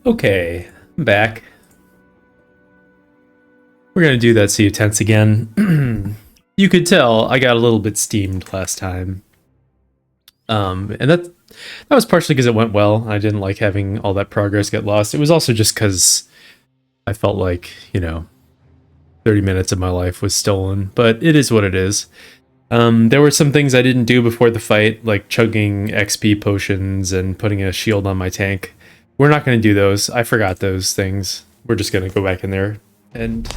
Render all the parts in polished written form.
Okay, I'm back. We're gonna do that Sea of Tents again. You could tell I got a little bit steamed last time. And that was partially because it went well. I didn't like having all that progress get lost. It was also just because I felt like, 30 minutes of my life was stolen, but it is what it is. There were some things I didn't do before the fight, like chugging XP potions and putting a shield on my tank. We're not going to do those. I forgot those things. We're just going to go back in there and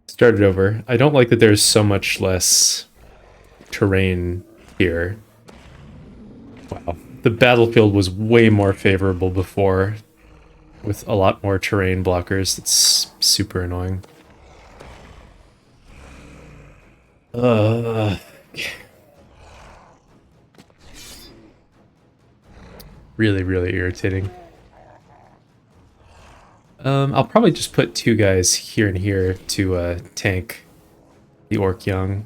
start it over. I don't like that there's so much less terrain here. Wow. The battlefield was way more favorable before, with a lot more terrain blockers. It's super annoying. Really, really irritating. I'll probably just put two guys here and here to tank the Orc Young.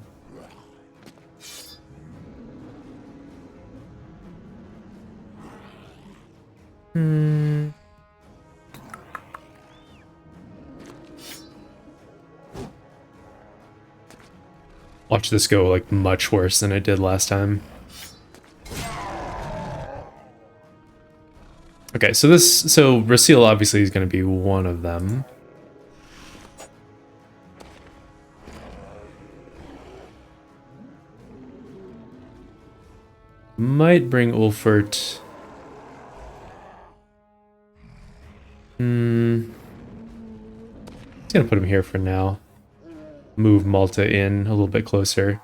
Watch this go like much worse than it did last time. Okay, so Rasil obviously is going to be one of them. Might bring Ulfert. Just gonna put him here for now. Move Malta in a little bit closer.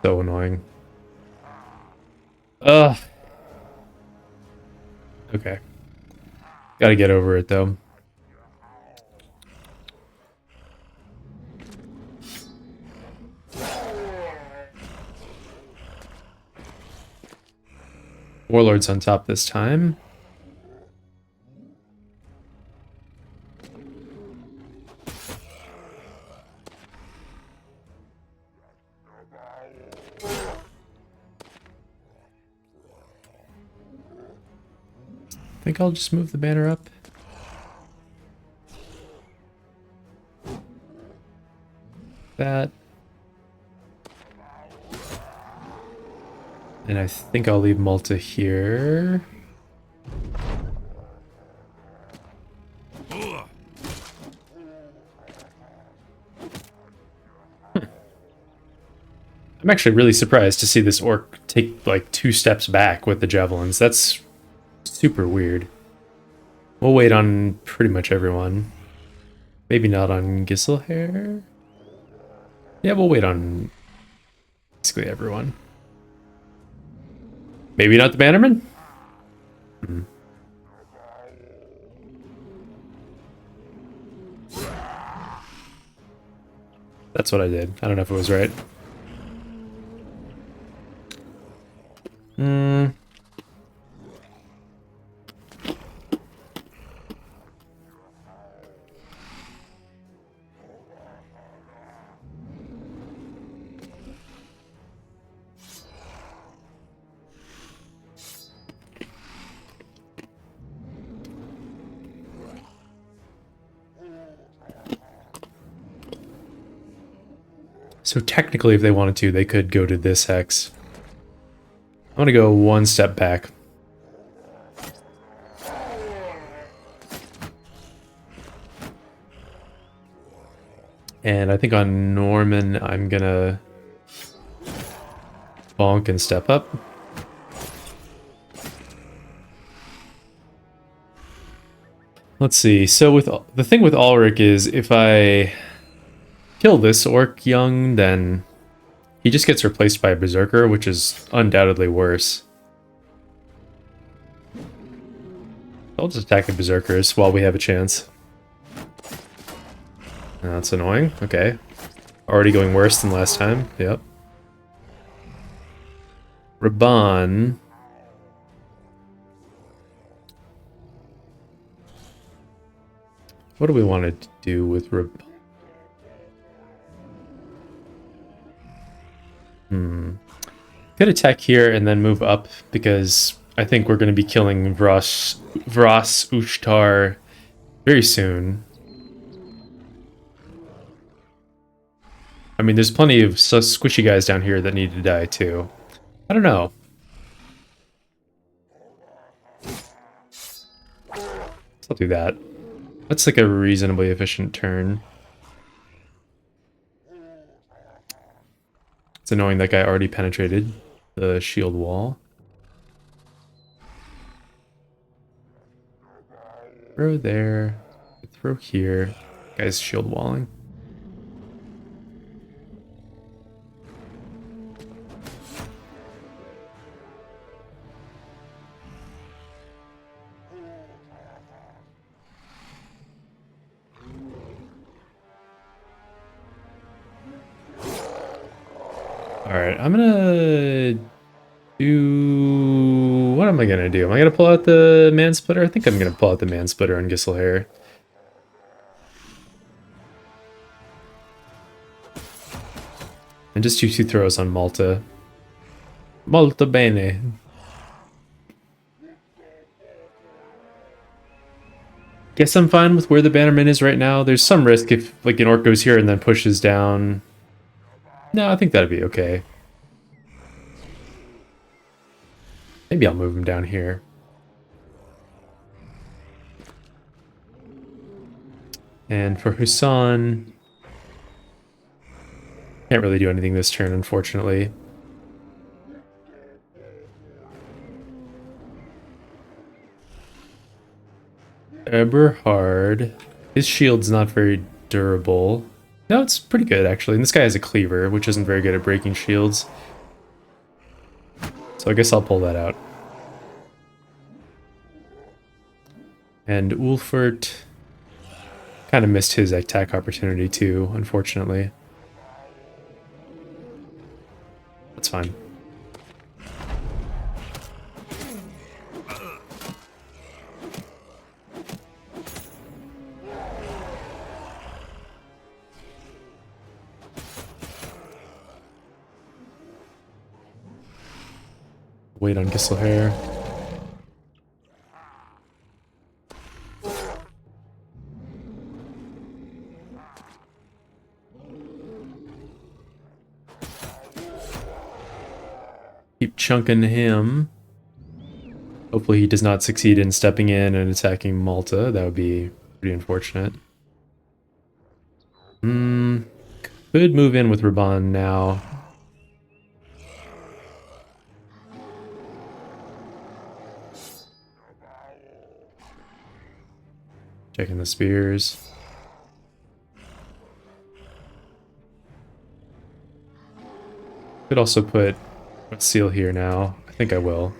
So annoying. Ugh. Okay. Gotta get over it though. Warlord's on top this time. I think I'll just move the banner up. That. And I think I'll leave Malta here. I'm actually really surprised to see this orc take like 2 steps back with the javelins. That's super weird. We'll wait on pretty much everyone. Maybe not on Giselhair. Yeah, we'll wait on basically everyone. Maybe not the Bannerman? That's what I did. I don't know if it was right. So technically, if they wanted to, they could go to this hex. I'm gonna go 1 step back. And I think on Norman, I'm gonna bonk and step up. Let's see. So with the thing with Ulrich is if I kill this Orc Young, then he just gets replaced by a Berserker, which is undoubtedly worse. I'll just attack the Berserkers while we have a chance. That's annoying. Okay. Already going worse than last time. Yep. Raban. What do we want to do with Raban? Could attack here and then move up because I think we're going to be killing Vras Ushtar very soon. I mean, there's plenty of squishy guys down here that need to die too. I don't know. I'll do that. That's like a reasonably efficient turn. It's annoying that guy already penetrated the shield wall. Throw there. Throw here. Guy's shield walling. Alright, I'm gonna do... What am I gonna do? Am I gonna pull out the Man Splitter? I think I'm gonna pull out the Man Splitter on Gisselhair. And just do 2 throws on Malta. Molto bene. Guess I'm fine with where the Bannerman is right now. There's some risk if like an orc goes here and then pushes down. No, I think that'd be okay. Maybe I'll move him down here. And for Husan, can't really do anything this turn, unfortunately. Eberhard, his shield's not very durable. No, it's pretty good, actually. And this guy has a cleaver, which isn't very good at breaking shields. So I guess I'll pull that out. And Ulfert kind of missed his attack opportunity too, unfortunately. That's fine. Wait on Gisselhair. Keep chunking him. Hopefully he does not succeed in stepping in and attacking Malta. That would be pretty unfortunate. Could move in with Raban now. Checking the spears. Could also put a seal here now. I think I will.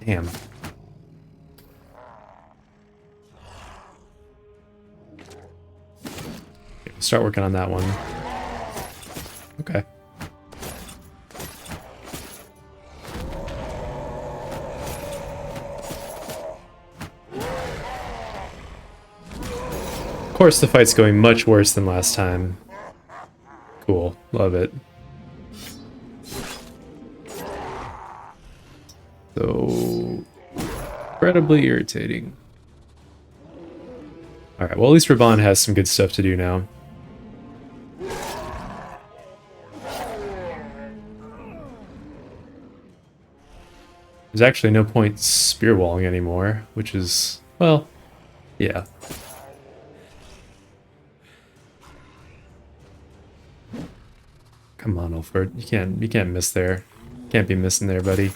Damn. Start working on that one. Okay. Of course, the fight's going much worse than last time. Cool. Love it. So... incredibly irritating. Alright, well at least Raban has some good stuff to do now. There's actually no point spear walling anymore, which is, well, yeah. Come on, Ulford. You can't miss there. Can't be missing there, buddy.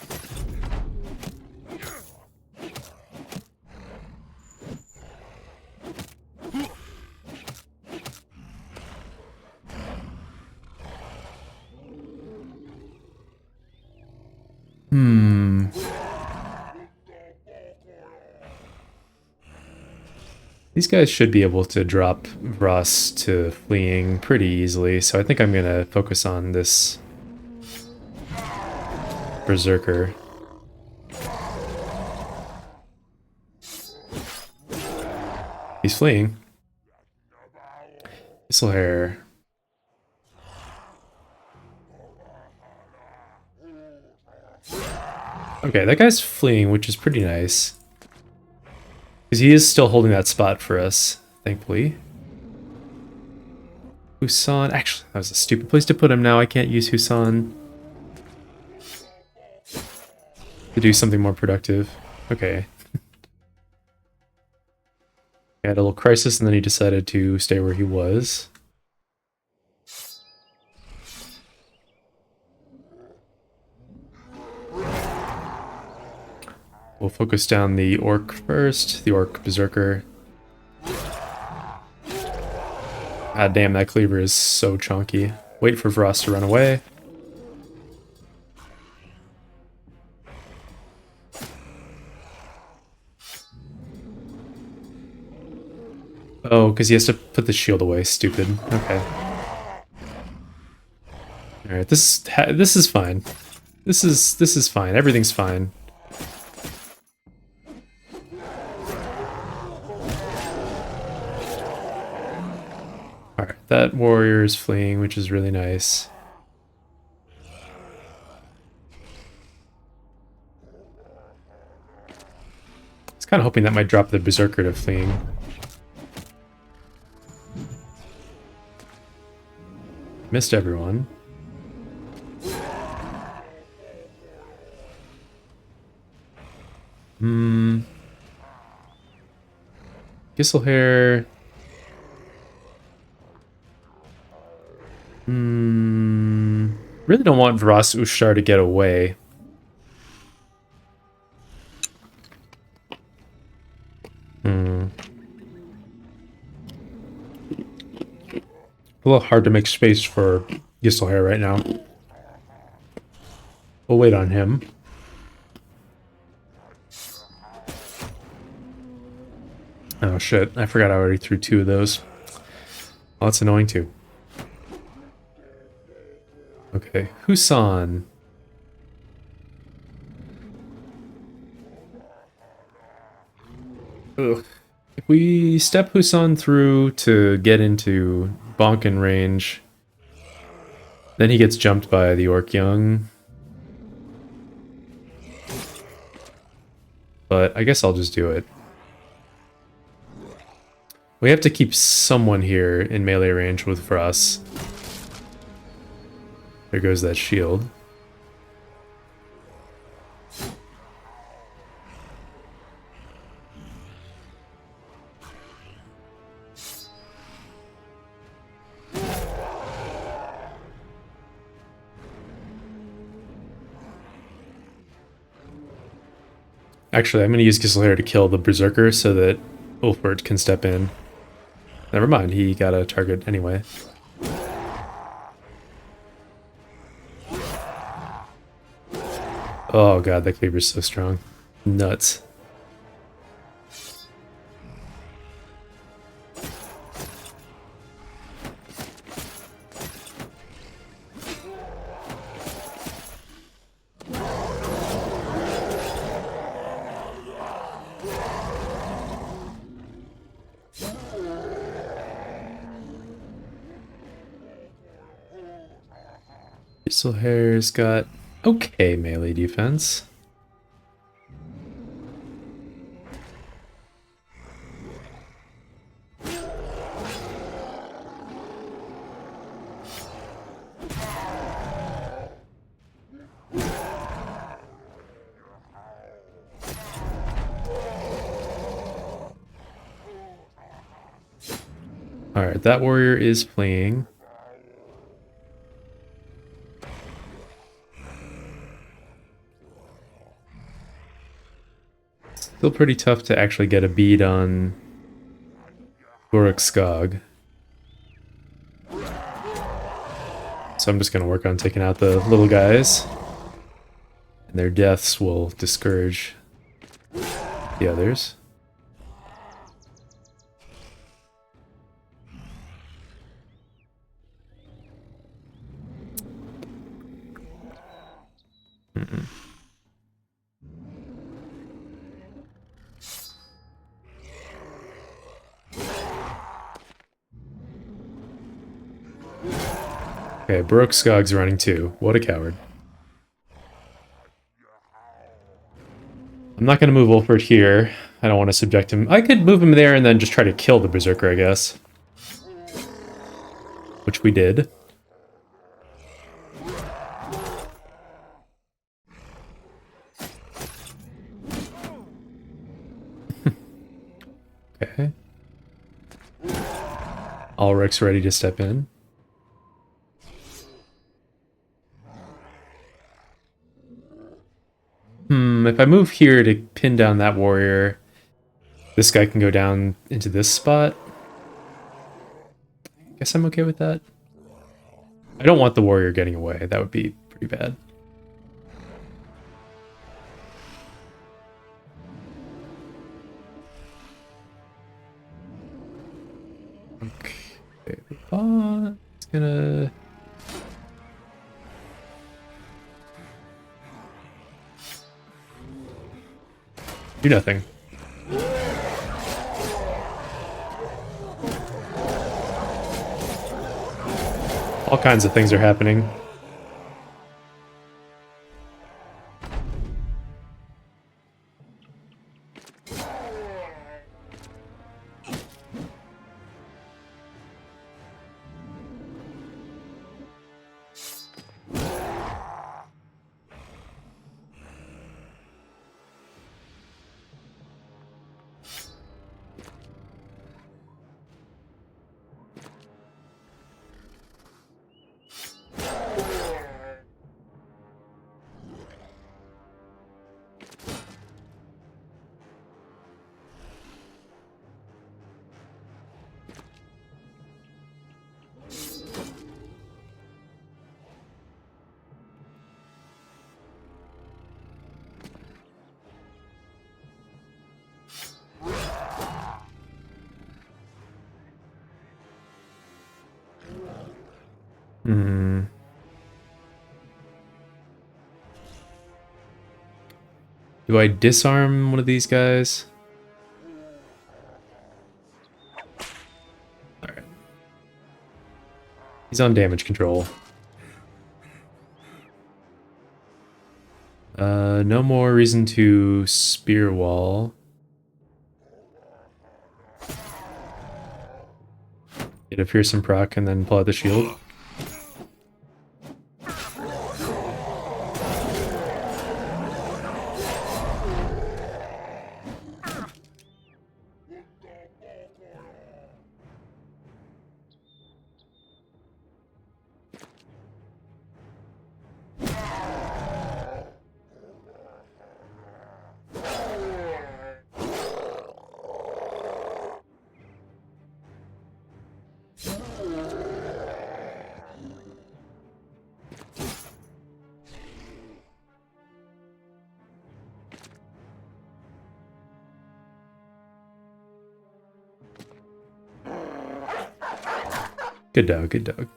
These guys should be able to drop Ross to fleeing pretty easily, so I think I'm gonna focus on this Berserker. He's fleeing. Thistlehair. Okay, that guy's fleeing, which is pretty nice. Because he is still holding that spot for us, thankfully. Husan. Actually, that was a stupid place to put him now. I can't use Husan to do something more productive. Okay. He had a little crisis and then he decided to stay where he was. We'll focus down the Orc first, the Orc Berserker. God damn, that cleaver is so chunky. Wait for Vross to run away. Oh, because he has to put the shield away. Stupid. Okay. All right. This is fine. This is fine. Everything's fine. All right. That warrior is fleeing, which is really nice. I was kind of hoping that might drop the Berserker to fleeing. Missed everyone. Gisselhair. Really don't want Vross Ushtar to get away. A little hard to make space for Gisselhair right now. We'll wait on him. Oh shit, I forgot I already threw 2 of those. Well, that's annoying too. Okay, Husan. Ugh. If we step Husan through to get into Bonkin range, then he gets jumped by the Orc Young. But I guess I'll just do it. We have to keep someone here in melee range with Vross. There goes that shield. Actually, I'm going to use Gisselhair to kill the Berserker so that Ulfbert can step in. Never mind, he got a target anyway. Oh god, that cleaver's so strong. Nuts. Gisselhair's got okay melee defense. Alright, that warrior is fleeing. Still pretty tough to actually get a bead on Gorik Skog. So I'm just going to work on taking out the little guys. And their deaths will discourage the others. Okay, Baroque Skog's running too. What a coward. I'm not going to move Wolford here. I don't want to subject him. I could move him there and then just try to kill the Berserker, I guess. Which we did. Okay. Ulrich's ready to step in. If I move here to pin down that warrior, this guy can go down into this spot. Guess I'm okay with that. I don't want the warrior getting away. That would be pretty bad. Okay, it's gonna... do nothing. All kinds of things are happening. Do I disarm one of these guys? Alright. He's on damage control. No more reason to spear wall. Get a fearsome proc and then pull out the shield. Good dog, good dog.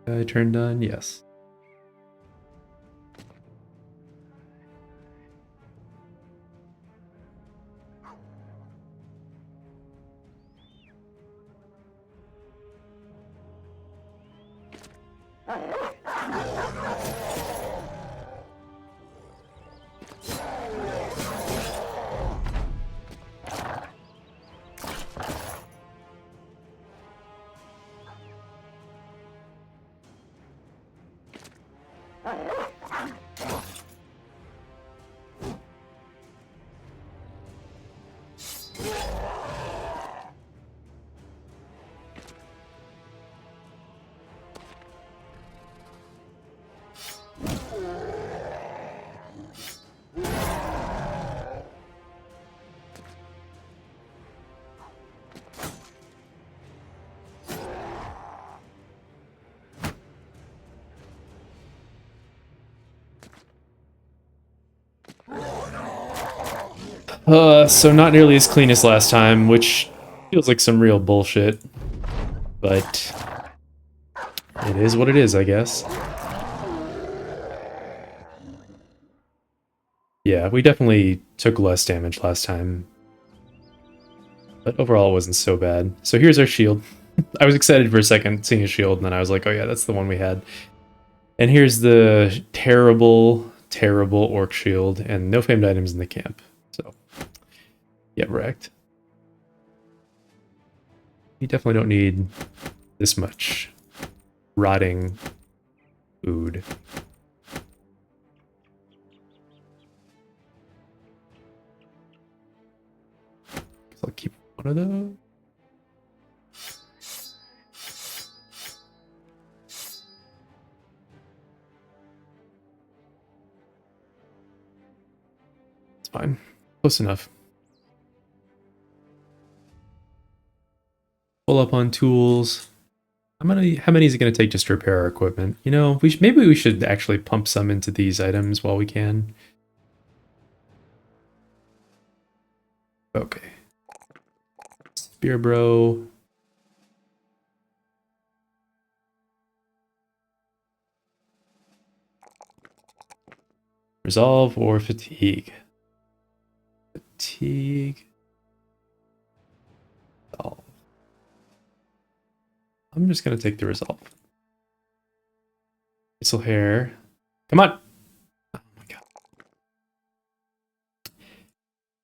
I turned on, yes. So not nearly as clean as last time, which feels like some real bullshit. But it is what it is, I guess. Yeah, we definitely took less damage last time. But overall it wasn't so bad. So here's our shield. I was excited for a second seeing a shield, and then I was like, oh yeah, that's the one we had. And here's the terrible, terrible orc shield, and no famed items in the camp. So, get wrecked. You definitely don't need this much rotting food. So I'll keep one of those. It's fine. Close enough. Pull up on tools. How many is it going to take just to repair our equipment? You know, maybe we should actually pump some into these items while we can. Okay. Spear bro. Resolve or fatigue? Fatigue. Resolve. I'm just going to take the resolve. Thistle hair. Come on! Oh my god.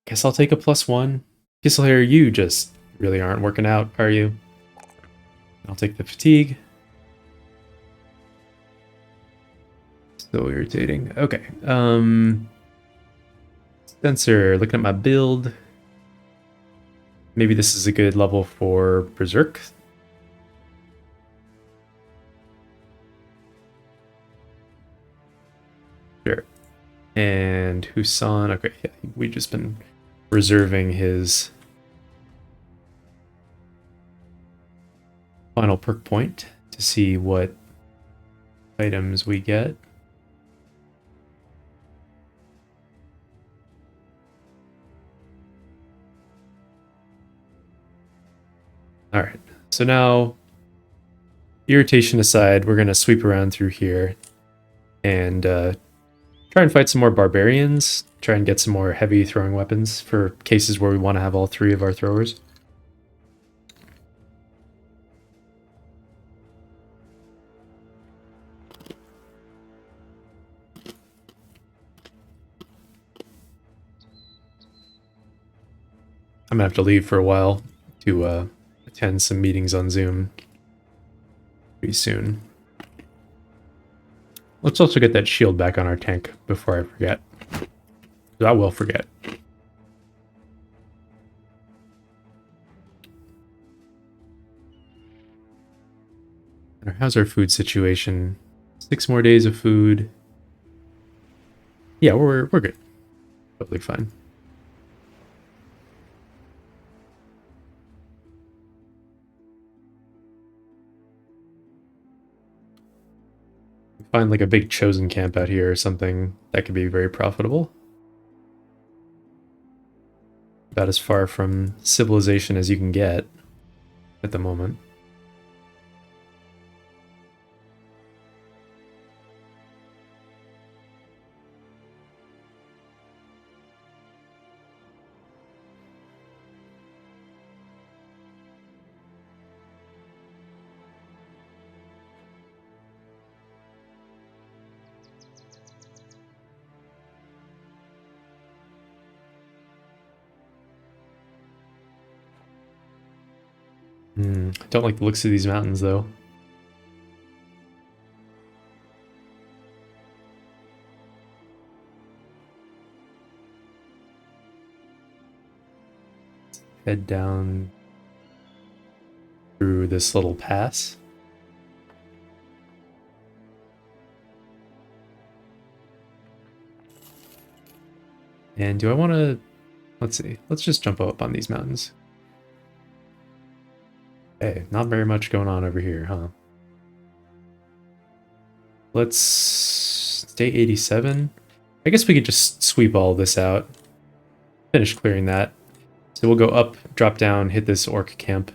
Guess I'll take a +1. Thistle hair, you just really aren't working out, are you? I'll take the fatigue. So irritating. Okay. Sensor, looking at my build. Maybe this is a good level for Berserk. Sure. And Husan, okay, yeah, we've just been reserving his final perk point to see what items we get. Alright, so now, irritation aside, we're going to sweep around through here and try and fight some more barbarians, try and get some more heavy throwing weapons for cases where we want to have all 3 of our throwers. I'm gonna have to leave for a while to attend some meetings on Zoom pretty soon. Let's also get that shield back on our tank before I forget. I will forget. How's our food situation? 6 more days of food. Yeah, we're good. Totally fine. Find like a big chosen camp out here or something that could be very profitable. About as far from civilization as you can get at the moment. Don't like the looks of these mountains, though. Head down through this little pass. And do I want to... Let's see. Let's just jump up on these mountains. Hey, not very much going on over here, huh? Let's stay 87. I guess we could just sweep all this out. Finish clearing that. So we'll go up, drop down, hit this orc camp.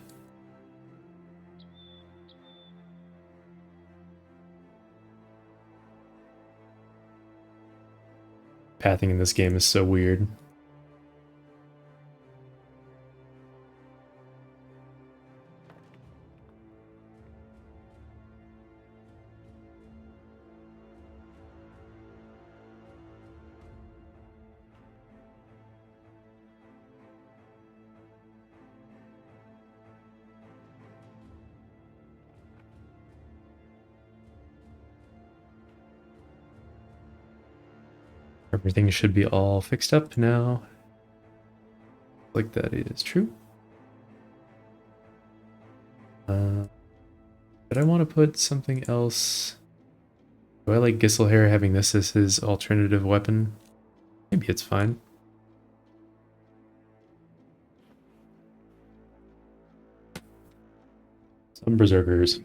Pathing in this game is so weird. Everything should be all fixed up now. Like that is true. But I want to put something else. Do I like Gisselhair having this as his alternative weapon? Maybe it's fine. Some berserkers.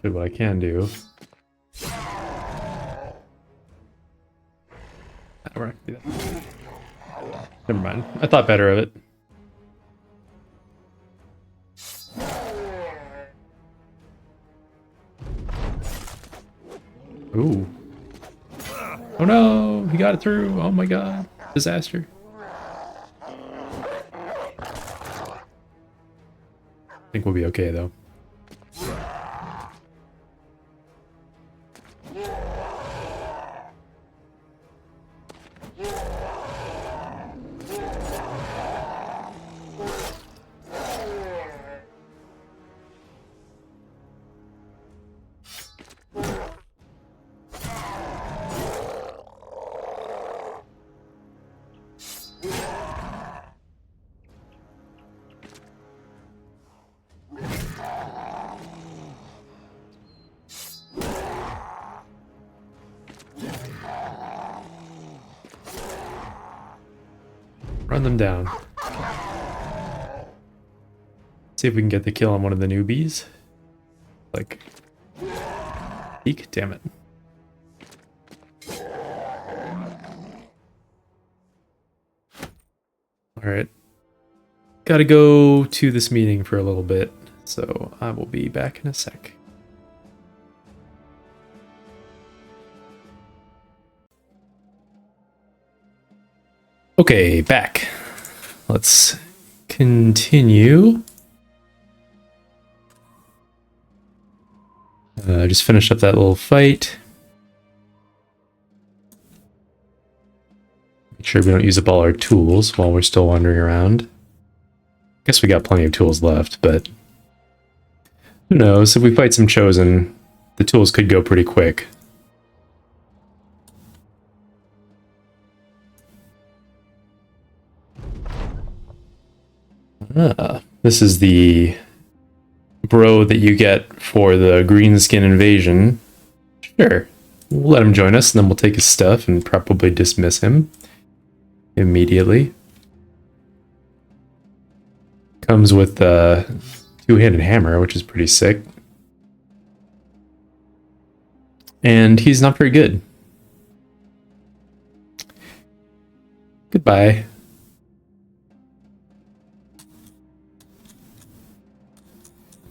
What I can do. We're not gonna do that. Never mind. I thought better of it. Ooh. Oh no! He got it through! Oh my god. Disaster. I think we'll be okay though. Run them down. See if we can get the kill on one of the newbies. Like, peek, damn it. Alright. Gotta go to this meeting for a little bit, so I will be back in a sec. Okay, back. Let's continue. Just finished up that little fight. Make sure we don't use up all our tools while we're still wandering around. Guess we got plenty of tools left, but who knows? If we fight some chosen, the tools could go pretty quick. This is the bro that you get for the greenskin invasion. Sure, we'll let him join us, and then we'll take his stuff and probably dismiss him immediately. Comes with a two-handed hammer, which is pretty sick. And he's not very good. Goodbye.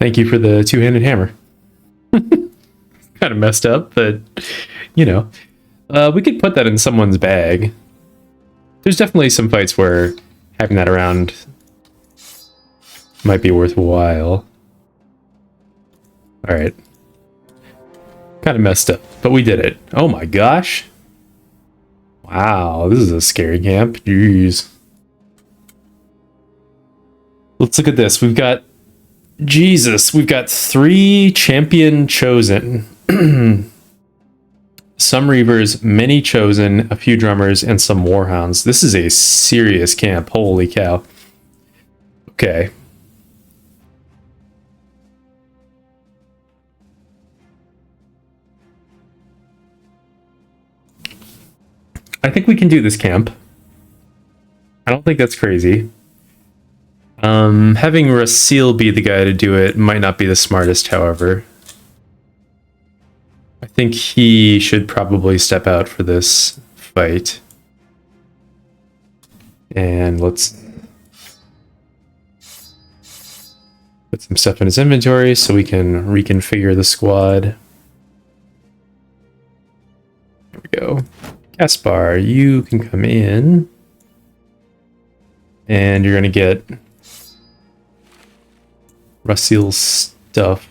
Thank you for the two-handed hammer. Kind of messed up, but you know, we could put that in someone's bag. There's definitely some fights where having that around might be worthwhile. All right. Kind of messed up, but we did it. Oh my gosh. Wow, this is a scary camp. Jeez. Let's look at this. We've got... Jesus, we've got 3 champion chosen. Some reavers, many chosen, a few drummers, and some warhounds. This is a serious camp. Holy cow. Okay. I think we can do this camp. I don't think that's crazy. Having Rasil be the guy to do it might not be the smartest, however. I think he should probably step out for this fight. And let's put some stuff in his inventory so we can reconfigure the squad. There we go. Gaspar, you can come in. And you're going to get Rasil's stuff.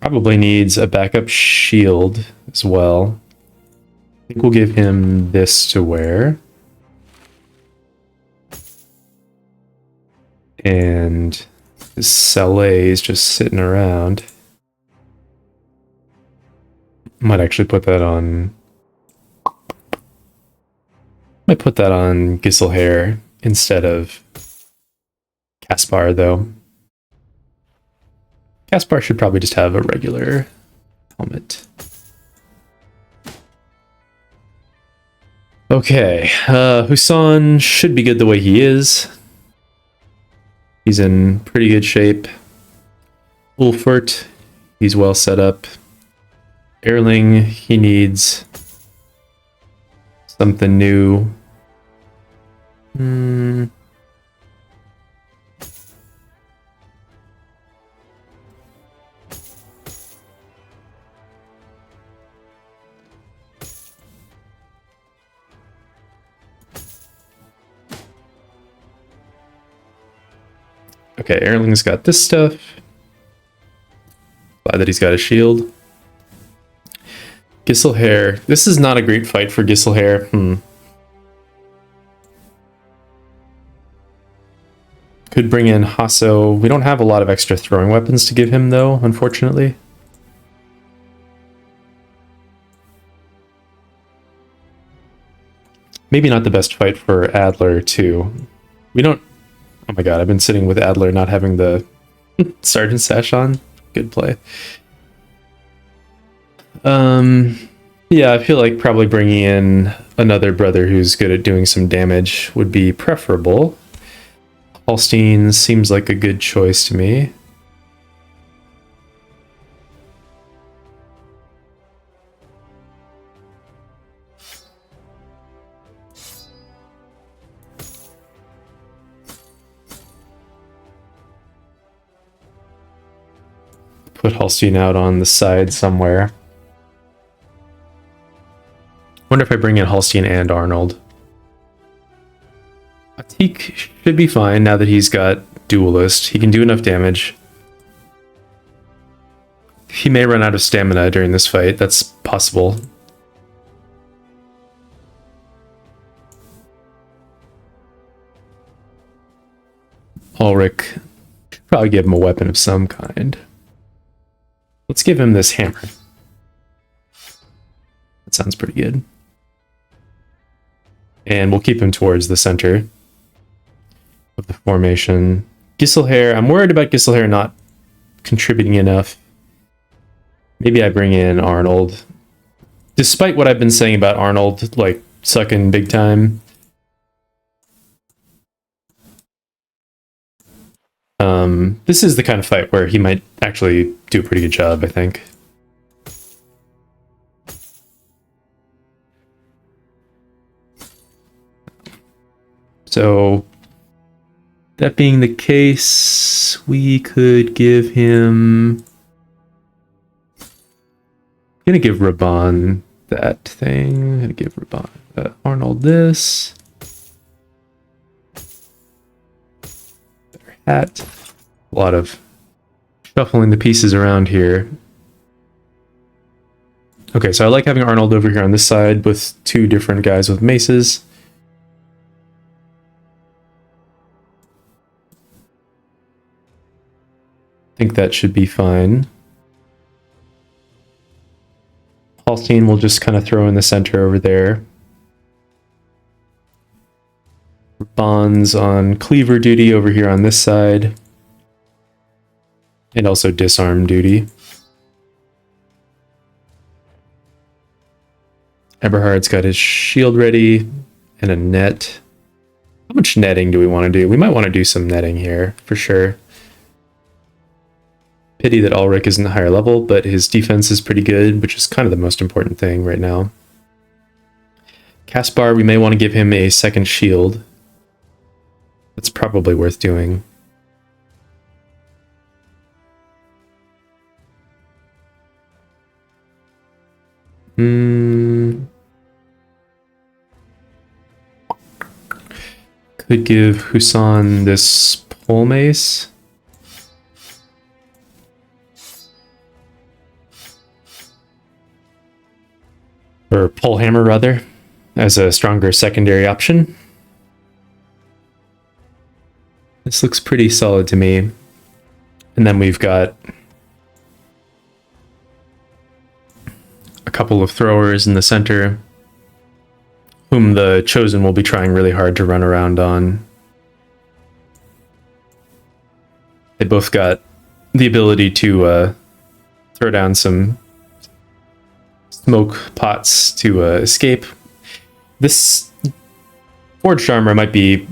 Probably needs a backup shield as well. I think we'll give him this to wear. And his Saleh is just sitting around. Might actually put that on... Might put that on Giselhair instead of Caspar, though. Caspar should probably just have a regular helmet. Okay, Husan should be good the way he is. He's in pretty good shape. Ulfert, he's well set up. Erling, he needs something new. Okay, Erling's got this stuff. Glad that he's got a shield. Giselhair. This is not a great fight for Giselhair. Could bring in Hasso. We don't have a lot of extra throwing weapons to give him, though, unfortunately. Maybe not the best fight for Adler, too. We don't... Oh my god, I've been sitting with Adler not having the Sergeant Sash on. Good play. Yeah, I feel like probably bringing in another brother who's good at doing some damage would be preferable. Holstein seems like a good choice to me. Put Holstein out on the side somewhere. Wonder if I bring in Holstein and Arnold. Atik should be fine now that he's got Duelist. He can do enough damage. He may run out of stamina during this fight. That's possible. Ulrich, probably give him a weapon of some kind. Let's give him this hammer. That sounds pretty good. And we'll keep him towards the center of the formation. Giselhair, I'm worried about Giselhair not contributing enough. Maybe I bring in Arnold. Despite what I've been saying about Arnold, like, sucking big time. This is the kind of fight where he might actually do a pretty good job, I think. So That being the case, we could give him... I'm gonna give Raban that thing. I'm gonna give Raban Arnold this. Better hat. A lot of shuffling the pieces around here. Okay, so I like having Arnold over here on this side with two different guys with maces. I think that should be fine. Holstein will just kind of throw in the center over there. Bonds on cleaver duty over here on this side. And also disarm duty. Eberhard's got his shield ready and a net. How much netting do we want to do? We might want to do some netting here, for sure. Pity that Ulrich isn't higher level, but his defense is pretty good, which is kind of the most important thing right now. Caspar, we may want to give him a second shield. That's probably worth doing. Could give Husan this pole mace. Or pole hammer, rather, as a stronger secondary option. This looks pretty solid to me. And then we've got a couple of throwers in the center, whom the Chosen will be trying really hard to run around on. They both got the ability to throw down some smoke pots to escape. This forged armor might be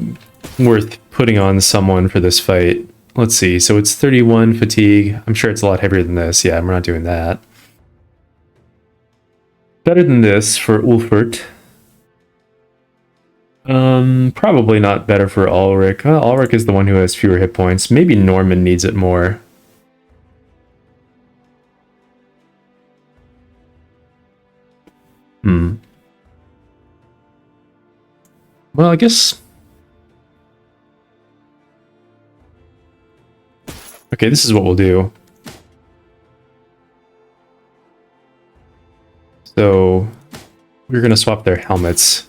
worth putting on someone for this fight. Let's see, so it's 31 fatigue. I'm sure it's a lot heavier than this. Yeah, we're not doing that. Better than this for Ulfert. Probably not better for Ulrich. Ulrich is the one who has fewer hit points. Maybe Norman needs it more. Well, I guess... Okay, this is what we'll do. So, we're going to swap their helmets.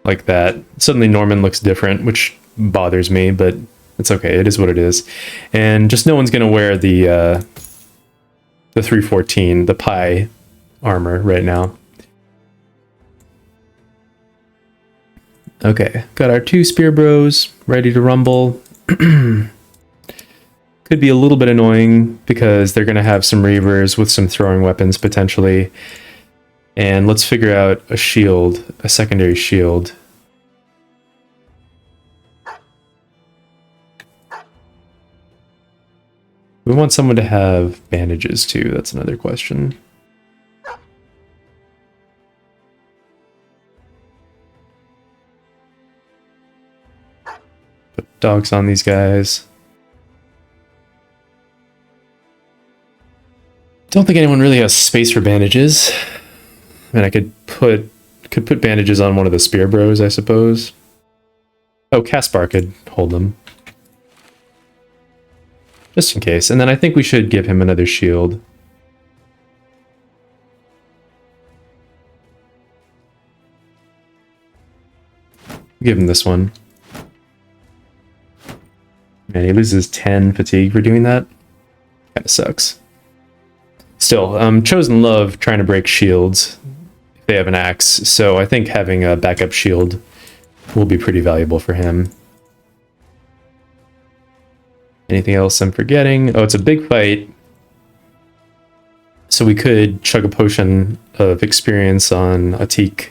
Like that. Suddenly Norman looks different, which bothers me, but it's okay. It is what it is. And just no one's going to wear the 314, the pie armor right now. Okay, got our two spear bros ready to rumble. Could be a little bit annoying because they're going to have some reavers with some throwing weapons potentially. And let's figure out a shield, a secondary shield. We want someone to have bandages too, that's another question. Put dogs on these guys. Don't think anyone really has space for bandages. I mean, I could put bandages on one of the spear bros, I suppose. Oh, Caspar could hold them. Just in case. And then I think we should give him another shield. Give him this one. Man, he loses 10 fatigue for doing that. Kinda sucks. Still, Chosen love trying to break shields if they have an axe, so I think having a backup shield will be pretty valuable for him. Anything else I'm forgetting? Oh, it's a big fight. So we could chug a potion of experience on Atik.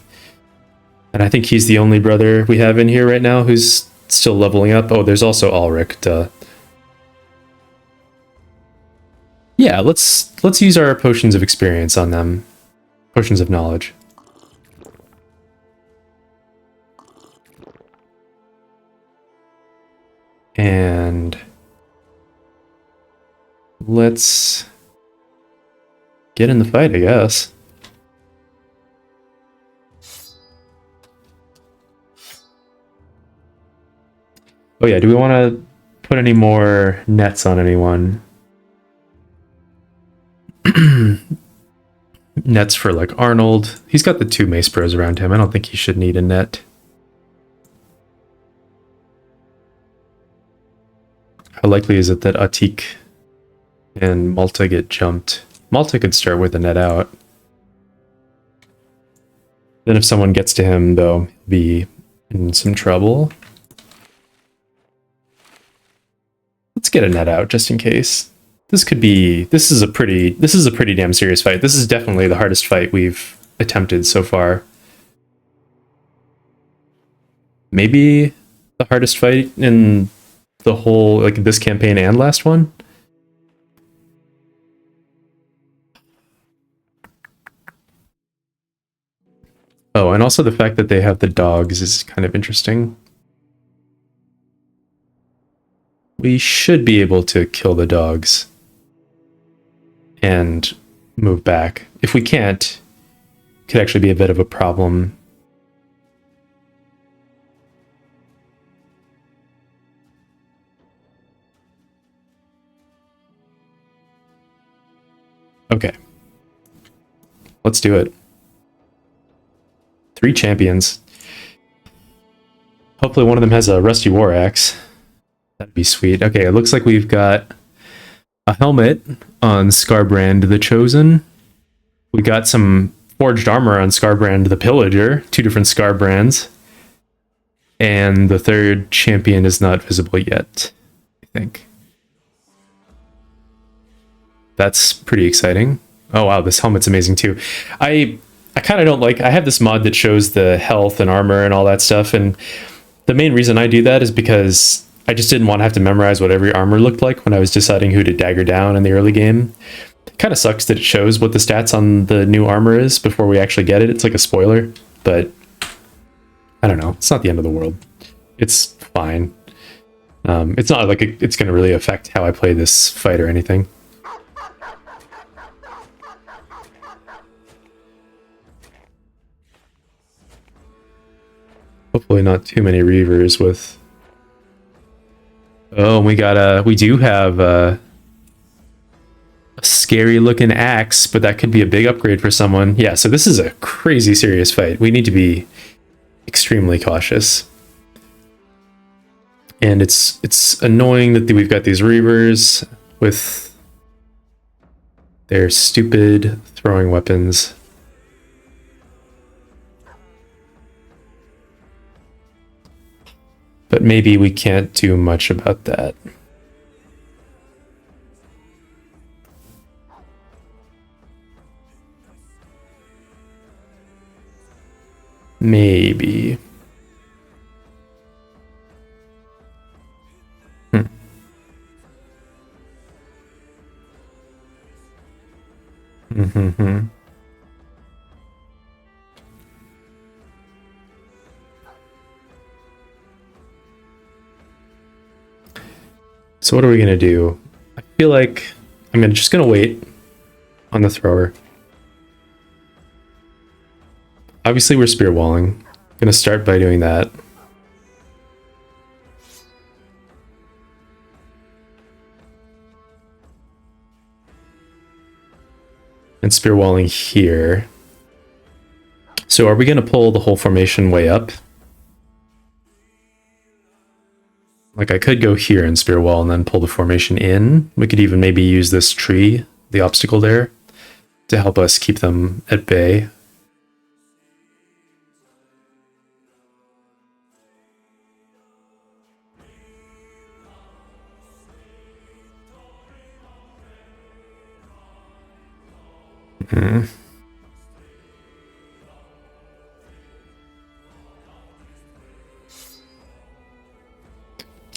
And I think he's the only brother we have in here right now who's still leveling up. Oh, there's also Ulrich, duh. Yeah, let's use our potions of experience on them. Potions of knowledge. And let's get in the fight, I guess. Oh yeah, do we want to put any more nets on anyone? Nets for like Arnold. He's got the 2 mace bros around him. I don't think he should need a net. How likely is it that Atik and Malta get jumped? Malta could start with a net out. Then if someone gets to him, though, he'll be in some trouble. Let's get a net out just in case. This is a pretty damn serious fight. This is definitely the hardest fight we've attempted so far. Maybe the hardest fight in the whole, like, this campaign and last one. Oh, and also the fact that they have the dogs is kind of interesting. We should be able to kill the dogs and move back. If we can't, it could actually be a bit of a problem. Okay. Let's do it. 3 champions. Hopefully one of them has a rusty war axe. That'd be sweet. Okay, it looks like we've got a helmet on Scarbrand the Chosen. We got some forged armor on Scarbrand the Pillager. 2 different Scarbrands. And the 3rd champion is not visible yet, I think. That's pretty exciting. Oh wow, this helmet's amazing too. I kind of don't like... I have this mod that shows the health and armor and all that stuff, and the main reason I do that is because I just didn't want to have to memorize what every armor looked like when I was deciding who to dagger down in the early game. It kind of sucks that it shows what the stats on the new armor is before we actually get it. It's like a spoiler, but I don't know. It's not the end of the world. It's fine. It's not like it's going to really affect how I play this fight or anything. Hopefully not too many Reavers with... Oh, we do have a scary looking axe, but that could be a big upgrade for someone. Yeah, so this is a crazy serious fight. We need to be extremely cautious. And it's annoying that we've got these Reavers with their stupid throwing weapons. But maybe we can't do much about that. Maybe. Mm-hmm. So what are we gonna do? I feel like I'm just gonna wait on the thrower. Obviously we're spear walling. Gonna start by doing that. And spear walling here. So are we gonna pull the whole formation way up? Like I could go here and spear wall and then pull the formation in. We could even maybe use this tree, the obstacle there, to help us keep them at bay. Hmm.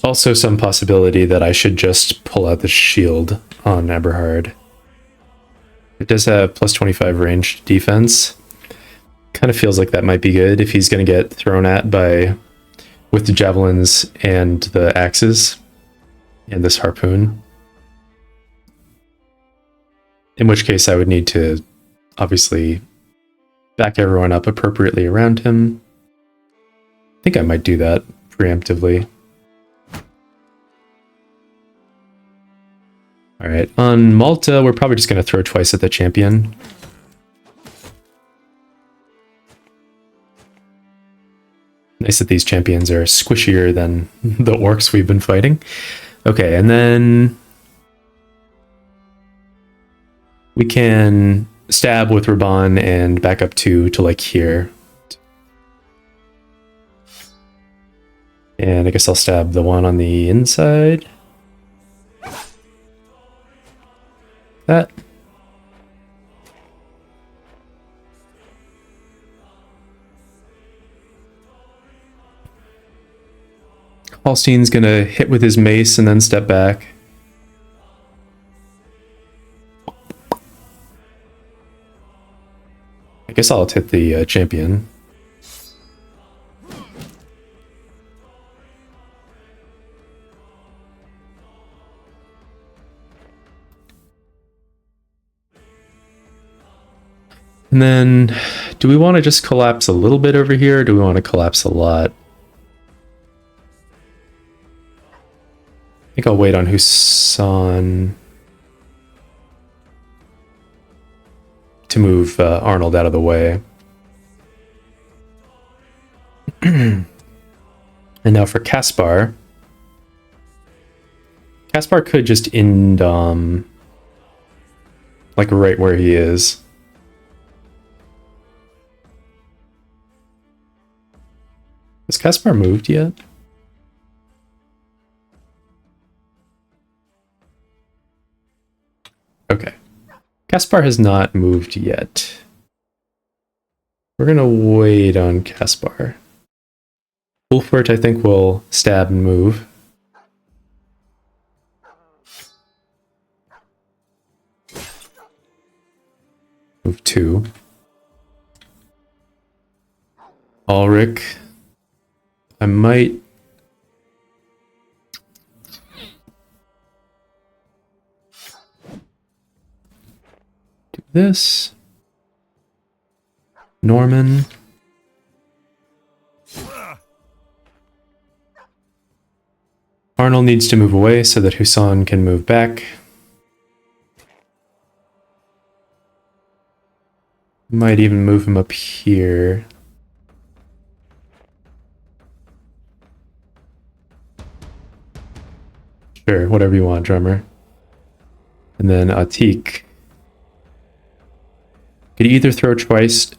Also some possibility that I should just pull out the shield on Eberhard. It does have plus 25 ranged defense. Kind of feels like that might be good if he's going to get thrown at by with the javelins and the axes. and this harpoon. In which case I would need to obviously back everyone up appropriately around him. I think I might do that preemptively. Alright, on Malta, we're probably just going to throw twice at the champion. Nice that these champions are squishier than the orcs we've been fighting. Okay, and then we can stab with Raban and back up to like here. And I guess I'll stab the one on the inside. That. Hallstein's gonna hit with his mace and then step back. I guess I'll hit the champion. And then, do we want to just collapse a little bit over here, or do we want to collapse a lot? I think I'll wait on Husan to move Arnold out of the way. And now for Caspar. Caspar could just end like right where he is. Has Caspar moved yet? Okay. Caspar has not moved yet. We're gonna wait on Caspar. Wolfert, I think, will stab and move. Move 2. Ulrich. I might... do this. Norman. Arnold needs to move away so that Husan can move back. Might even move him up here. Sure, whatever you want, drummer. And then Atik. Could either throw twice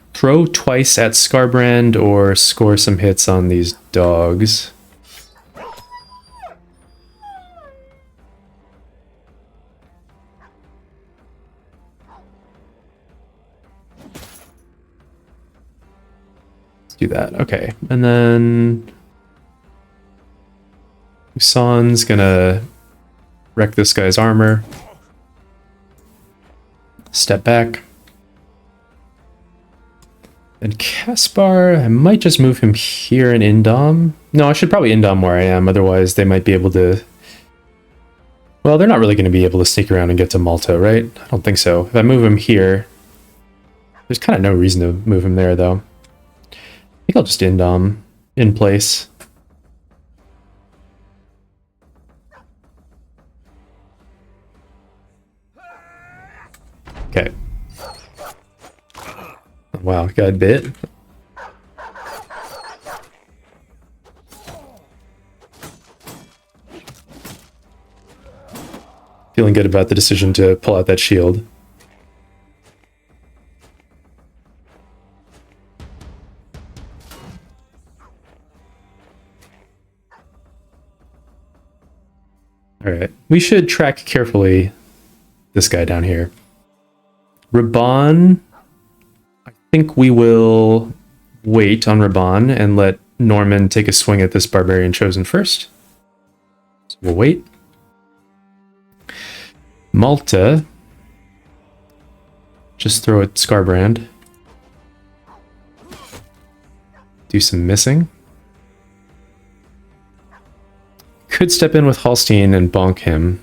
at Scarbrand or score some hits on these dogs. Let's do that. Okay, and then Husan's gonna wreck this guy's armor. Step back. And Caspar, I might just move him here and Indom. No, I should probably Indom where I am, otherwise they might be able to... Well, they're not really going to be able to sneak around and get to Malta, right? I don't think so. If I move him here... There's kind of no reason to move him there, though. I think I'll just Indom in place. Okay. Wow, got bit. Feeling good about the decision to pull out that shield. Alright, we should track carefully this guy down here. Raban... I think we will wait on Raban and let Norman take a swing at this Barbarian Chosen first. So we'll wait. Malta. Just throw at Scarbrand. Do some missing. could step in with Hallstein and bonk him.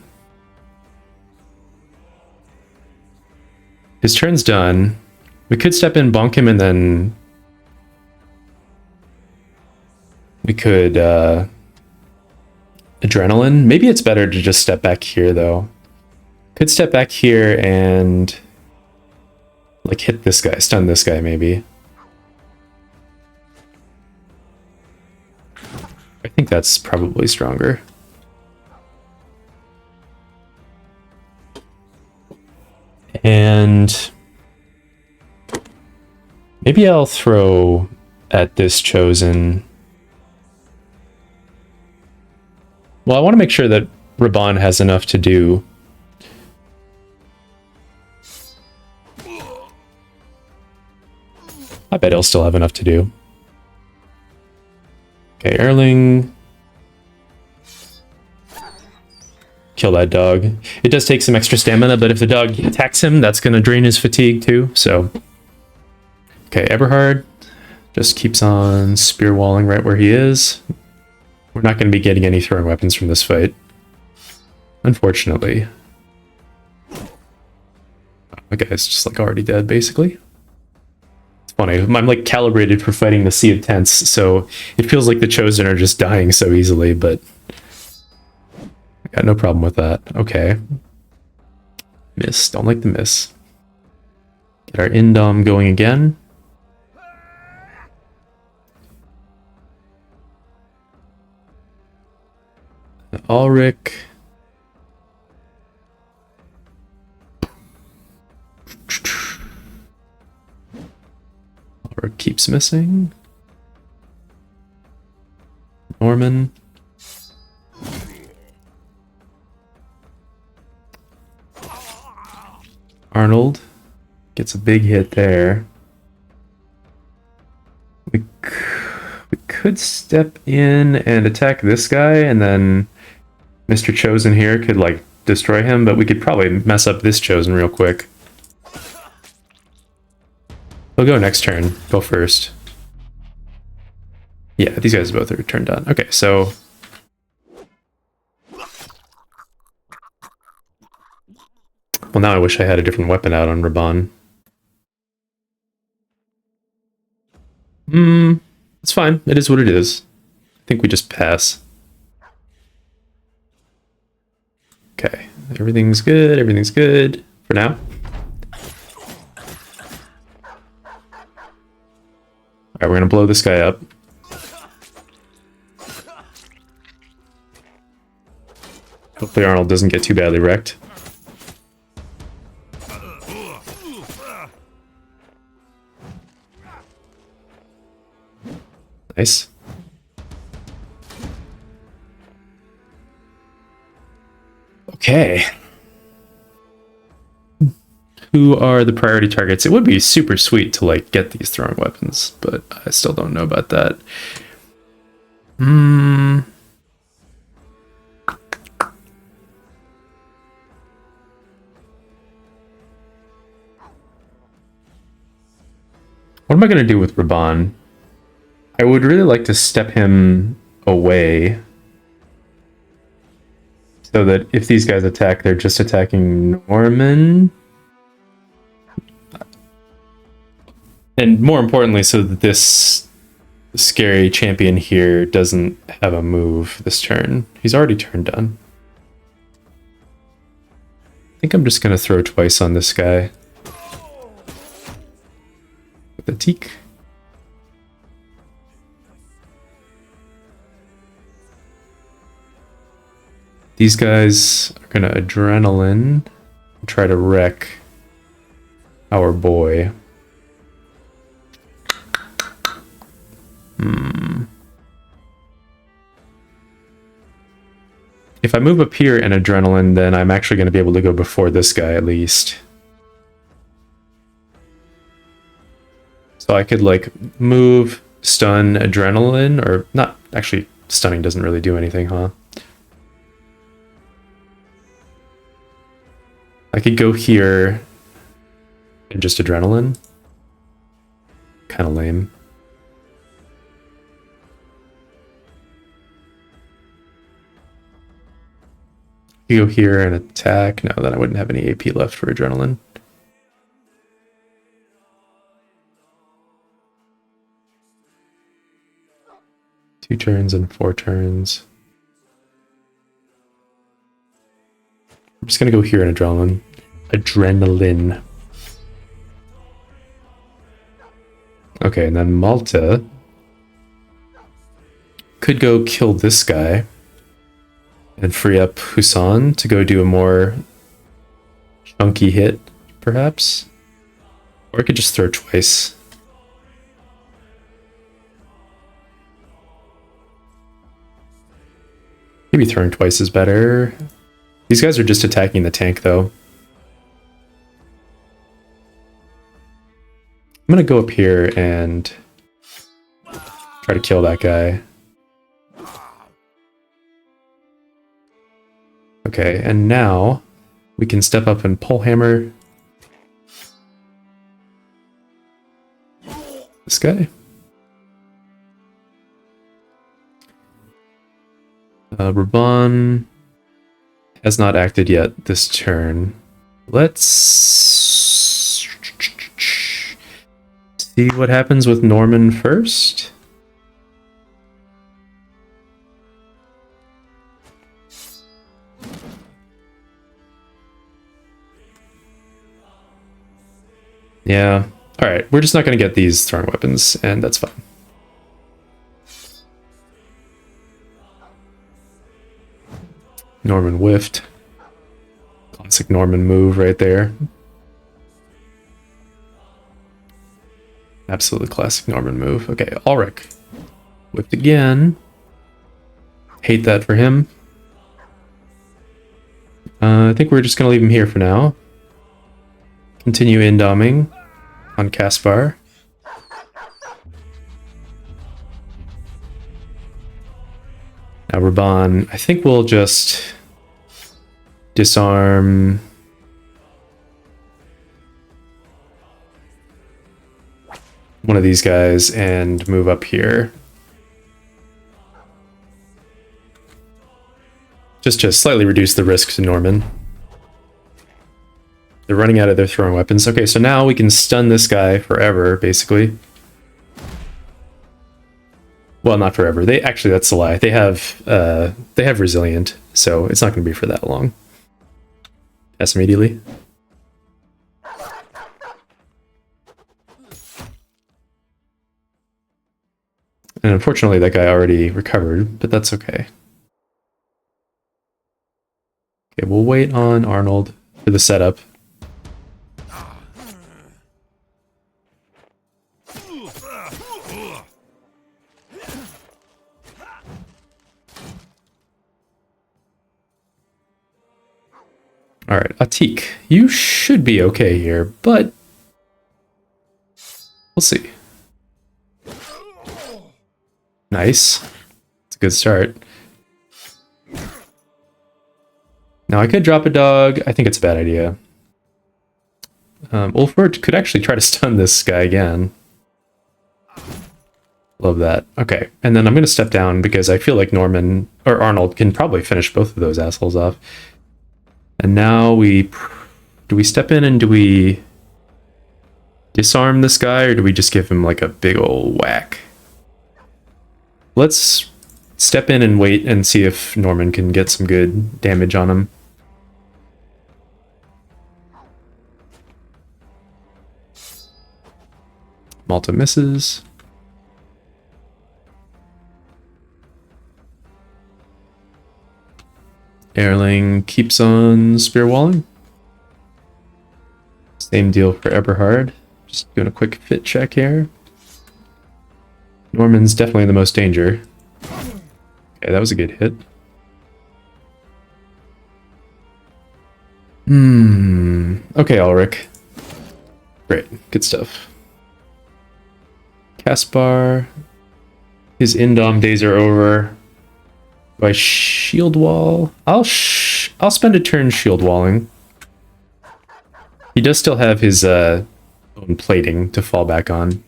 His turn's done. We could step in, bonk him, and then we could adrenaline. Maybe it's better to just step back here, though. Could step back here and like hit this guy, stun this guy, maybe. I think that's probably stronger. And maybe I'll throw at this chosen. Well, I want to make sure that Raban has enough to do. I bet he'll still have enough to do. Okay, Erling. Kill that dog. It does take some extra stamina, but if the dog attacks him, that's going to drain his fatigue too, so. Okay, Eberhard just keeps on spear walling right where he is. We're not going to be getting any throwing weapons from this fight, unfortunately. The guy's just like already dead, basically. It's funny, I'm like calibrated for fighting the Sea of Tents, so it feels like the Chosen are just dying so easily, but I got no problem with that. Okay. Miss, don't like the miss. Get our Indom going again. Ulrich. Ulrich keeps missing. Norman. Arnold gets a big hit there. We could step in and attack this guy, and then Mr. Chosen here could like destroy him, but we could probably mess up this Chosen real quick. He'll go next turn. Go first. Yeah, these guys both are turned on. Okay, so well, now I wish I had a different weapon out on Raban. It's fine. It is what it is. I think we just pass. Okay, everything's good. Everything's good for now. Alright, we're gonna blow this guy up. Hopefully Arnold doesn't get too badly wrecked. Nice. Okay. Who are the priority targets? It would be super sweet to like get these throwing weapons, but I still don't know about that. What am I going to do with Raban? I would really like to step him away so that if these guys attack, they're just attacking Norman. And more importantly, so that this scary champion here doesn't have a move this turn. He's already turned done. I think I'm just going to throw twice on this guy. With the teak. These guys are going to adrenaline and try to wreck our boy. If I move up here and adrenaline, then I'm actually going to be able to go before this guy at least. So I could like move, stun, adrenaline, or not, actually stunning doesn't really do anything, huh? I could go here and just adrenaline. Kind of lame. You go here and attack. No, then I wouldn't have any AP left for adrenaline. Two turns and 4 turns. I'm just gonna go here in adrenaline. Adrenaline. Okay, and then Malta could go kill this guy and free up Husan to go do a more chunky hit, perhaps. Or I could just throw twice. Maybe throwing twice is better. These guys are just attacking the tank, though. I'm gonna go up here and try to kill that guy. Okay, and now we can step up and pole hammer this guy. Raban has not acted yet this turn. Let's see what happens with Norman first. Yeah. Alright, we're just not going to get these throwing weapons, and that's fine. Norman whiffed. Classic Norman move right there. Absolutely classic Norman move. Okay, Ulrich. Whipped again. Hate that for him. I think we're just going to leave him here for now. Continue indoming on Caspar. Now Raban, I think we'll just disarm one of these guys and move up here. Just to slightly reduce the risk to Norman. They're running out of their throwing weapons. Okay, so now we can stun this guy forever, basically. Well, not forever. They actually, that's a lie. They have resilient, so it's not going to be for that long. Yes, immediately. And unfortunately, that guy already recovered, but that's okay. Okay, we'll wait on Arnold for the setup. Alright, Atik, you should be okay here, but we'll see. Nice. It's a good start. Now I could drop a dog. I think it's a bad idea. Ulfbert could actually try to stun this guy again. Love that. Okay, and then I'm going to step down because I feel like Norman or Arnold can probably finish both of those assholes off. And now do we step in and do we disarm this guy, or do we just give him like a big old whack? Let's step in and wait and see if Norman can get some good damage on him. Malta misses. Erling keeps on spear walling. Same deal for Eberhard. Just doing a quick fit check here. Norman's definitely in the most danger. Okay, that was a good hit. Okay, Ulrich. Great, good stuff. Caspar. His indom days are over. Do I shield wall? I'll spend a turn shield walling. He does still have his own plating to fall back on.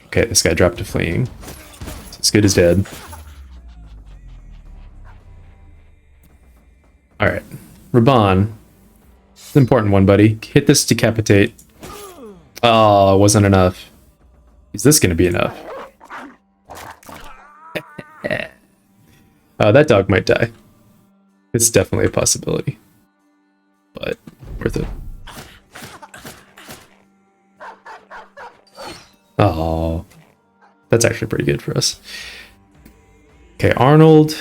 Okay, this guy dropped to fleeing. It's good as dead. Alright. Raban. It's an important one, buddy. Hit this decapitate. Oh, it wasn't enough. Is this going to be enough? That dog might die. It's definitely a possibility. But worth it. Oh, that's actually pretty good for us. Okay, Arnold.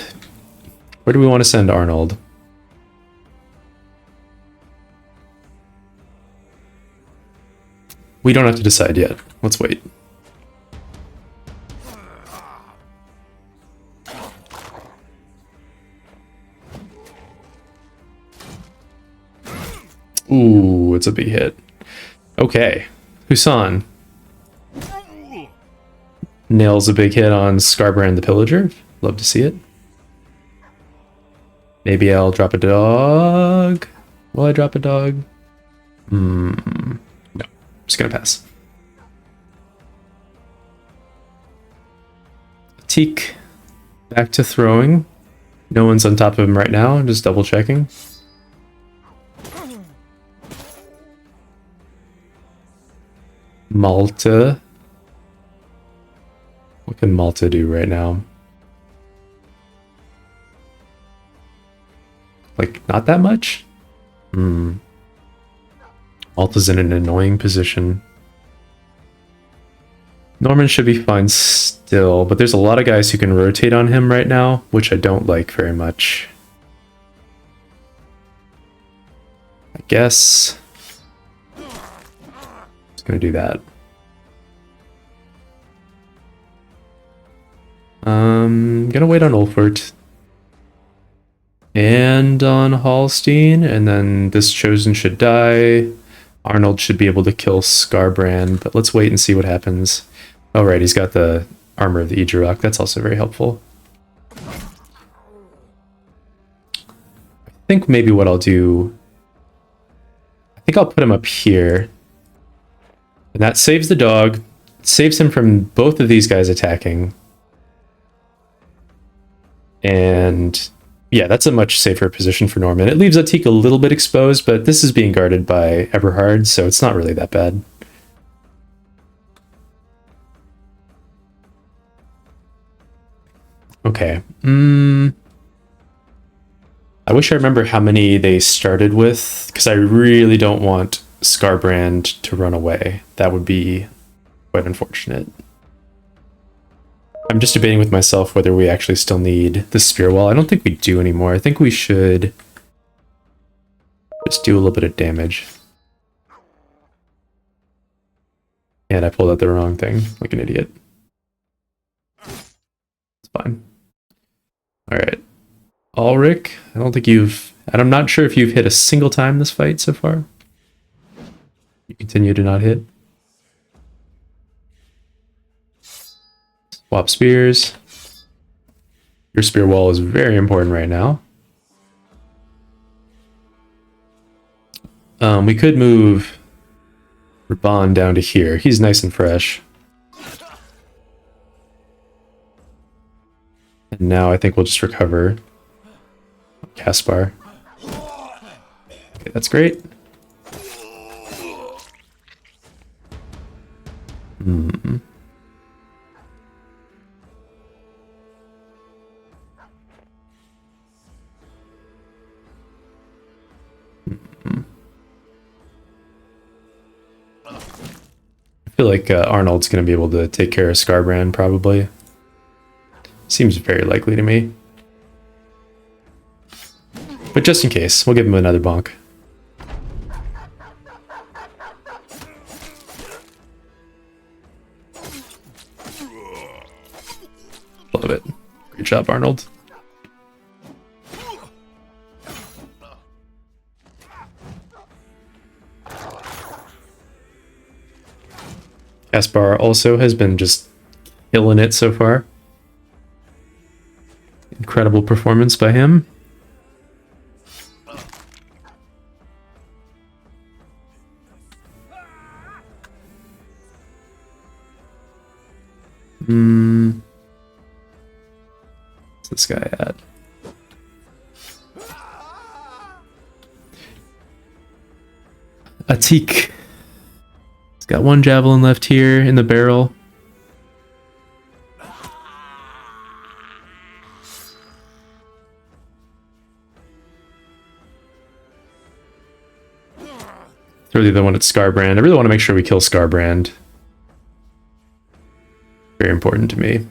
Where do we want to send Arnold? We don't have to decide yet. Let's wait. Ooh, it's a big hit. Okay, Husan nails a big hit on Scarbrand the Pillager. Love to see it. Maybe I'll drop a dog. Will I drop a dog? No, I'm just gonna pass. Teak, back to throwing. No one's on top of him right now. I'm just double checking. Malta. What can Malta do right now? Like, not that much? Malta's in an annoying position. Norman should be fine still, but there's a lot of guys who can rotate on him right now, which I don't like very much. I guess just gonna do that. Gonna wait on Ulfort and on Hallstein, and then this Chosen should die. Arnold should be able to kill Scarbrand, but let's wait and see what happens. Oh right, he's got the armor of the Idrok. That's also very helpful. I think maybe what I'll do, I think I'll put him up here, and that saves the dog. It saves him from both of these guys attacking. And yeah, that's a much safer position for Norman. It leaves Atik a little bit exposed, but this is being guarded by Eberhard, so it's not really that bad. Okay. I wish I remember how many they started with, because I really don't want Scarbrand to run away. That would be quite unfortunate. I'm just debating with myself whether we actually still need the spear wall. I don't think we do anymore. I think we should just do a little bit of damage. And I pulled out the wrong thing, like an idiot. It's fine. Alright. Ulrich, I don't think you've... and I'm not sure if you've hit a single time this fight so far. You continue to not hit. Swap spears. Your spear wall is very important right now. We could move Raban down to here. He's nice and fresh. And now I think we'll just recover Caspar. Okay, that's great. I feel like Arnold's going to be able to take care of Scarbrand, probably. Seems very likely to me. But just in case, we'll give him another bonk. Love it. Great job, Arnold. Caspar also has been just killing it so far. Incredible performance by him. What's this guy at? Atik. He's got one javelin left here in the barrel. It's really the one at Scarbrand. I really want to make sure we kill Scarbrand. Very important to me.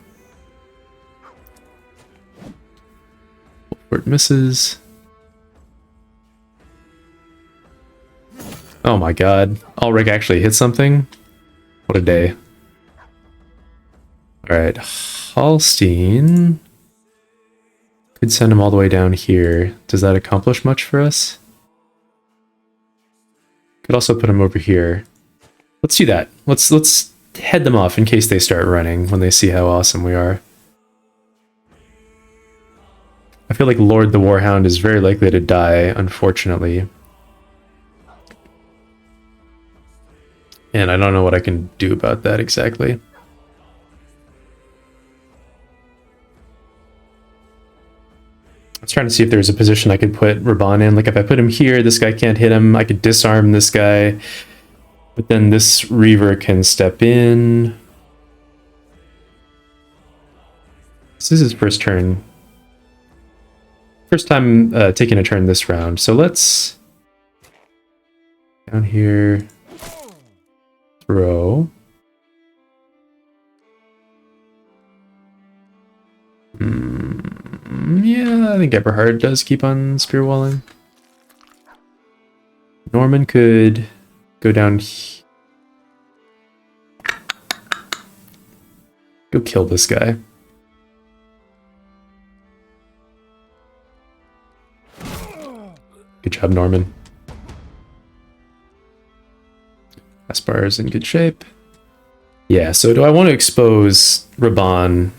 Where it misses. Oh my god. Ulrich actually hit something? What a day. Alright. Hallstein. Could send him all the way down here. Does that accomplish much for us? Could also put him over here. Let's do that. Let's head them off in case they start running when they see how awesome we are. I feel like Lord the Warhound is very likely to die, unfortunately. And I don't know what I can do about that exactly. I was trying to see if there's a position I could put Raban in. Like if I put him here, this guy can't hit him. I could disarm this guy. But then this Reaver can step in. This is his first turn. First time taking a turn this round. So let's... down here... throw. Yeah, I think Eberhard does keep on spear walling. Norman could go down. Go kill this guy. Good job, Norman. Aspar is in good shape. Yeah, so do I want to expose Raban?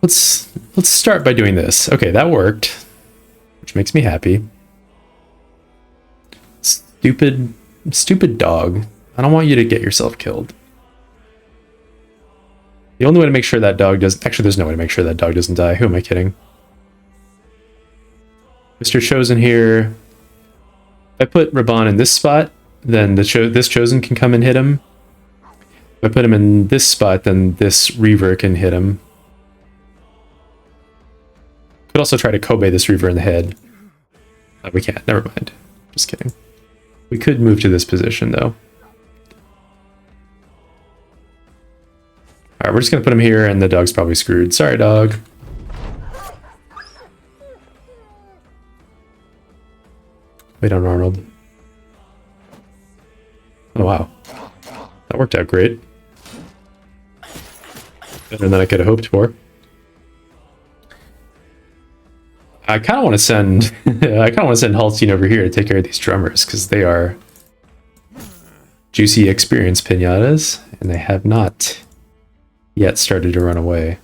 Let's start by doing this. Okay, that worked, which makes me happy. Stupid dog. I don't want you to get yourself killed. The only way to make sure that dog doesn't... Actually, there's no way to make sure that dog doesn't die. Who am I kidding? Mr. Chosen here. If I put Raban in this spot, then this Chosen can come and hit him. If I put him in this spot, then this Reaver can hit him. Could also try to Kobe this Reaver in the head. We can't. Never mind. Just kidding. We could move to this position, though. Alright, we're just going to put him here, and the dog's probably screwed. Sorry, dog. Wait on Arnold. Oh, wow. That worked out great. Better than I could have hoped for. I kind of want to send Hallstein over here to take care of these drummers, because they are juicy experience pinatas, and they have not yet started to run away.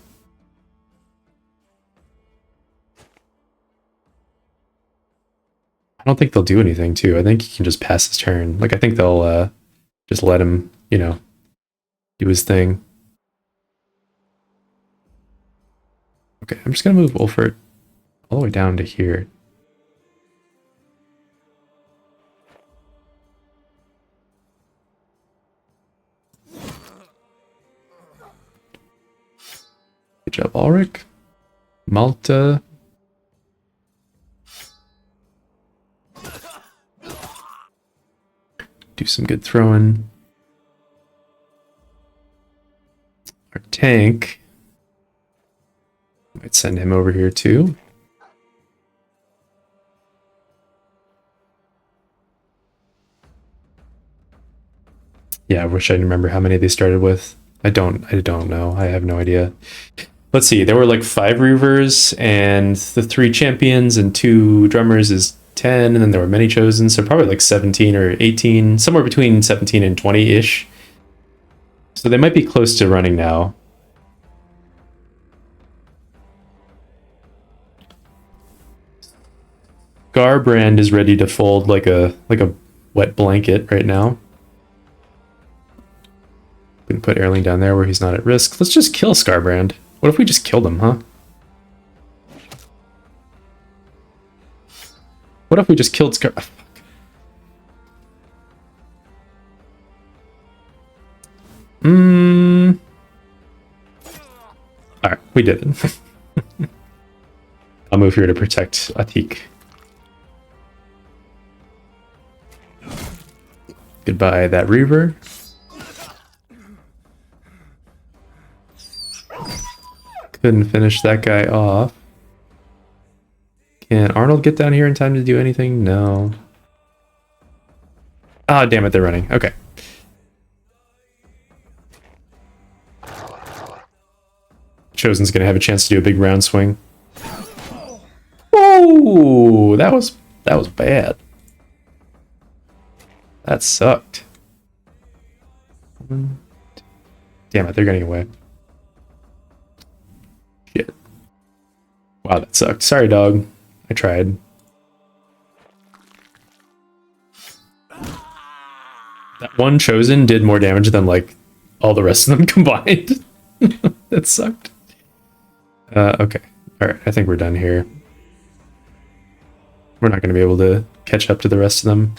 I don't think they'll do anything, too. I think he can just pass his turn. Like, I think they'll just let him, you know, do his thing. Okay, I'm just going to move Wolfert all the way down to here. Good job, Ulrich. Malta. Do some good throwing. Our tank. Might send him over here too. Yeah, I wish I remember how many they started with. I don't know. I have no idea. Let's see. There were like 5 Reavers, and the 3 champions and 2 drummers is 10, and then there were many chosen, so probably like 17 or 18, somewhere between 17 and 20-ish. So they might be close to running now. Garbrand is ready to fold like a wet blanket right now. We can put Airling down there where he's not at risk. Let's just kill Scarbrand. What if we just killed him, huh? What if we just killed Scar... Alright, we did it. I'll move here to protect Atik. Goodbye, that Reaver. Couldn't finish that guy off. Can Arnold get down here in time to do anything? No. Ah, damn it, they're running. Okay. Chosen's gonna have a chance to do a big round swing. Whoa! That was bad. That sucked. Damn it, they're getting away. Shit. Wow, that sucked. Sorry, dog. I tried. That one Chosen did more damage than, like, all the rest of them combined. That sucked. Okay. Alright, I think we're done here. We're not going to be able to catch up to the rest of them.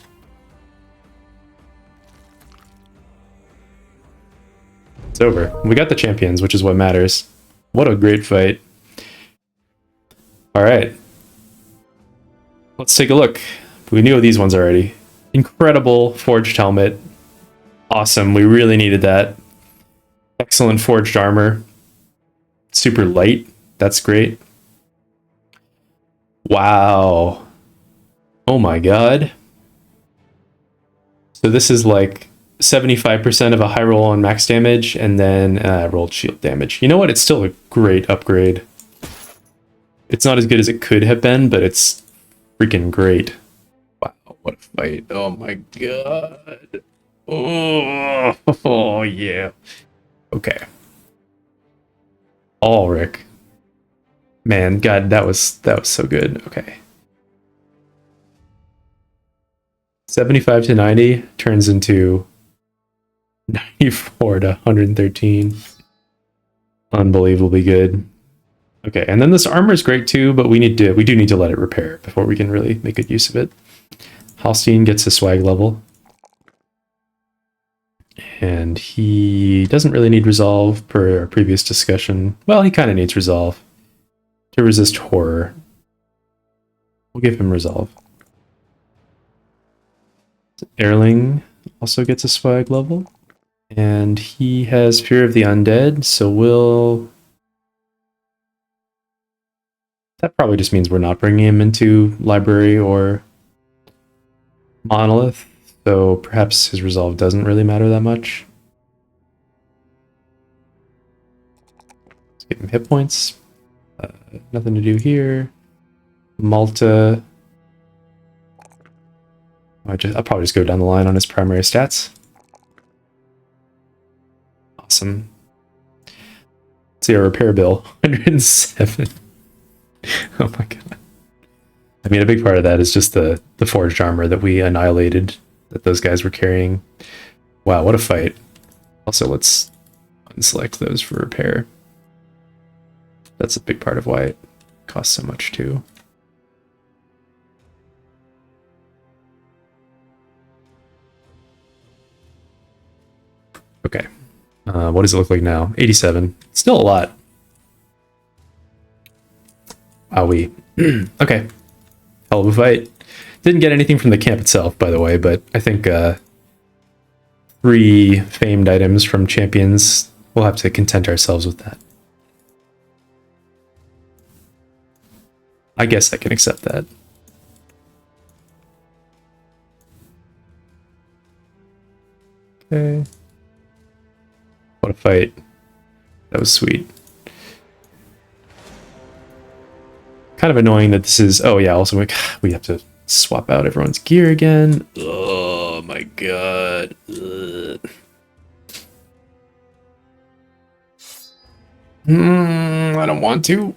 It's over. We got the champions, which is what matters. What a great fight. Alright. Let's take a look. We knew these ones already. Incredible forged helmet. Awesome. We really needed that. Excellent forged armor. Super light. That's great. Wow. Oh my god. So this is like 75% of a high roll on max damage and then rolled shield damage. You know what? It's still a great upgrade. It's not as good as it could have been, but it's freaking great. Wow, what a fight. Oh my god. Oh yeah. Okay. Ulrich. Man, god, that was so good. Okay. 75 to 90 turns into 94 to 113. Unbelievably good. Okay, and then this armor is great too, but we do need to let it repair before we can really make good use of it. Halstein gets a swag level. And he doesn't really need resolve per our previous discussion. Well, he kind of needs resolve to resist horror. We'll give him resolve. Airling also gets a swag level. And he has Fear of the Undead, so we'll... That probably just means we're not bringing him into Library or Monolith, so perhaps his resolve doesn't really matter that much. Let's give him hit points. Nothing to do here. Malta. I'll probably just go down the line on his primary stats. Awesome. Let's see our repair bill. 107. Oh my god. I mean, a big part of that is just the forged armor that we annihilated that those guys were carrying. Wow, what a fight. Also, let's unselect those for repair. That's a big part of why it costs so much too. Okay. What does it look like now? 87. Still a lot. Wowee. Okay. Hell of a fight. Didn't get anything from the camp itself, by the way, but I think 3 famed items from champions. We'll have to content ourselves with that. I guess I can accept that. Okay. What a fight. That was sweet. Kind of annoying that this is... Oh yeah, also we have to swap out everyone's gear again. Oh my god. Ugh. I don't want to.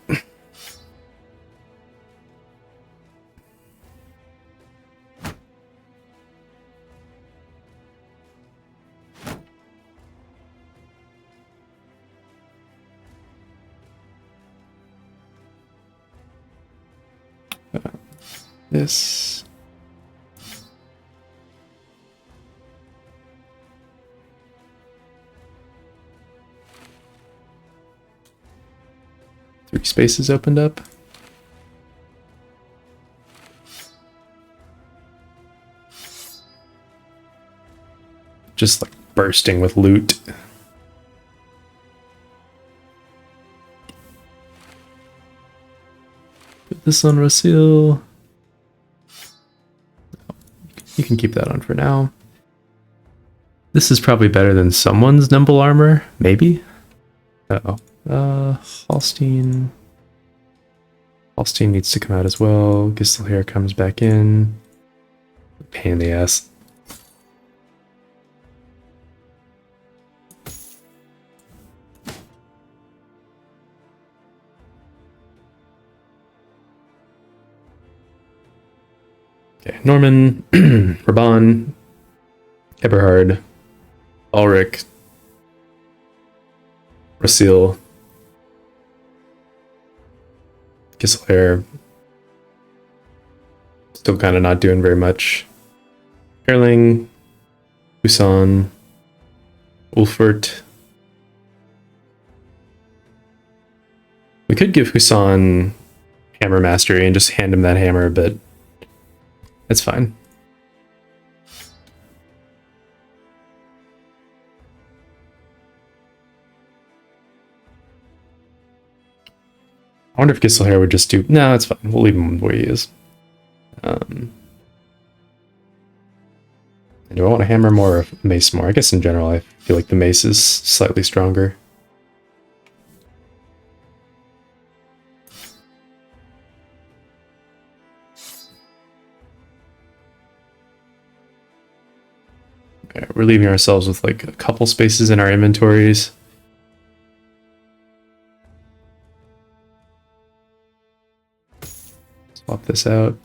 this. Three spaces opened up. Just like bursting with loot. Put this on Rasil. You can keep that on for now. This is probably better than someone's nimble armor, maybe? Uh-oh. Holstein. Holstein needs to come out as well. Gisselhair comes back in. Pain in the ass. Okay, Norman, Raban, Eberhard, Ulrich, Rasil, Gisselhair, still kind of not doing very much. Erling, Husan, Ulfert. We could give Husan Hammer Mastery and just hand him that hammer, but that's fine. I wonder if Gisselhair would just do... No, it's fine. We'll leave him where he is. And do I want to hammer more or mace more? I guess in general I feel like the mace is slightly stronger. Okay, we're leaving ourselves with like a couple spaces in our inventories. Swap this out.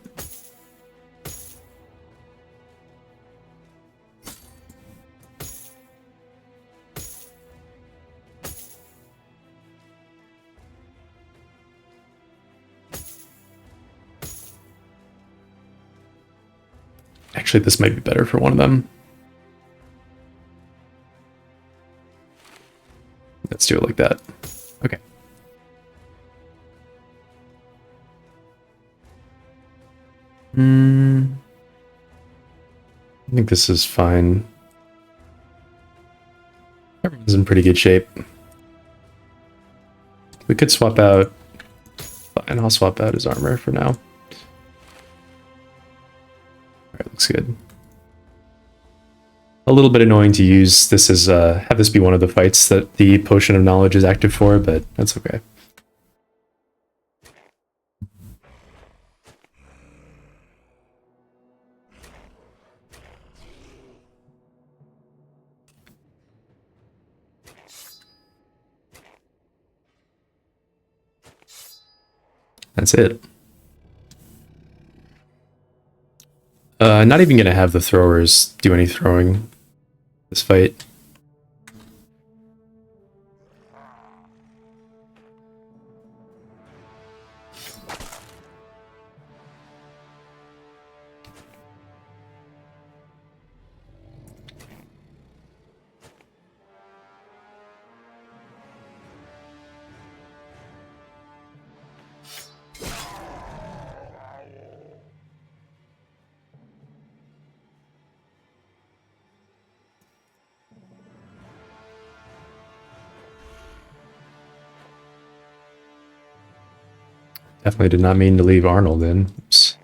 Actually, this might be better for one of them. Let's do it like that. Okay. I think this is fine. Everyone's in pretty good shape. We could swap out... Fine, I'll swap out his armor for now. Alright, looks good. A little bit annoying to use this as, have this be one of the fights that the Potion of Knowledge is active for, but that's okay. That's it. Not even gonna have the throwers do any throwing this fight. Definitely did not mean to leave Arnold in. Oops.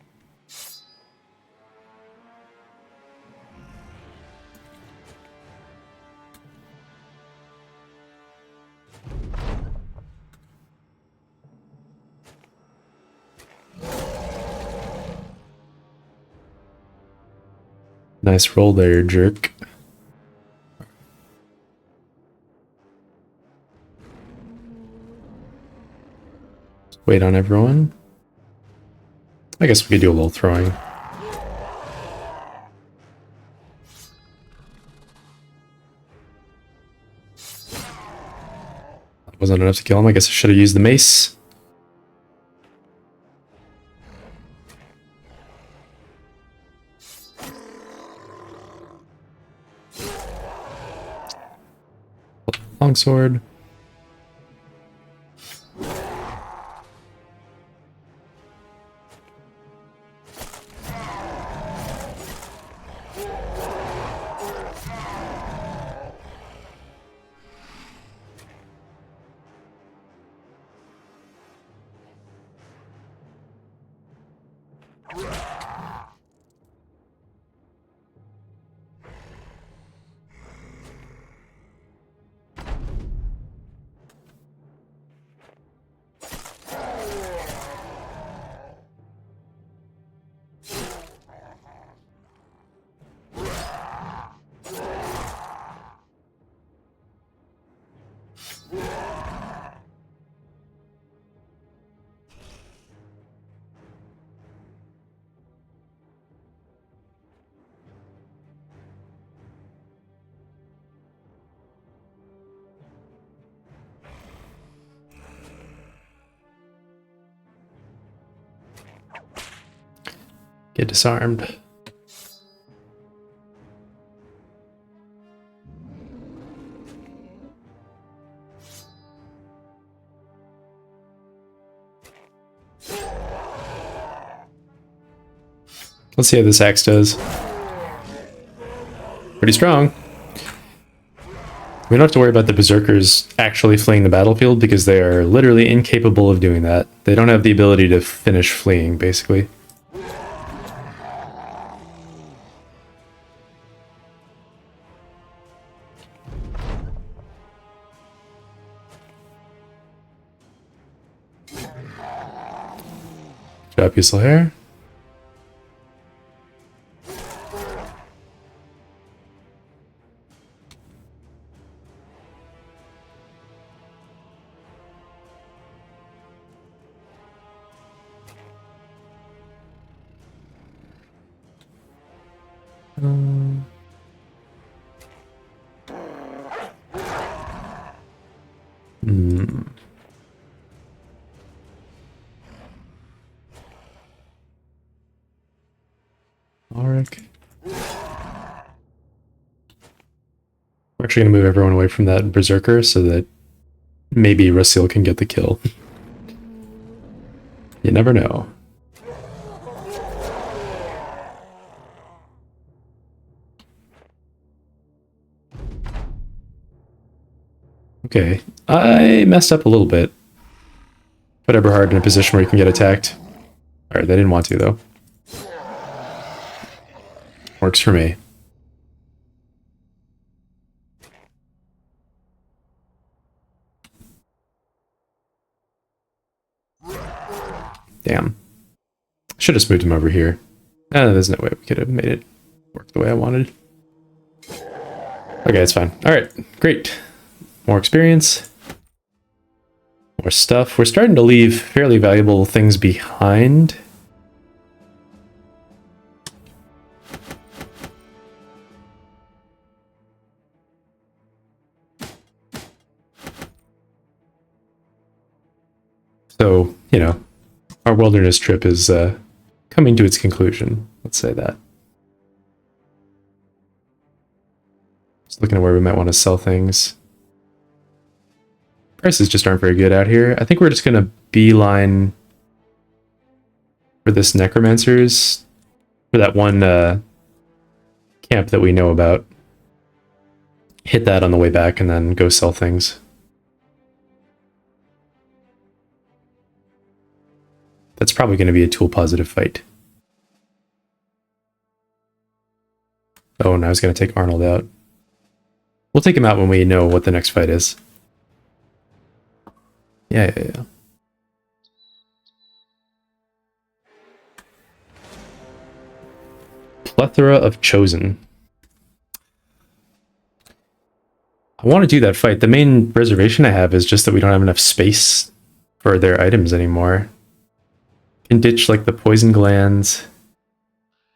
Nice roll there, jerk. Wait on everyone. I guess we could do a little throwing. Wasn't enough to kill him. I guess I should have used the mace. longsword. Get disarmed. Let's see how this axe does. Pretty strong. We don't have to worry about the berserkers actually fleeing the battlefield because they are literally incapable of doing that. They don't have the ability to finish fleeing, basically. Good job, useful hair. Alric. We're actually going to move everyone away from that berserker so that maybe Rasil can get the kill. You never know. Okay, I messed up a little bit. Put Eberhard in a position where he can get attacked. Alright, they didn't want to, though. Works for me. Damn. Should have smoothed him over here. There's no way we could have made it work the way I wanted. Okay, it's fine. Alright, great. More experience. More stuff. We're starting to leave fairly valuable things behind. So, you know, our wilderness trip is coming to its conclusion. Let's say that. Just looking at where we might want to sell things. Prices just aren't very good out here. I think we're just going to beeline for this Necromancers, for that one camp that we know about. Hit that on the way back and then go sell things. That's probably going to be a tool-positive fight. Oh, and I was going to take Arnold out. We'll take him out when we know what the next fight is. Yeah. Plethora of Chosen. I want to do that fight. The main reservation I have is just that we don't have enough space for their items anymore. Can ditch like the poison glands,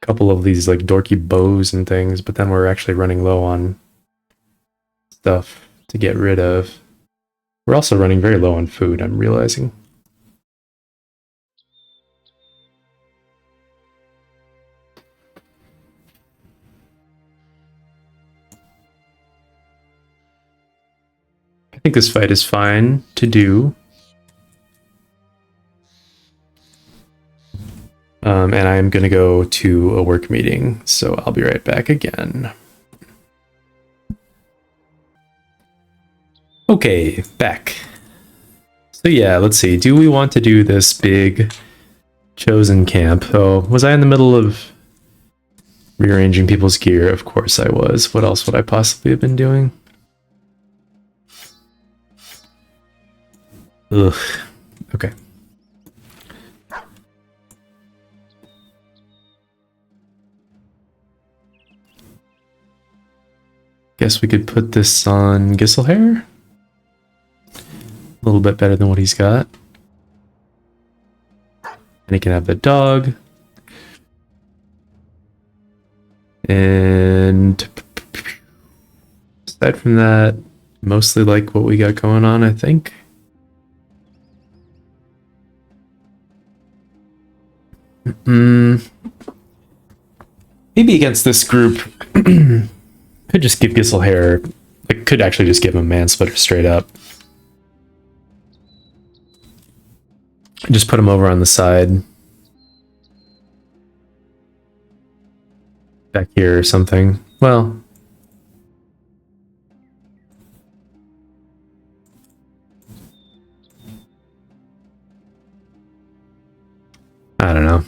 a couple of these like dorky bows and things, but then we're actually running low on stuff to get rid of. We're also running very low on food, I'm realizing. think this fight is fine to do. And I'm going to go to a work meeting, so I'll be right back again. Okay, back. So yeah, let's see. Do we want to do this big chosen camp? Oh, was I in the middle of rearranging people's gear? Of course I was. What else would I possibly have been doing? Ugh. Okay. Guess we could put this on Gisselhair. A little bit better than what he's got. And he can have the dog. And aside from that, mostly like what we got going on, I think. Maybe against this group, could just give Gisselhair, like, could actually just give him Mansplitter straight up. Just put him over on the side. Back here or something. Well, I don't know.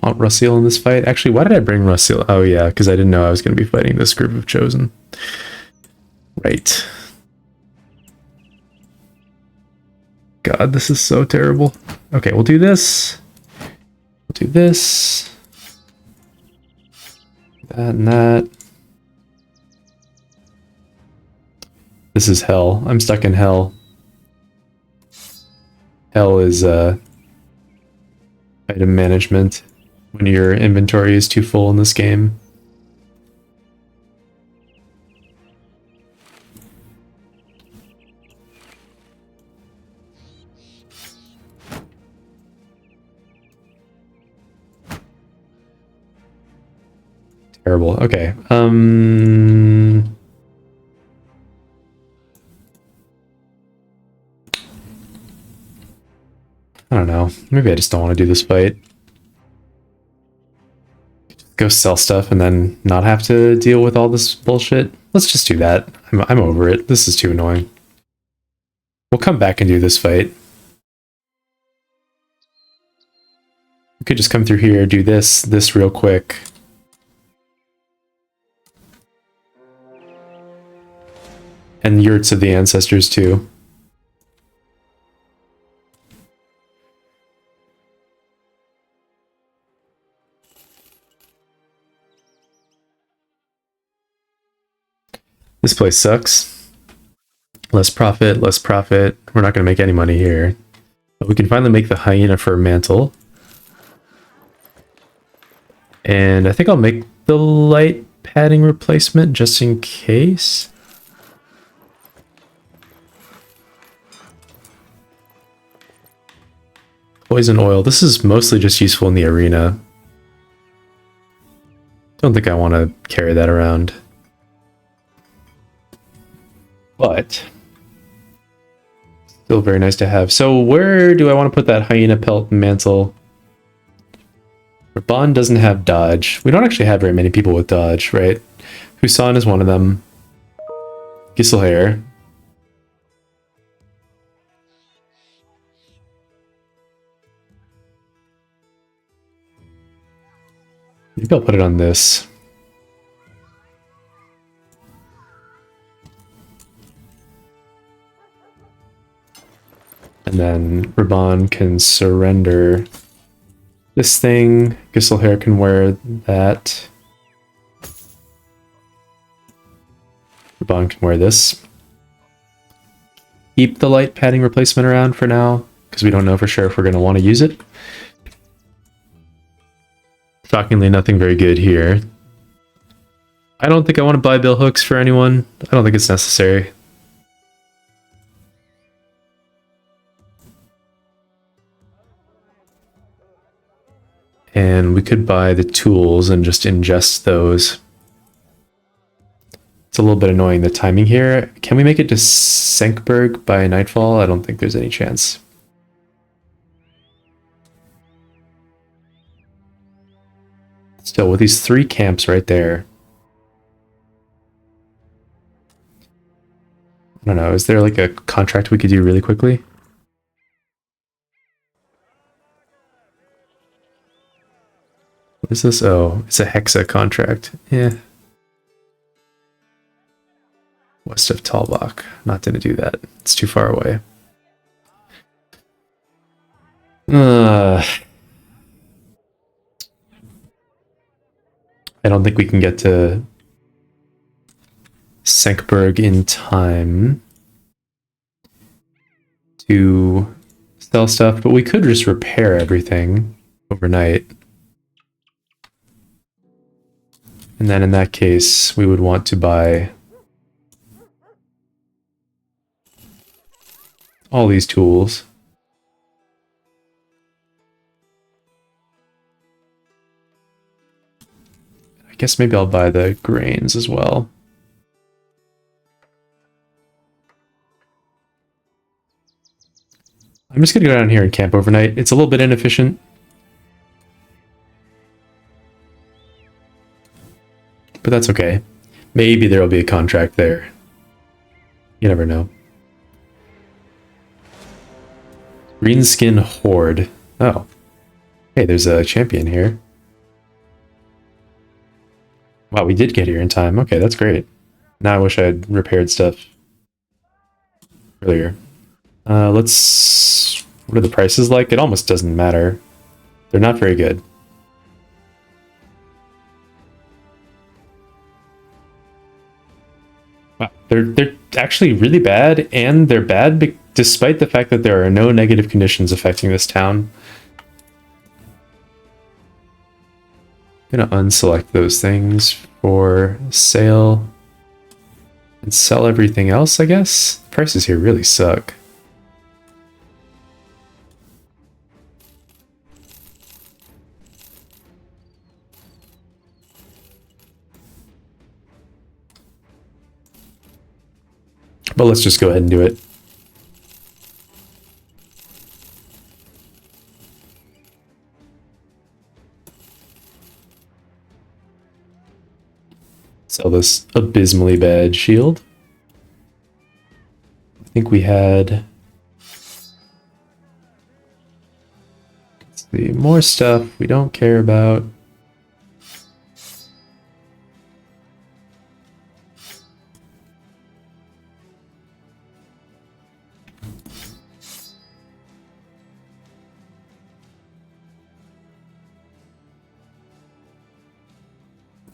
Want Russiel in this fight? Actually, why did I bring Russiel? Oh yeah, because I didn't know I was going to be fighting this group of Chosen. Right. God, this is so terrible. Okay, we'll do this. We'll do this. That and that. This is hell. I'm stuck in hell. Hell is item management when your inventory is too full in this game. Terrible. Okay. I don't know. Maybe I just don't want to do this fight. Go sell stuff and then not have to deal with all this bullshit. Let's just do that. I'm over it. This is too annoying. We'll come back and do this fight. We could just come through here, do this real quick. And Yurts of the Ancestors too. This place sucks. Less profit, less profit. We're not going to make any money here. But we can finally make the hyena fur mantle. And I think I'll make the light padding replacement just in case. Poison oil. This is mostly just useful in the arena. Don't think I want to carry that around. But still very nice to have. So where do I want to put that hyena pelt mantle? Bond doesn't have dodge. We don't actually have very many people with dodge, right? Husan is one of them. Gisselhair. Maybe I'll put it on this. And then Raban can surrender this thing. Gisselhair can wear that. Raban can wear this. Keep the light padding replacement around for now, because we don't know for sure if we're going to want to use it. Shockingly, nothing very good here. I don't think I want to buy bill hooks for anyone. I don't think it's necessary. And we could buy the tools and just ingest those. It's a little bit annoying, the timing here. Can we make it to Senkberg by nightfall? I don't think there's any chance. Still, with these 3 camps right there. I don't know, is there like a contract we could do really quickly? What is this? Oh, it's a Hexa contract. Yeah. West of Talbach. Not gonna do that. It's too far away. I don't think we can get to Senkberg in time to sell stuff, but we could just repair everything overnight. And then in that case, we would want to buy all these tools. I guess maybe I'll buy the grains as well. I'm just gonna go down here and camp overnight. It's a little bit inefficient. But that's okay. Maybe there will be a contract there. You never know. Greenskin Horde. Oh. Hey, there's a champion here. Wow, we did get here in time. Okay, that's great. Now I wish I had repaired stuff earlier. Let's... What are the prices like? It almost doesn't matter. They're not very good. Wow, they're actually really bad, and they're bad despite the fact that there are no negative conditions affecting this town. I'm gonna unselect those things for sale and sell everything else, I guess. Prices here really suck. But let's just go ahead and do it. Sell this abysmally bad shield. I think we had... Let's see, more stuff we don't care about.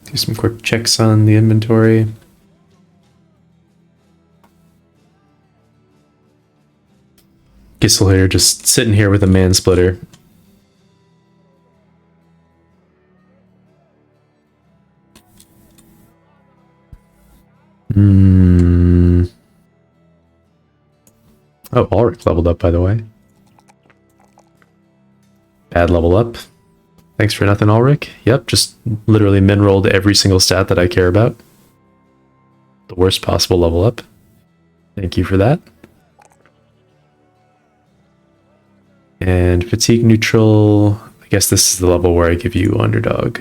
Do some quick checks on the inventory. Gisselhair just sitting here with a mansplitter. Oh, Ulrich leveled up, by the way. Bad level up. Thanks for nothing, Ulrich. Yep, just literally min-rolled every single stat that I care about. The worst possible level up. Thank you for that. And fatigue neutral. I guess this is the level where I give you underdog.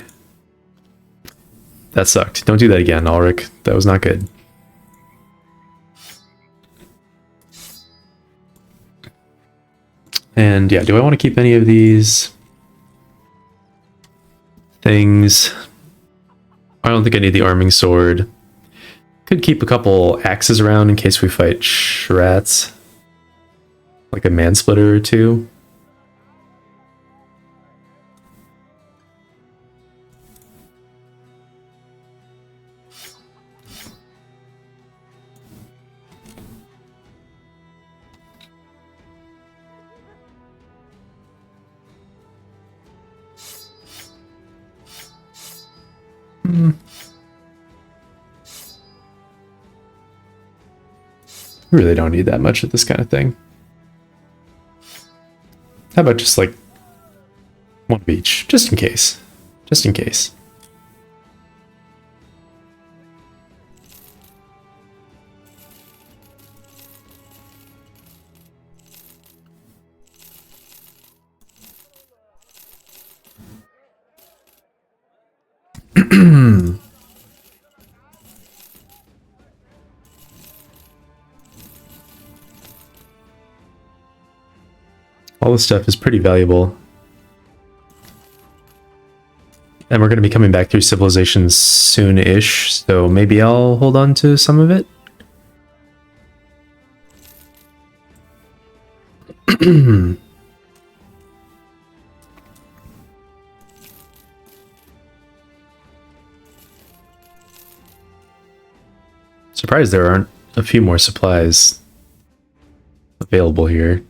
That sucked. Don't do that again, Ulrich. That was not good. And yeah, do I want to keep any of these things? I don't think I need the arming sword. Could keep a couple axes around in case we fight Shrats. Like a mansplitter or two. We really don't need that much of this kind of thing. How about just like one of each, just in case. Just in case. All this stuff is pretty valuable. And we're going to be coming back through Civilization soon-ish, so maybe I'll hold on to some of it. Surprised there aren't a few more supplies available here.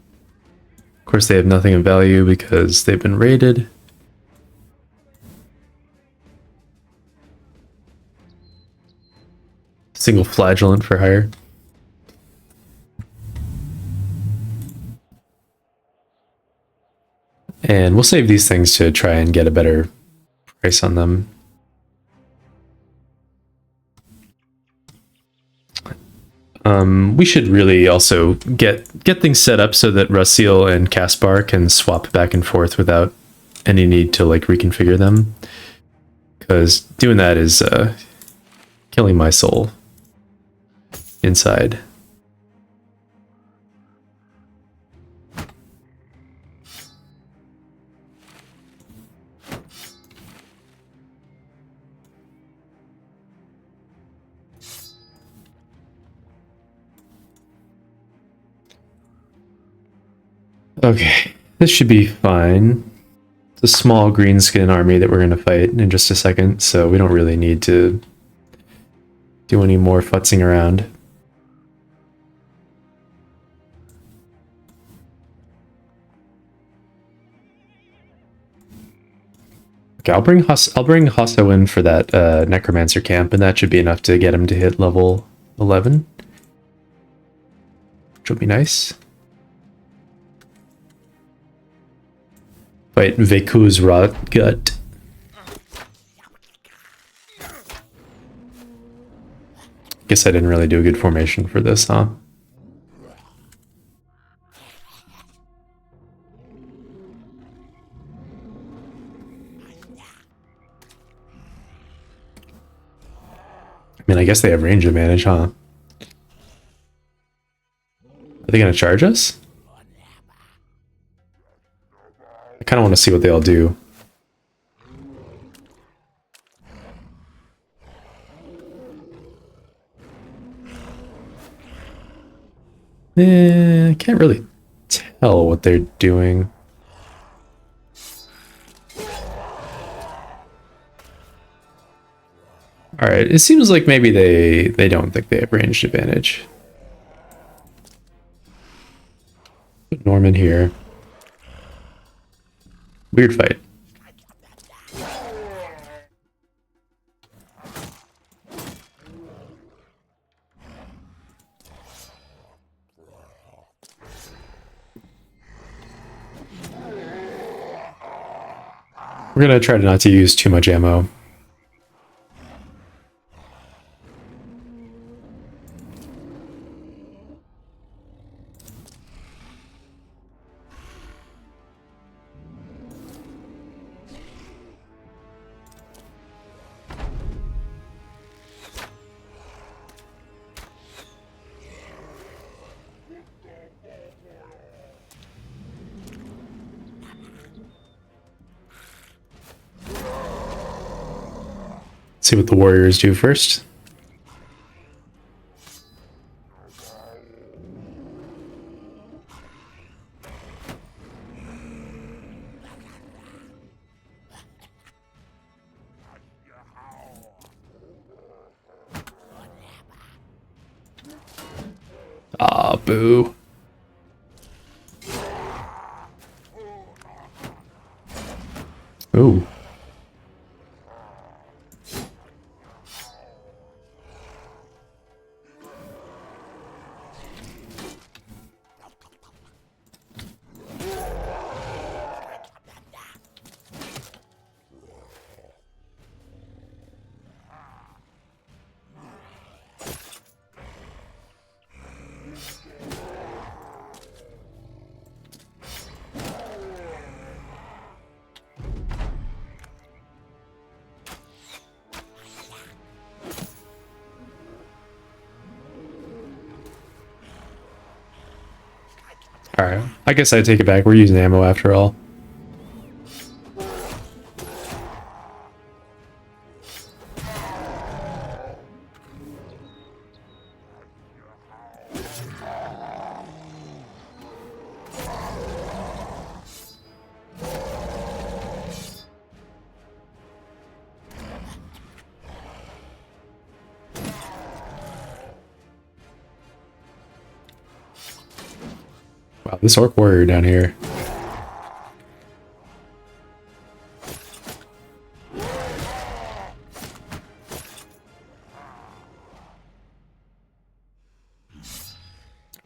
Of course, they have nothing of value because they've been raided. Single flagellant for hire. And we'll save these things to try and get a better price on them. We should really also get things set up so that Rasil and Caspar can swap back and forth without any need to like reconfigure them. Because doing that is killing my soul inside. Okay, this should be fine. It's a small greenskin army that we're going to fight in just a second, so we don't really need to do any more futzing around. Okay, I'll bring Hasso in for that Necromancer camp, and that should be enough to get him to hit level 11. Which will be nice. Fight Veku's Rot Gut. Guess I didn't really do a good formation for this, huh? I mean, I guess they have range advantage, huh? Are they gonna charge us? I kind of want to see what they all do. I can't really tell what they're doing. Alright, it seems like maybe they don't think they have ranged advantage. Put Norman here. Weird fight. We're gonna try not to use too much ammo. See what the warriors do first. Boo. Ooh. Alright, I guess I take it back. We're using ammo after all. Wow, this orc warrior down here.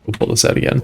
We'll pull this out again.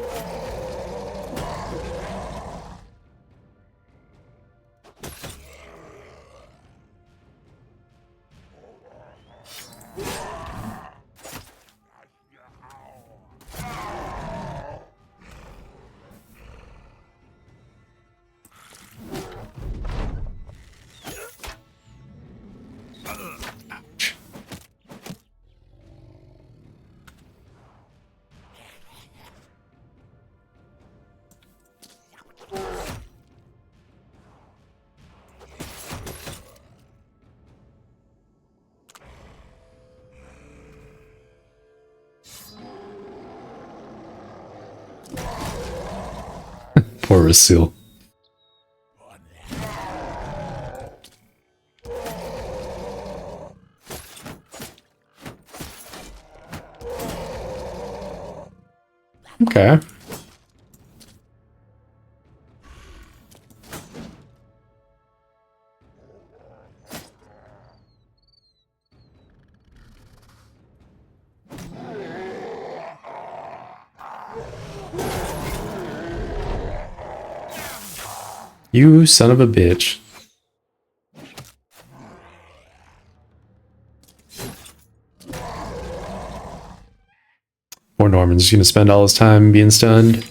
Poor Rasul. Okay. You son of a bitch. Poor Norman's just gonna spend all his time being stunned.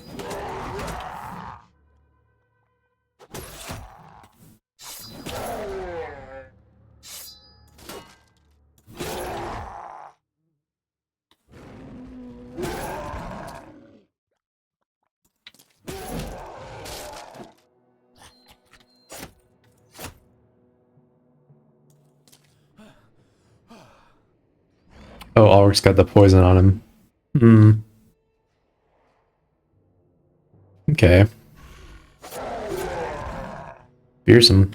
Oh, Ulrich's got the poison on him. Hmm. Okay. Fearsome.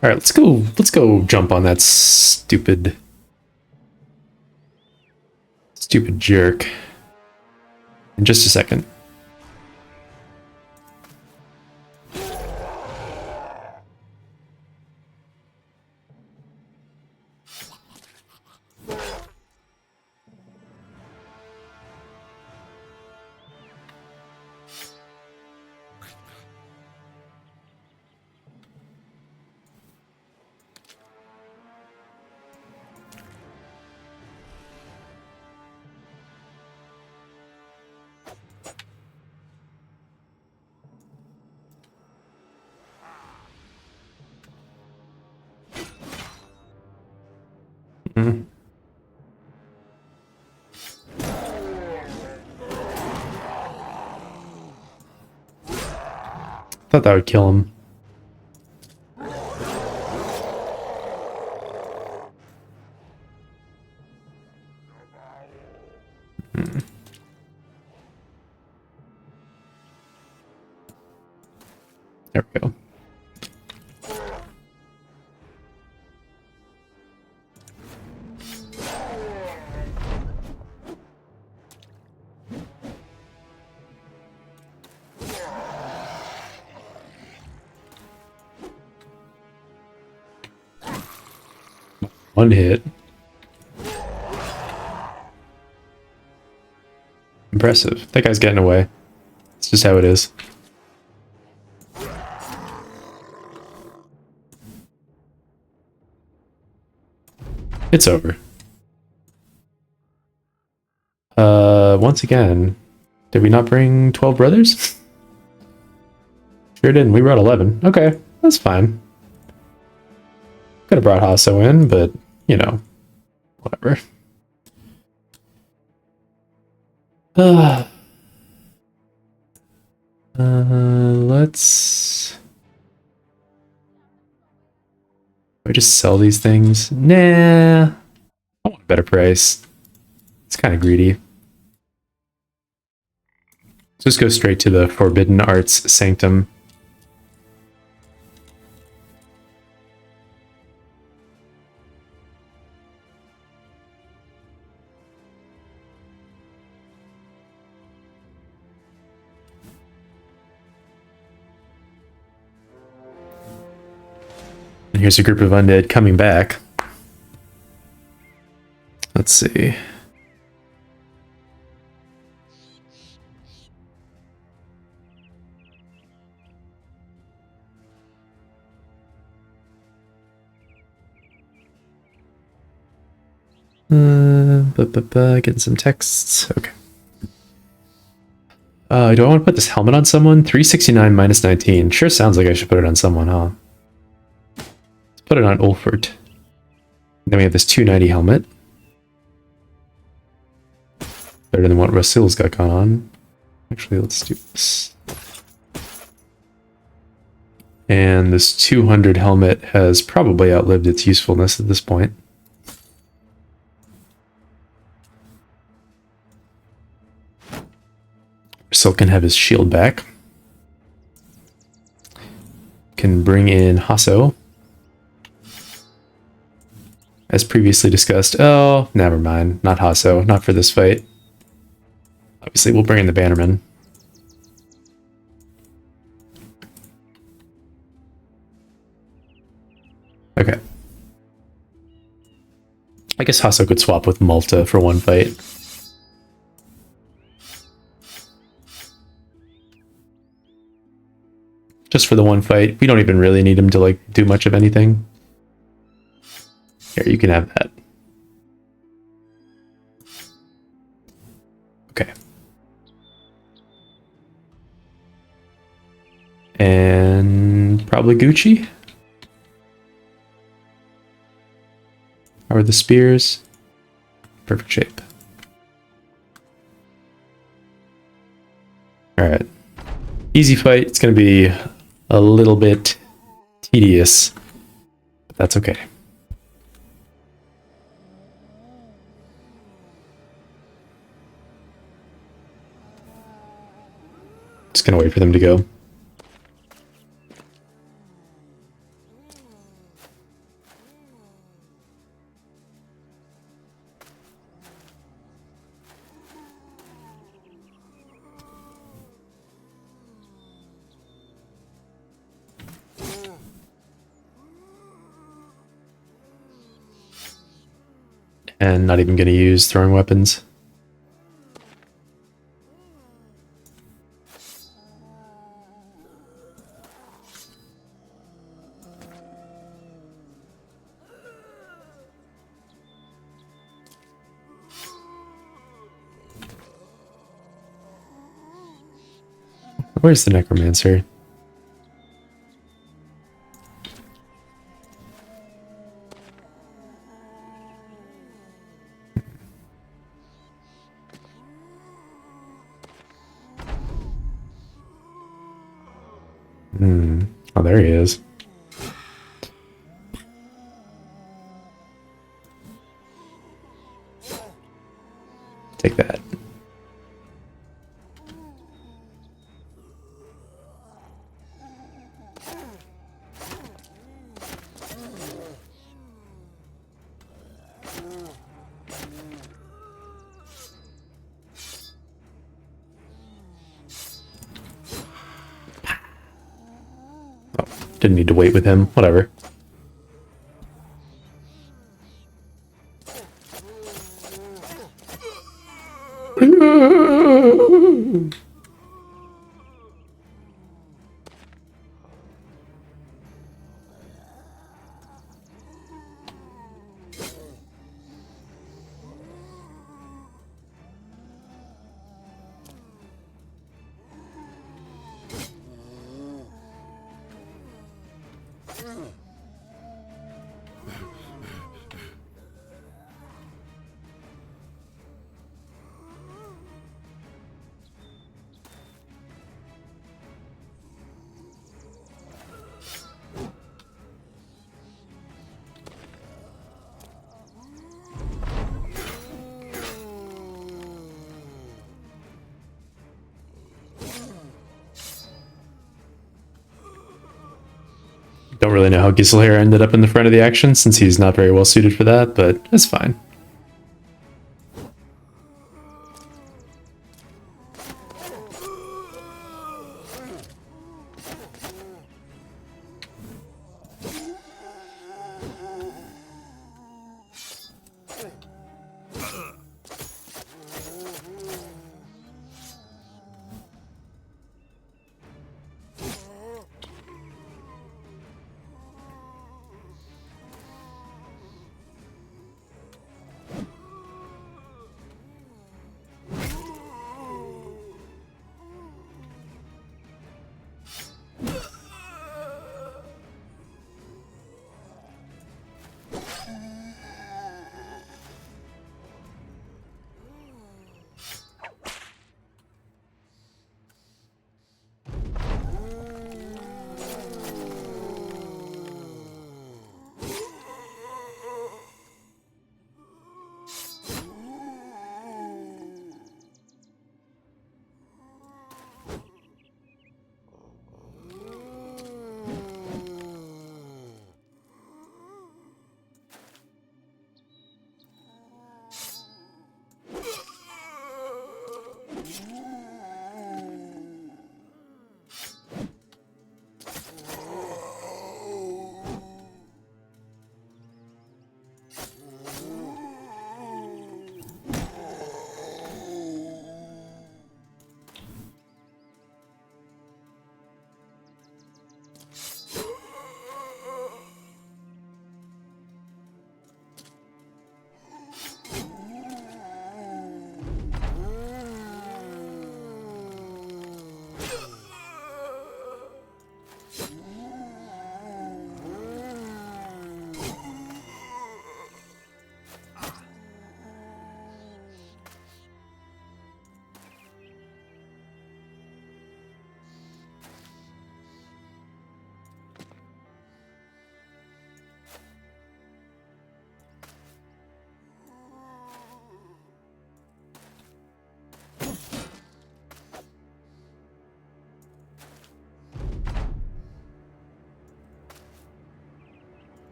Alright, let's go jump on that stupid jerk. In just a second. Mm-hmm. Thought that would kill him. There we go. One hit. Impressive. That guy's getting away. It's just how it is. It's over. Once again, did we not bring 12 brothers? Sure didn't. We brought 11. Okay, that's fine. Could have brought Hasso in, but, you know, whatever. Let's... Do I just sell these things? Nah. I want a better price. It's kind of greedy. Let's just go straight to the Forbidden Arts Sanctum. And here's a group of undead coming back. Let's see. Getting some texts. Okay. Do I want to put this helmet on someone? 369 minus 19. Sure sounds like I should put it on someone, huh? Let's put it on Ulfert. Then we have this 290 helmet. Better than what Rasil's got going on. Actually, let's do this. And this 200 helmet has probably outlived its usefulness at this point. Rasil can have his shield back. Can bring in Hasso. As previously discussed. Oh, never mind. Not Hasso. Not for this fight. Obviously, we'll bring in the Bannerman. Okay. I guess Hasso could swap with Malta for one fight. Just for the one fight. We don't even really need him to, like, do much of anything. Here, you can have that. Okay. And probably Gucci. How are the spears? Perfect shape. Alright. Easy fight. It's going to be a little bit tedious, but that's okay. Just going to wait for them to go. And not even going to use throwing weapons. Where's the Necromancer? Oh, there he is. Take that. Didn't need to wait with him. Whatever. Don't really know how Giselher ended up in the front of the action since he's not very well suited for that, but it's fine.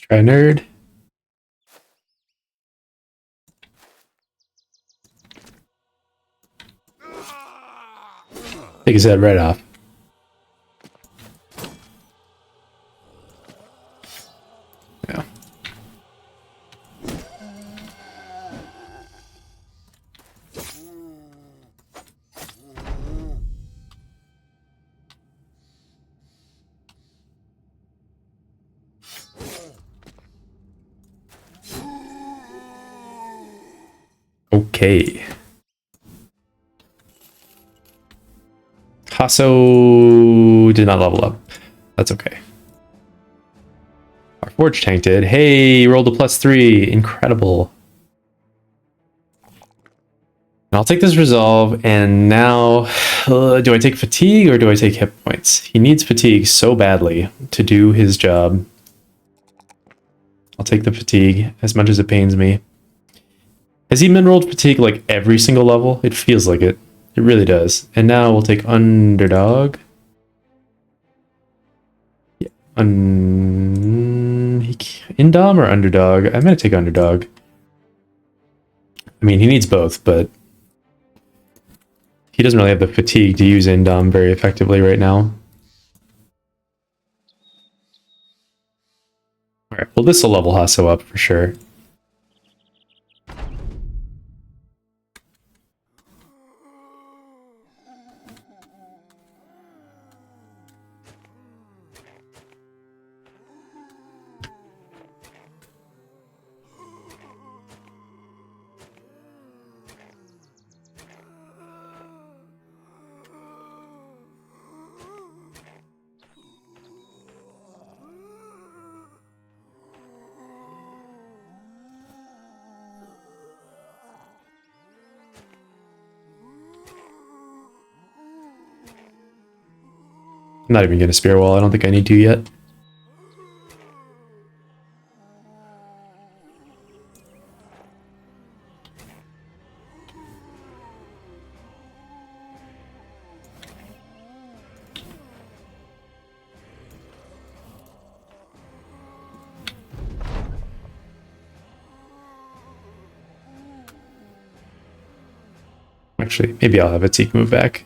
Try nerd. Take his head right off. Yeah. Okay. Hasso did not level up. That's okay. Our forge tank did. Hey, rolled a +3. Incredible. I'll take this resolve, and now do I take fatigue or do I take hit points? He needs fatigue so badly to do his job. I'll take the fatigue, as much as it pains me. Has he min-rolled fatigue like every single level? It feels like it. It really does. And now we'll take underdog. Yeah. Indom or underdog? I'm gonna take underdog. I mean, he needs both, but he doesn't really have the fatigue to use Indom very effectively right now. Alright, well this will level Hasso up for sure. I'm not even gonna spear wall, I don't think I need to yet. Actually, maybe I'll have a Teak move back.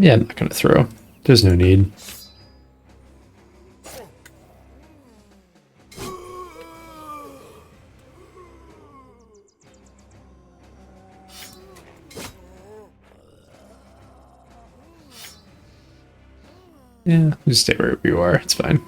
Yeah, I'm not gonna throw. There's no need. Yeah, just stay wherever you are, it's fine.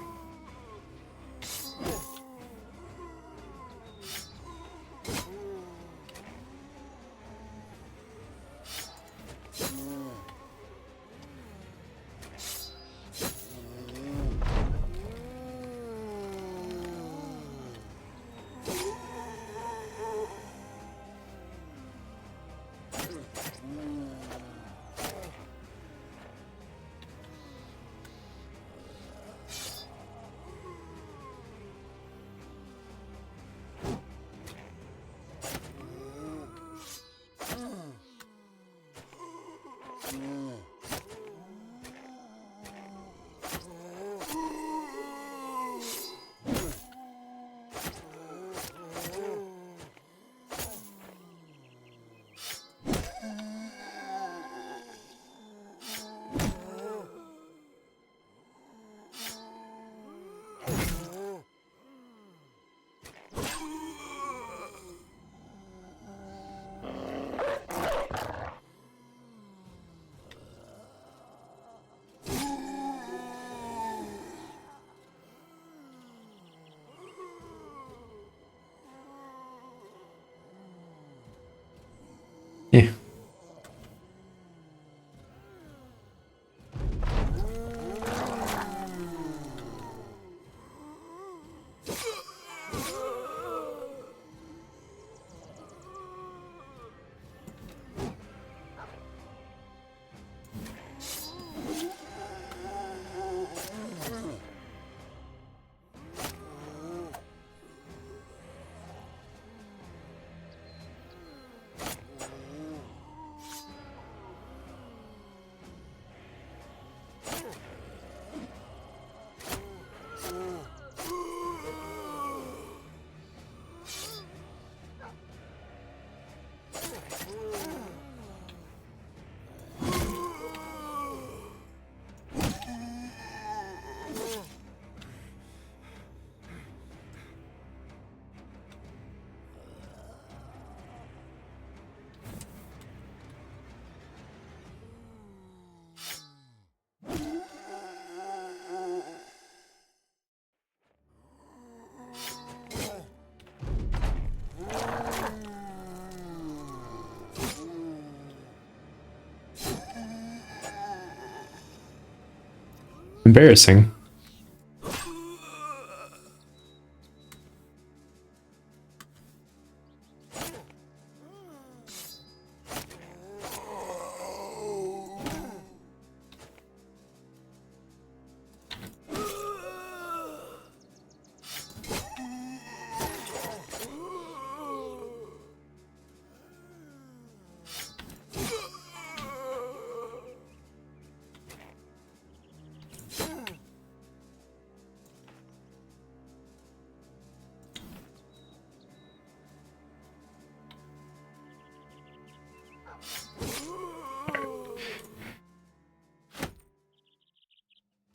Yeah. Embarrassing.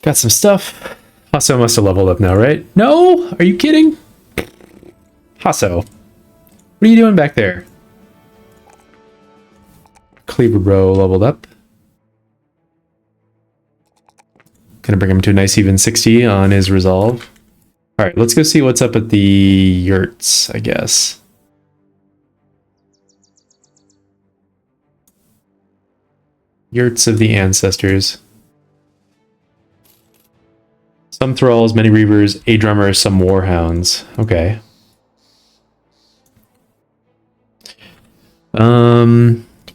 Got some stuff. Hasso must have leveled up now, right? No? Are you kidding? Hasso. What are you doing back there? Cleaver Bro leveled up. Gonna bring him to a nice even 60 on his resolve. Alright, let's go see what's up at the yurts, I guess. Yurts of the Ancestors. Some thralls, many reavers, a drummer, some warhounds. Okay.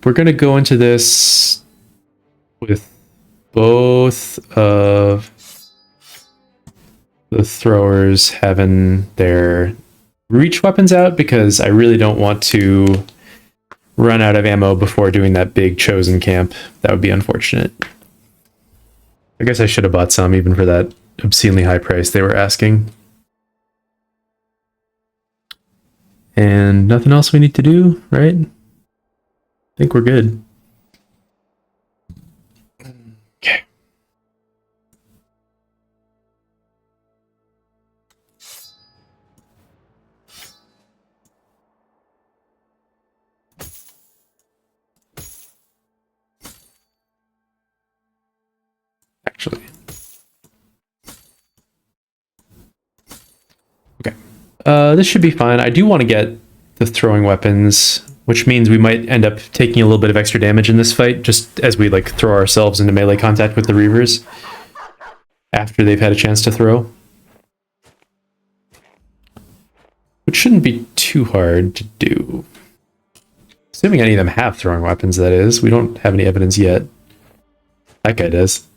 We're gonna go into this with both of the throwers having their reach weapons out, because I really don't want to run out of ammo before doing that big chosen camp. That would be unfortunate. I guess I should have bought some even for that obscenely high price they were asking. And nothing else we need to do, right? I think we're good. Okay. Actually. Okay. This should be fine. I do want to get the throwing weapons, which means we might end up taking a little bit of extra damage in this fight, just as we like throw ourselves into melee contact with the Reavers after they've had a chance to throw. Which shouldn't be too hard to do. Assuming any of them have throwing weapons, that is. We don't have any evidence yet. That guy does.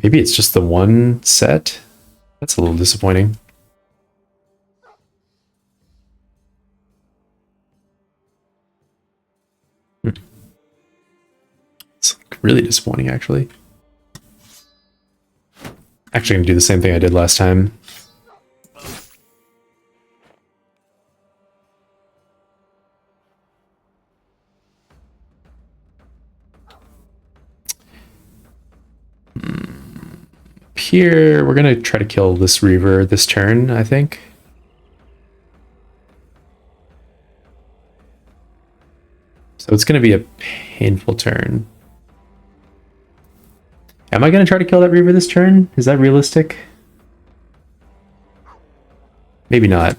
Maybe it's just the one set? That's a little disappointing. It's really disappointing, actually. Actually, I'm gonna do the same thing I did last time. Here, we're gonna try to kill this Reaver this turn, I think. So it's gonna be a painful turn. Am I gonna try to kill that Reaver this turn? Is that realistic? Maybe not.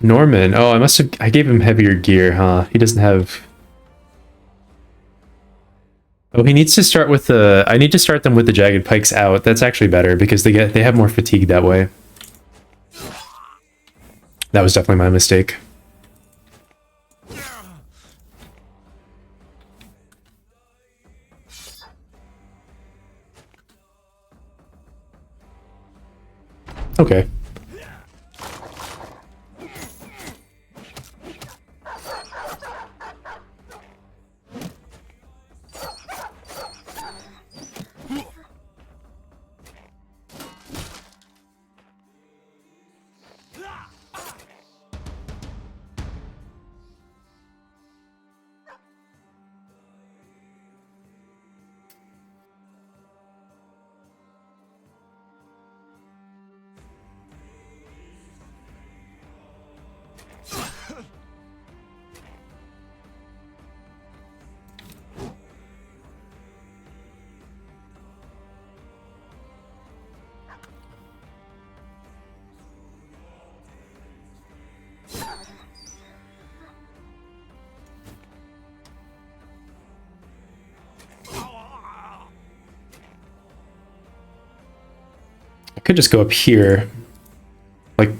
Norman. Oh, I gave him heavier gear, huh? He doesn't have... Oh, he needs to start with the... I need to start them with the jagged pikes out. That's actually better because they have more fatigue that way. That was definitely my mistake. Okay. I could just go up here. Like...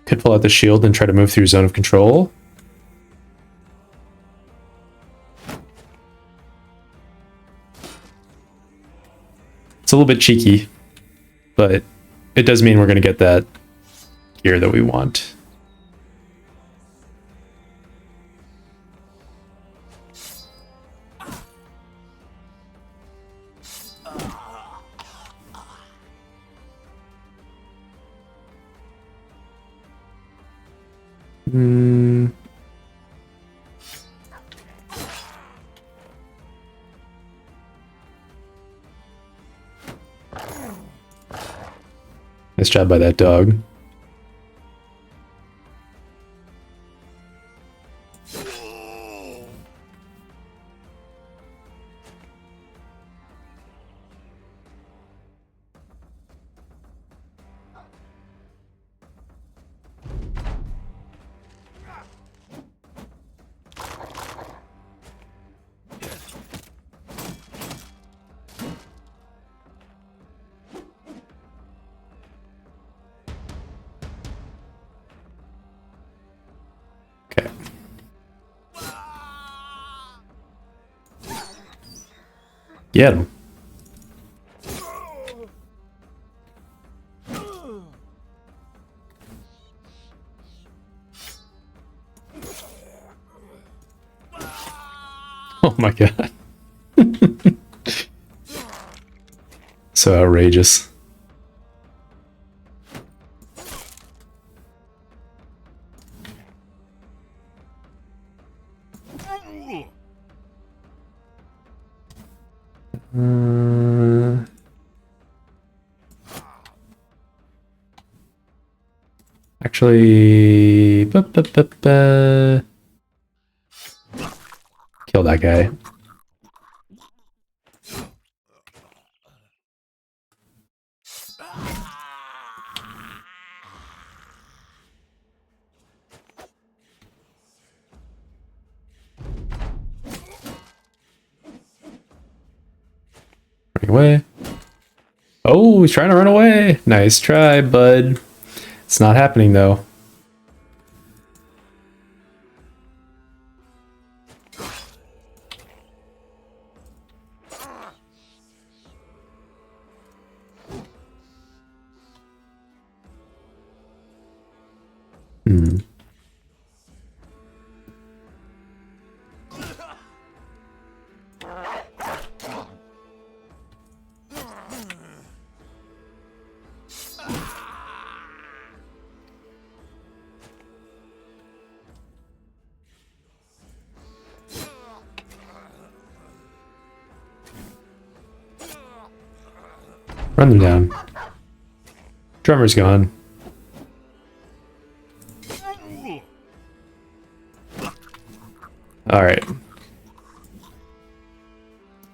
Could pull out the shield and try to move through zone of control. It's a little bit cheeky, but it does mean we're going to get that gear that we want. Nice job by that dog. Get him. Oh my god. So outrageous. Actually, kill that guy. Running away. Oh, he's trying to run away. Nice try, bud. It's not happening, though. Run them down. Drummer's gone. Alright.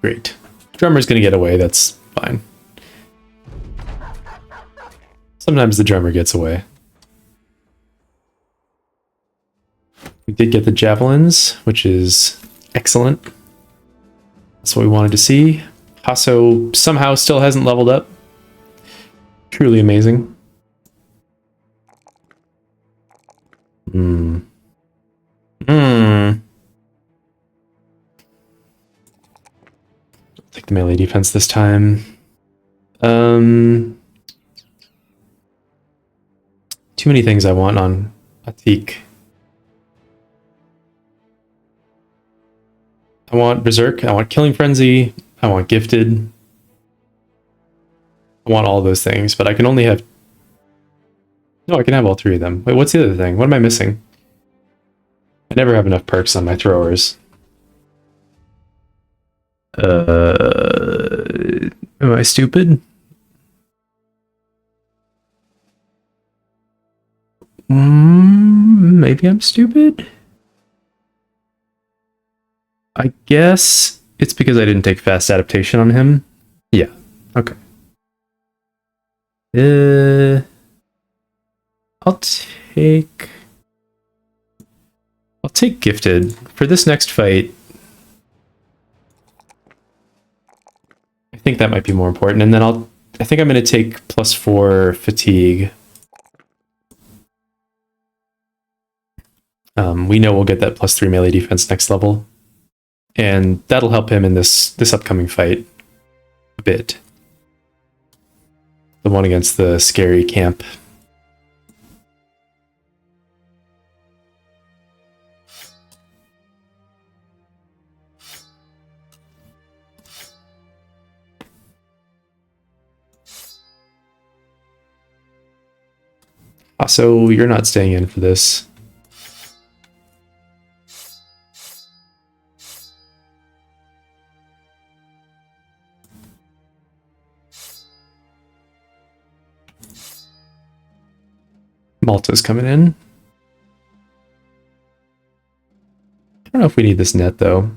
Great. Drummer's gonna get away, that's fine. Sometimes the drummer gets away. We did get the javelins, which is excellent. That's what we wanted to see. Hasso somehow still hasn't leveled up. Truly amazing. Take the melee defense this time. Too many things I want on Atik. I want Berserk, I want Killing Frenzy, I want Gifted. I want all those things, but I can only have... No, I can have all three of them. Wait, what's the other thing? What am I missing? I never have enough perks on my throwers. Am I stupid? Maybe I'm stupid? I guess it's because I didn't take fast adaptation on him. Yeah, okay. I'll take Gifted for this next fight. I think that might be more important, and then I think I'm going to take +4 fatigue. We know we'll get that +3 melee defense next level, and that'll help him in this upcoming fight a bit. The one against the scary camp. So you're not staying in for this. Malta's coming in. I don't know if we need this net, though.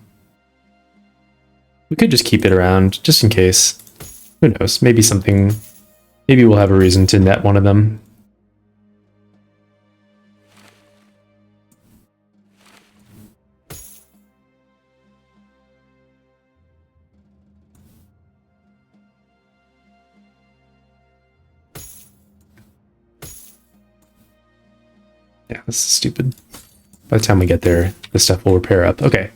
We could just keep it around, just in case. Who knows? Maybe something... Maybe we'll have a reason to net one of them. Yeah, this is stupid. By the time we get there, the stuff will repair up. Okay.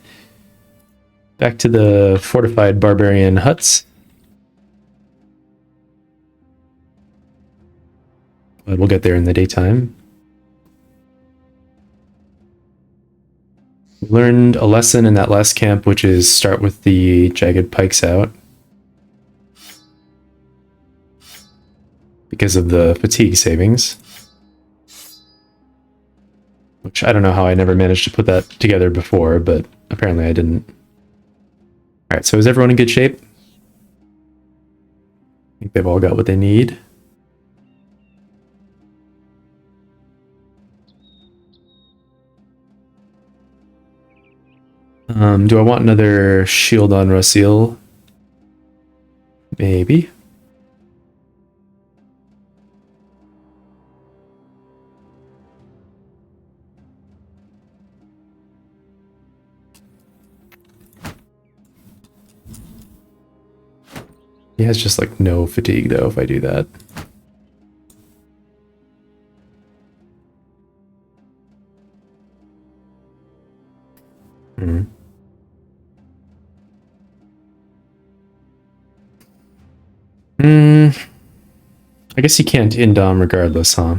Back to the fortified barbarian huts. But we'll get there in the daytime. We learned a lesson in that last camp, which is start with the jagged pikes out. Because of the fatigue savings. Which I don't know how I never managed to put that together before, but apparently I didn't. Alright, so is everyone in good shape? I think they've all got what they need. Do I want another shield on Rosil? Maybe. He has just like no fatigue though if I do that. I guess he can't indom regardless, huh?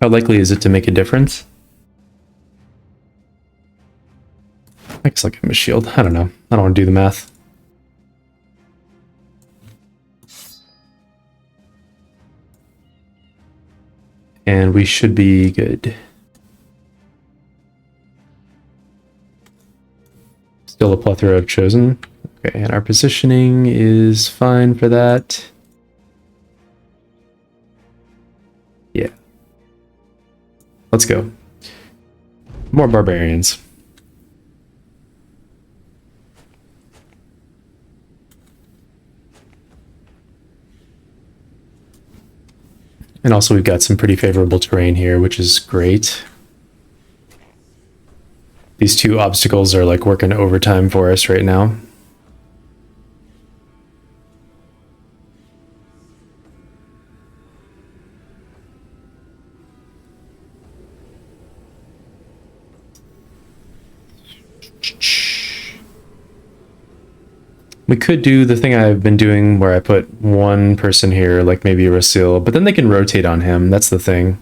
How likely is it to make a difference? I guess I'll give him a shield. I don't know. I don't want to do the math. And we should be good. Still a plethora of chosen. Okay, and our positioning is fine for that. Yeah. Let's go. More barbarians. And also we've got some pretty favorable terrain here, which is great. These two obstacles are like working overtime for us right now. We could do the thing I've been doing where I put one person here, like maybe Rasil, but then they can rotate on him. That's the thing.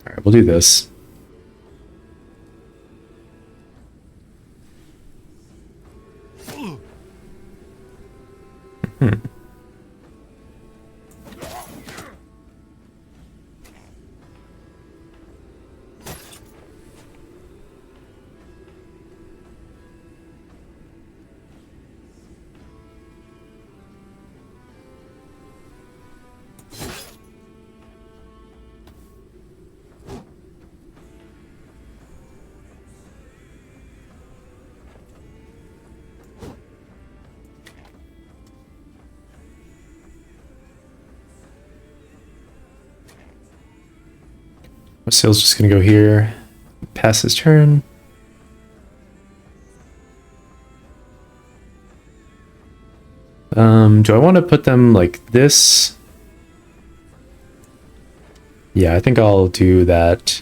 Alright, we'll do this. Wasil's just gonna go here, pass his turn. Do I want to put them like this? Yeah, I think I'll do that.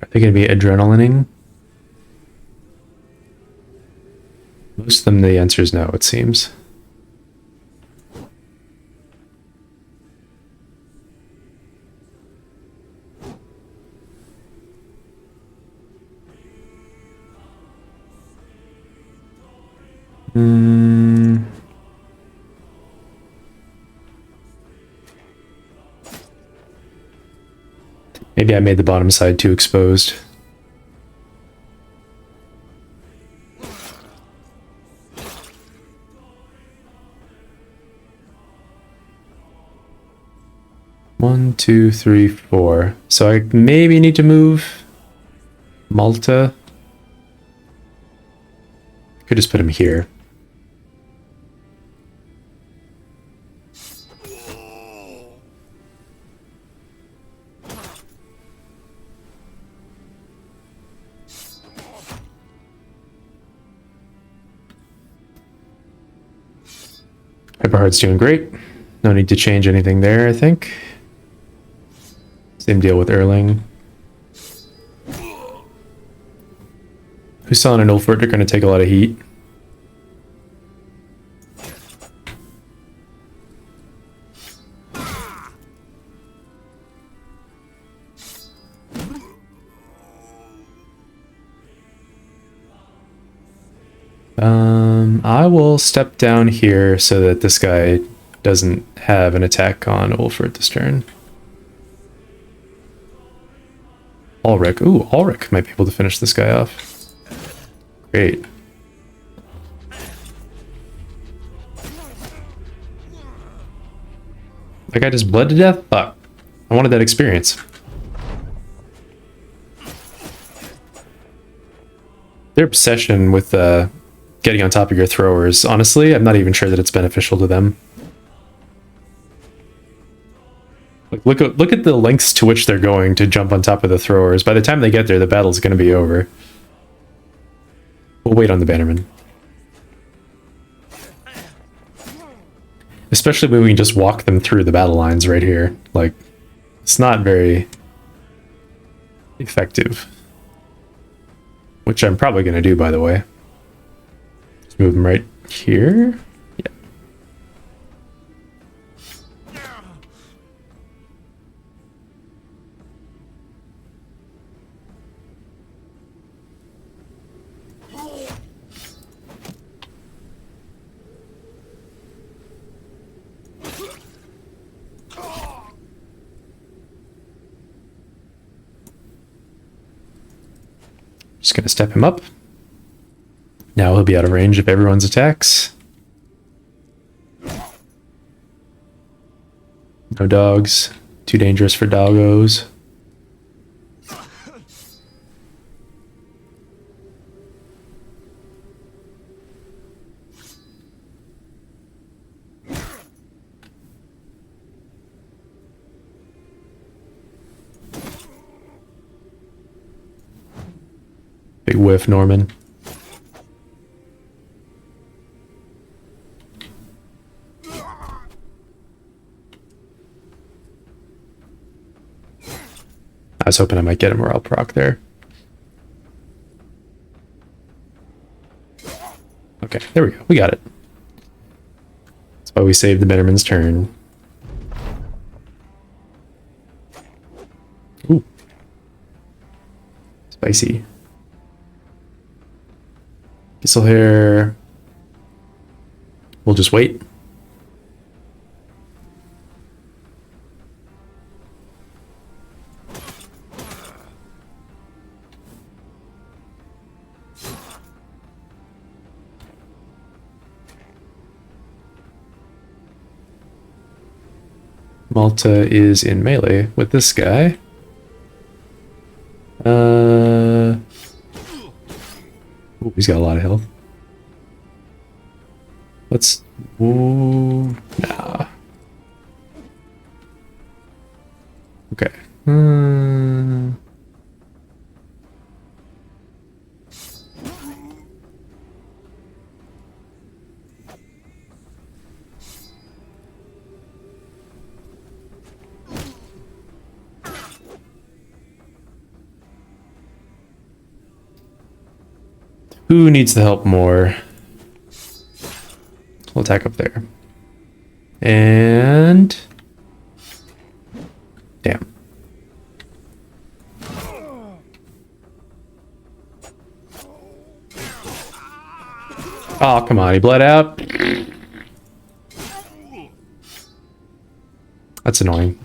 Are they going to be adrenalining? Most of them, the answer is no, it seems. Maybe I made the bottom side too exposed. One, two, three, four. So I maybe need to move Malta. Could just put him here. Hyperhard's doing great. No need to change anything there, I think. Same deal with Erling. Husan and Ulfert are going to take a lot of heat. I will step down here so that this guy doesn't have an attack on Ulfert this turn. Ulrich. Ooh, Ulrich might be able to finish this guy off. Great. That guy just bled to death? Fuck. I wanted that experience. Their obsession with getting on top of your throwers, honestly, I'm not even sure that it's beneficial to them. Like, look at the lengths to which they're going to jump on top of the throwers. By the time they get there, the battle's going to be over. We'll wait on the Bannerman. Especially when we can just walk them through the battle lines right here. Like, it's not very effective. Which I'm probably going to do, by the way. Let's move them right here. Yeah. Just gonna step him up. Now he'll be out of range of everyone's attacks. No dogs. Too dangerous for doggos. Big whiff, Norman. I was hoping I might get a morale proc there. Okay, there we go. We got it. That's why we saved the Betterman's turn. Ooh. Spicy. Giselhair. We'll just wait. Malta is in melee with this guy. Ooh, he's got a lot of health. Let's... Ooh, nah. Okay. Who needs the help more? We'll attack up there. And... Damn. Oh, come on, he bled out. That's annoying.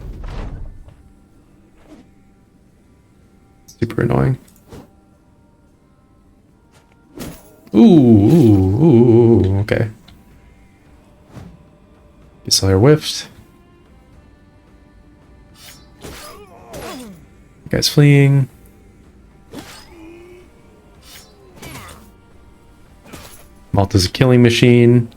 Super annoying. Ooh, okay. Slayer whiffed. Guy's fleeing. Malta's a killing machine.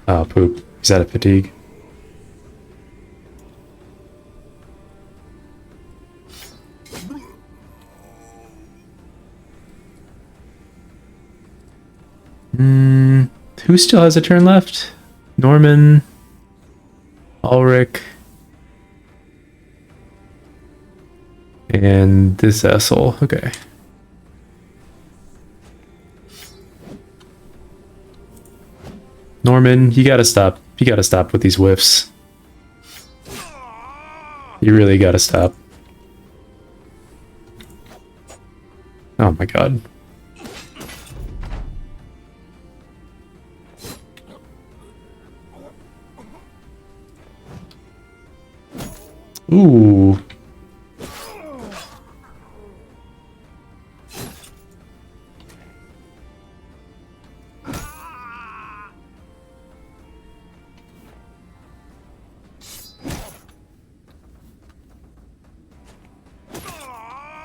Oh, poop. He's out of fatigue. Who still has a turn left? Norman, Ulrich, and this asshole. Okay. Norman, you gotta stop. You gotta stop with these whiffs. You really gotta stop. Oh my god. Ooh.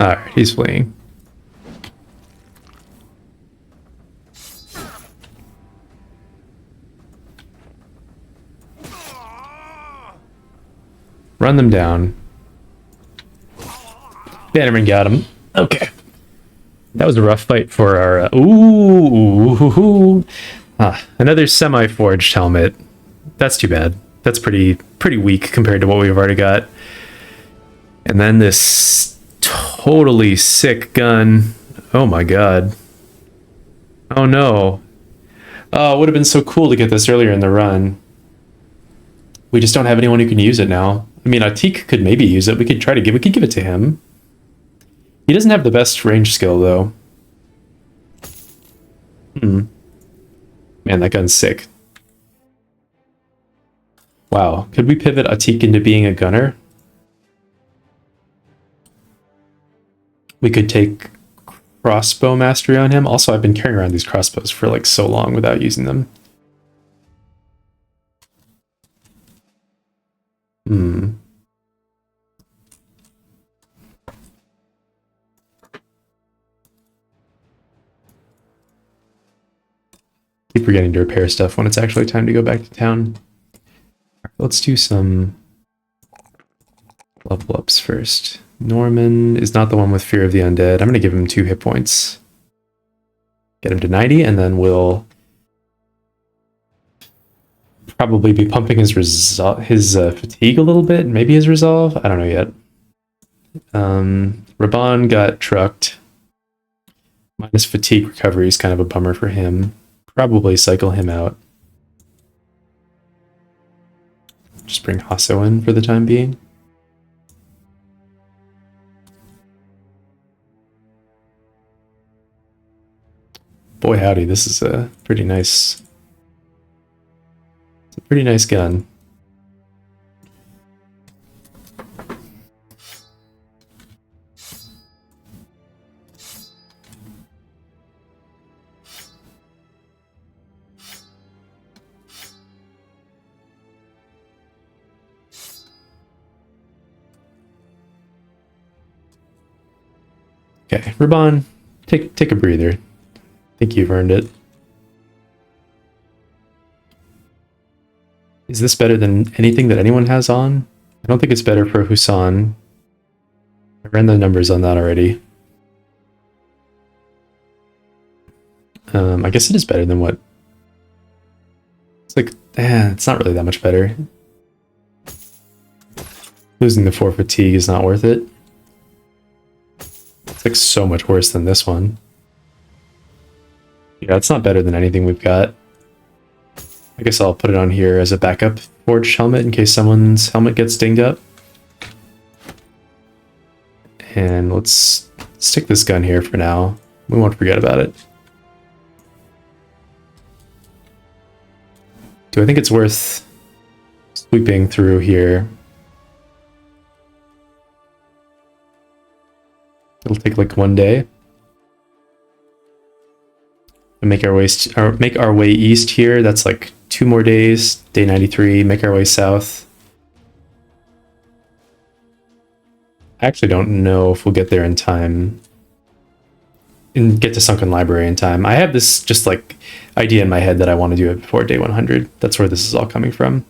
Alright, he's fleeing. Run them down. Bannerman got him. Okay. That was a rough fight for our... another semi-forged helmet. That's too bad. That's pretty weak compared to what we've already got. And then this totally sick gun. Oh my god. Oh no. Oh, it would have been so cool to get this earlier in the run. We just don't have anyone who can use it now. I mean, Atik could maybe use it. We could give it to him. He doesn't have the best range skill, though. Man, that gun's sick. Wow. Could we pivot Atik into being a gunner? We could take crossbow mastery on him. Also, I've been carrying around these crossbows for like so long without using them. Keep forgetting to repair stuff when it's actually time to go back to town. Let's do some level ups first. Norman is not the one with Fear of the Undead. I'm going to give him 2 hit points. Get him to 90, and then we'll probably be pumping his fatigue a little bit, maybe his resolve. I don't know yet. Raban got trucked. Minus fatigue recovery is kind of a bummer for him. Probably cycle him out. just bring Hasso in for the time being. Boy howdy, this is a pretty nice... It's a pretty nice gun. Okay, Raban, take a breather. I think you've earned it. Is this better than anything that anyone has on? I don't think it's better for Husan. I ran the numbers on that already. I guess it is better than what... It's like, it's not really that much better. Losing the 4 fatigue is not worth it. It's like so much worse than this one. Yeah, it's not better than anything we've got. I guess I'll put it on here as a backup forged helmet in case someone's helmet gets dinged up. And let's stick this gun here for now. We won't forget about it. Do I think it's worth sweeping through here? It'll take like 1 day. And make our way east here. That's like 2 more days. Day 93. Make our way south. I actually don't know if we'll get there in time. And get to Sunken Library in time. I have this just like idea in my head that I want to do it before day 100. That's where this is all coming from.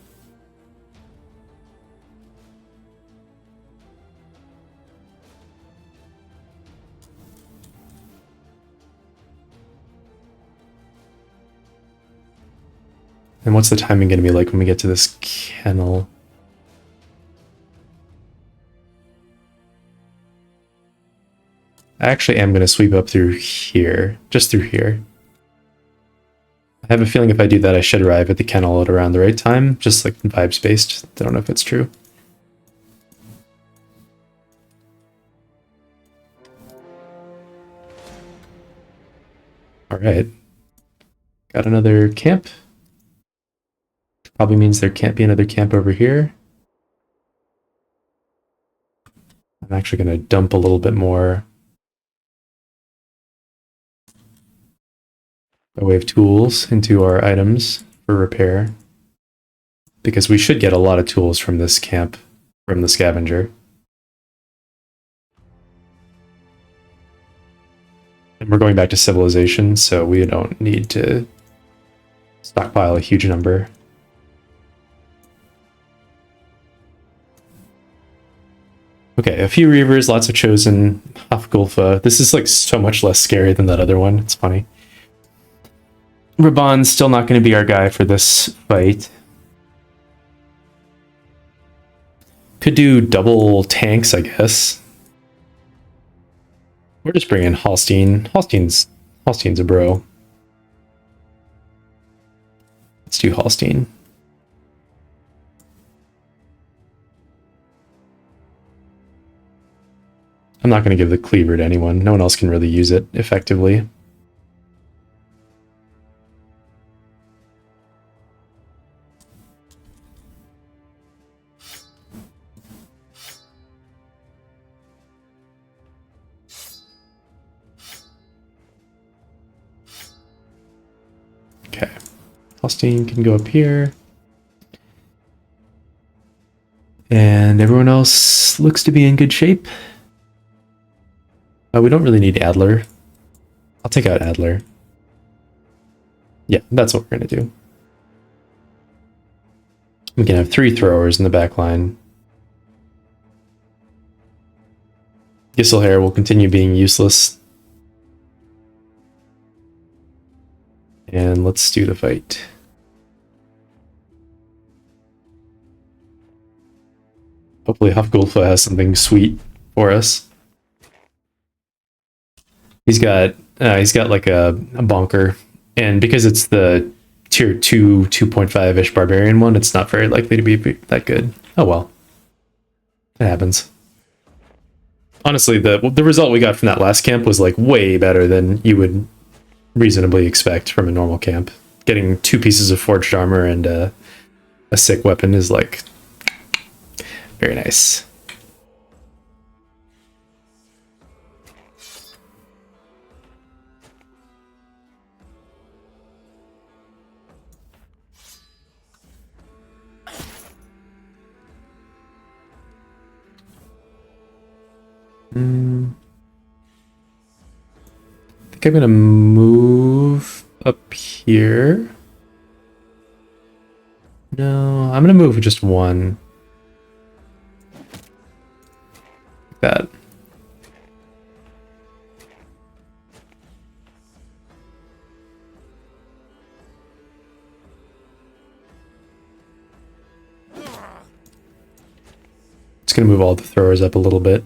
And what's the timing going to be like when we get to this kennel? I actually am going to sweep up through here, just through here. I have a feeling if I do that, I should arrive at the kennel at around the right time, just like vibes based. I don't know if it's true. All right. Got another camp. Probably means there can't be another camp over here. I'm actually going to dump a little bit more by way of tools into our items for repair, because we should get a lot of tools from this camp, from the scavenger. And we're going back to civilization, so we don't need to stockpile a huge number. Okay, a few Reavers, lots of Chosen, Hafgulfa. This is like so much less scary than that other one. It's funny. Raban's still not going to be our guy for this fight. Could do double tanks, I guess. We're just bringing Holstein. Holstein's a bro. Let's do Holstein. I'm not going to give the cleaver to anyone. No one else can really use it effectively. Okay. Holstein can go up here. And everyone else looks to be in good shape. We don't really need Adler. I'll take out Adler. Yeah, that's what we're going to do. We can have 3 throwers in the back line. Gisselhair will continue being useless. And let's do the fight. Hopefully Hafgulfa has something sweet for us. He's got like a bonker, and because it's the tier 2, 2.5-ish Barbarian one, it's not very likely to be that good. Oh well. It happens. Honestly, the result we got from that last camp was like way better than you would reasonably expect from a normal camp. Getting 2 pieces of forged armor and a sick weapon is like very nice. I think I'm gonna move up here. No, I'm gonna move just one. Like that. It's gonna move all the throwers up a little bit.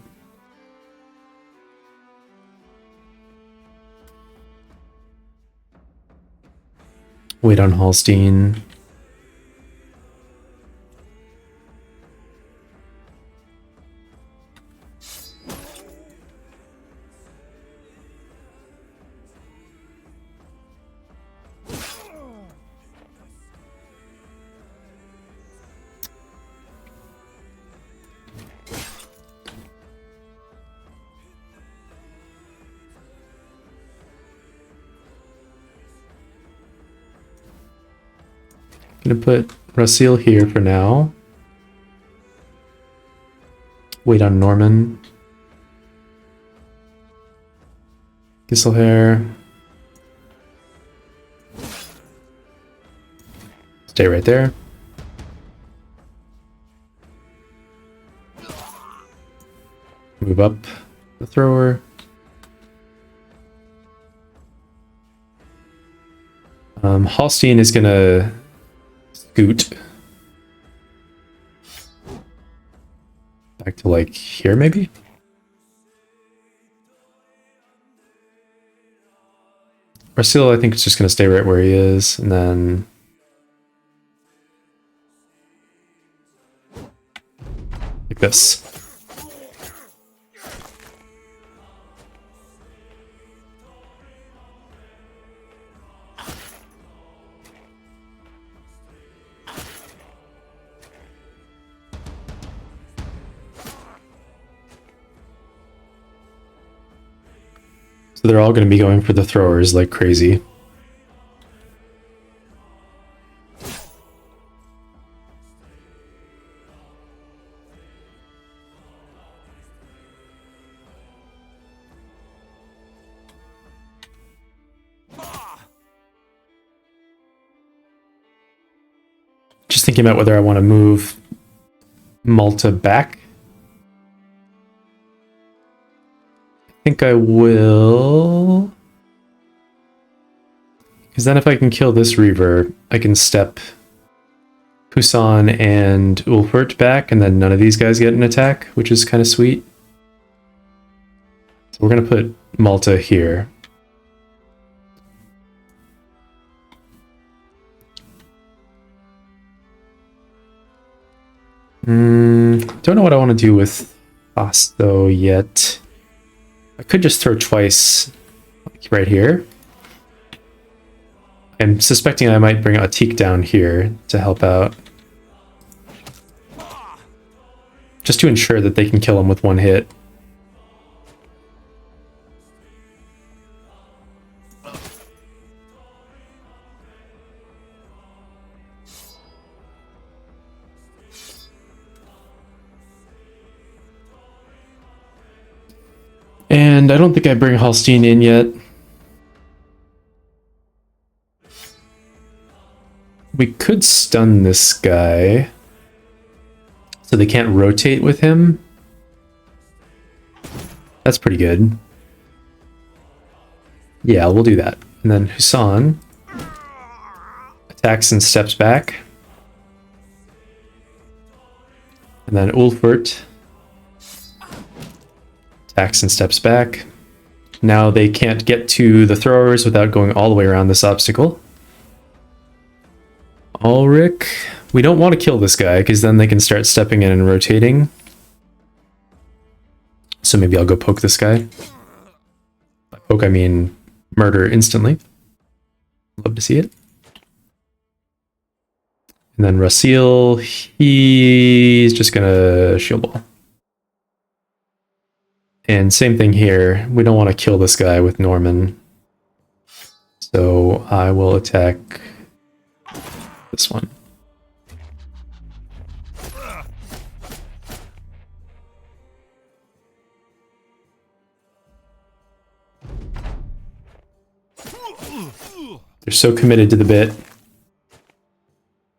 Wait on Hallstein. Gonna put Rasil here for now. Wait on Norman. Gisselhair. Stay right there. Move up the thrower. Hallstein is gonna scoot back to like here maybe? Rasil I think is just gonna stay right where he is, and then like this. So they're all going to be going for the throwers like crazy. Just thinking about whether I want to move Malta back. I think I will. Because then if I can kill this Reaver, I can step Husan and Ulfert back, and then none of these guys get an attack, which is kind of sweet. So we're going to put Malta here. Don't know what I want to do with Osto yet. I could just throw twice like right here. I'm suspecting I might bring Atik down here to help out. Just to ensure that they can kill him with one hit. And I don't think I bring Hallstein in yet. We could stun this guy so they can't rotate with him. That's pretty good. Yeah, we'll do that. And then Husan attacks and steps back. And then Ulfert attacks and steps back. Now they can't get to the throwers without going all the way around this obstacle. Ulrich. We don't want to kill this guy because then they can start stepping in and rotating. So maybe I'll go poke this guy. By poke, I mean murder instantly. Love to see it. And then Rasil, he's just gonna shield wall. And same thing here. We don't want to kill this guy with Norman. So I will attack this one. They're so committed to the bit.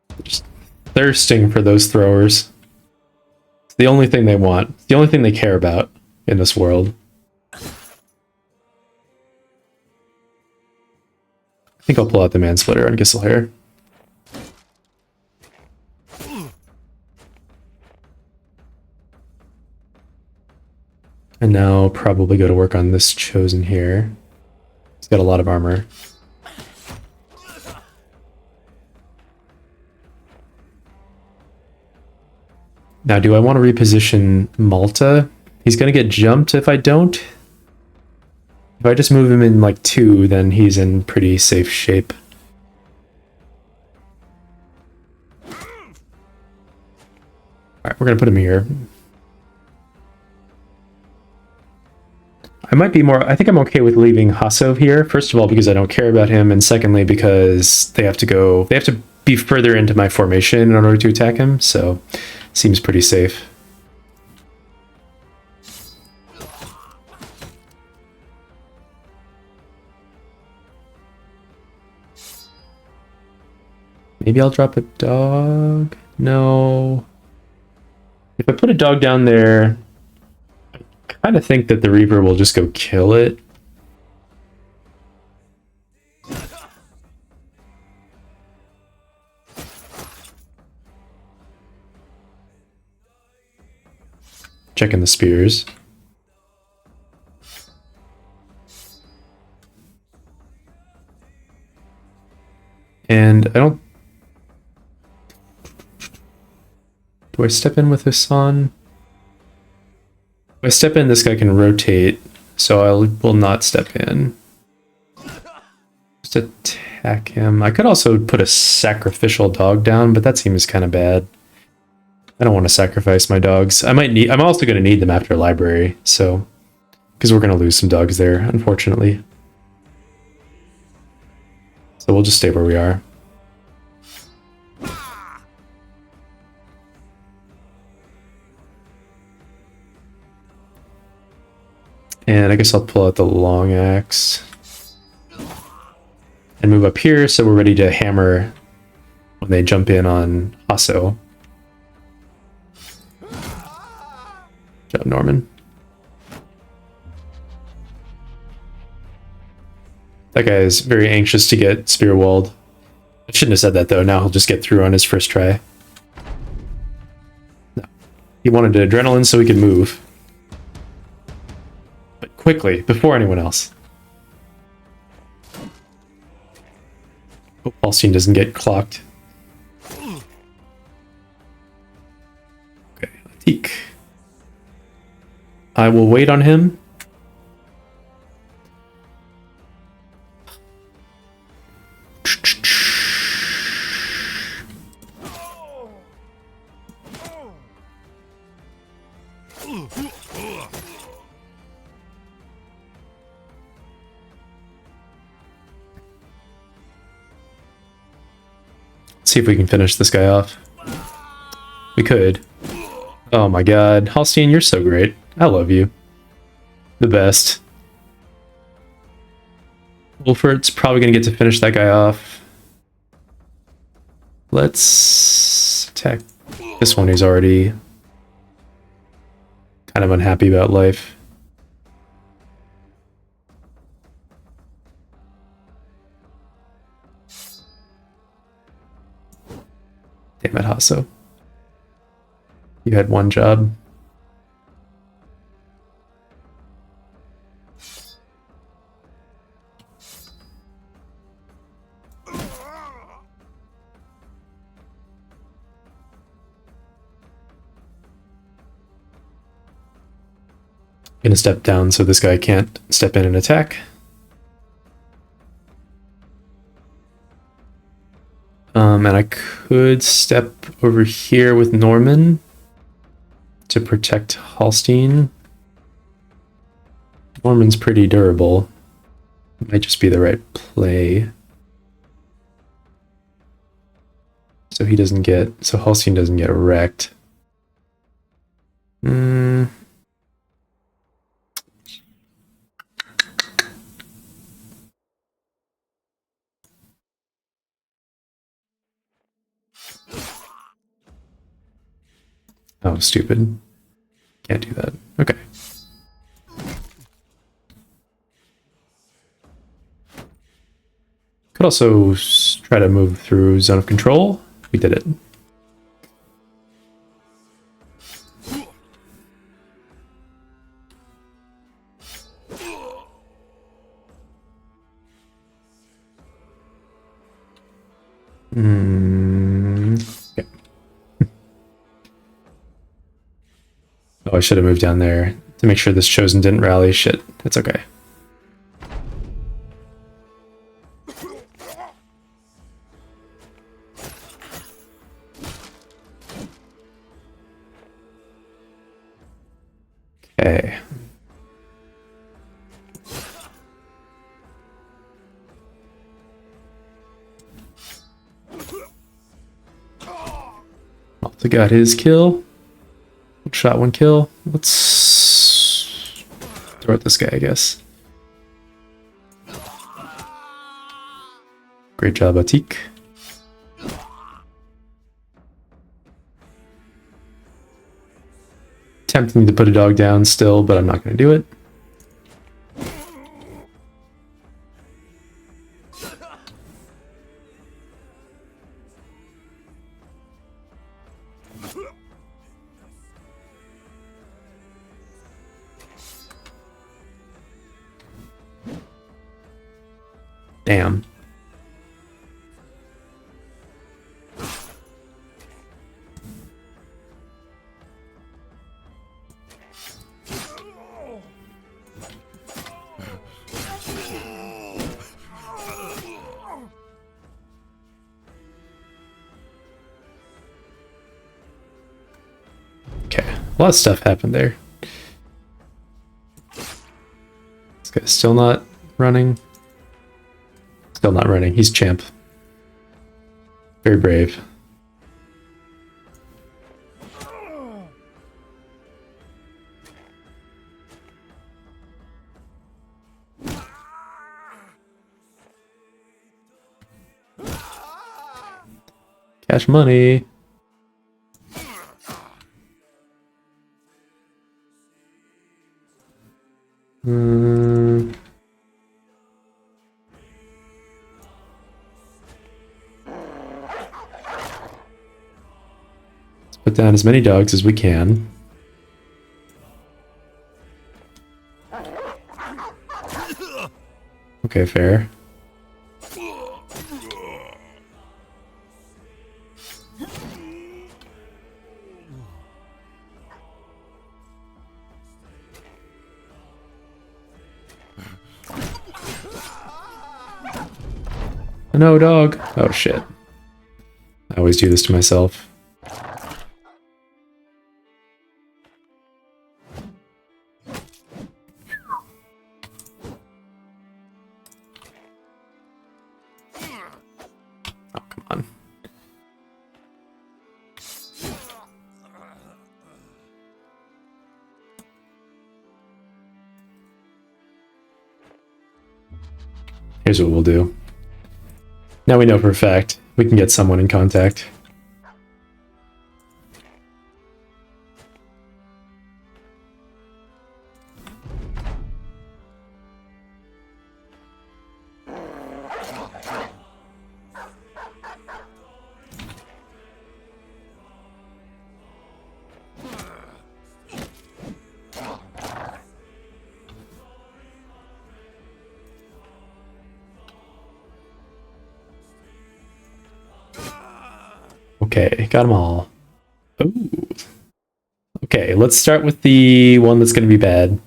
They're just thirsting for those throwers. It's the only thing they want. It's the only thing they care about in this world. I think I'll pull out the Mansplitter on Gisselhair. And now probably go to work on this Chosen here. He's got a lot of armor. Now, do I want to reposition Malta? He's going to get jumped if I don't. If I just move him in like 2, then he's in pretty safe shape. Alright, we're going to put him here. I might be more... I think I'm okay with leaving Hasso here. First of all, because I don't care about him. And secondly, because they have to go... They have to be further into my formation in order to attack him. So, seems pretty safe. Maybe I'll drop a dog? No. If I put a dog down there, I kind of think that the Reaper will just go kill it. Checking the spears. And I don't... Do I step in with Hassan? If I step in, this guy can rotate, so I will not step in. Just attack him. I could also put a sacrificial dog down, but that seems kind of bad. I don't want to sacrifice my dogs. I'm also going to need them after library, so... Because we're going to lose some dogs there, unfortunately. So we'll just stay where we are. And I guess I'll pull out the long axe. And move up here so we're ready to hammer when they jump in on Hasso. Good job, Norman. That guy is very anxious to get spear walled. I shouldn't have said that though, now he'll just get through on his first try. No. He wanted adrenaline so he could move. But quickly, before anyone else. Hope Paulstein doesn't get clocked. Okay, Atik. I will wait on him. See if we can finish this guy off. We could. Oh my god. Halstein, you're so great. I love you. The best. Wolfert's probably going to get to finish that guy off. Let's attack this one who's already kind of unhappy about life. Damn it, Hasso. You had one job. Gonna step down so this guy can't step in and attack. And I could step over here with Norman to protect Holstein. Norman's pretty durable. Might just be the right play. So he doesn't get, so Holstein doesn't get wrecked. Oh, stupid. Can't do that. Okay. Could also try to move through zone of control. We did it. Okay. Oh, I should have moved down there to make sure this chosen didn't rally. Shit, it's okay. Okay. Malta got his kill. One shot, one kill. Let's throw at this guy, I guess. Great job, Atik. Tempting to put a dog down still, but I'm not going to do it. Damn. Okay, a lot of stuff happened there. This guy's still not running. Still not running. He's champ. Very brave. Cash money. Let's put down as many dogs as we can. Okay, fair. No, dog. Oh, shit. I always do this to myself. Oh, come on. Here's what we'll do. Now we know for a fact we can get someone in contact. Okay, got them all. Ooh. Okay, let's start with the one that's going to be bad.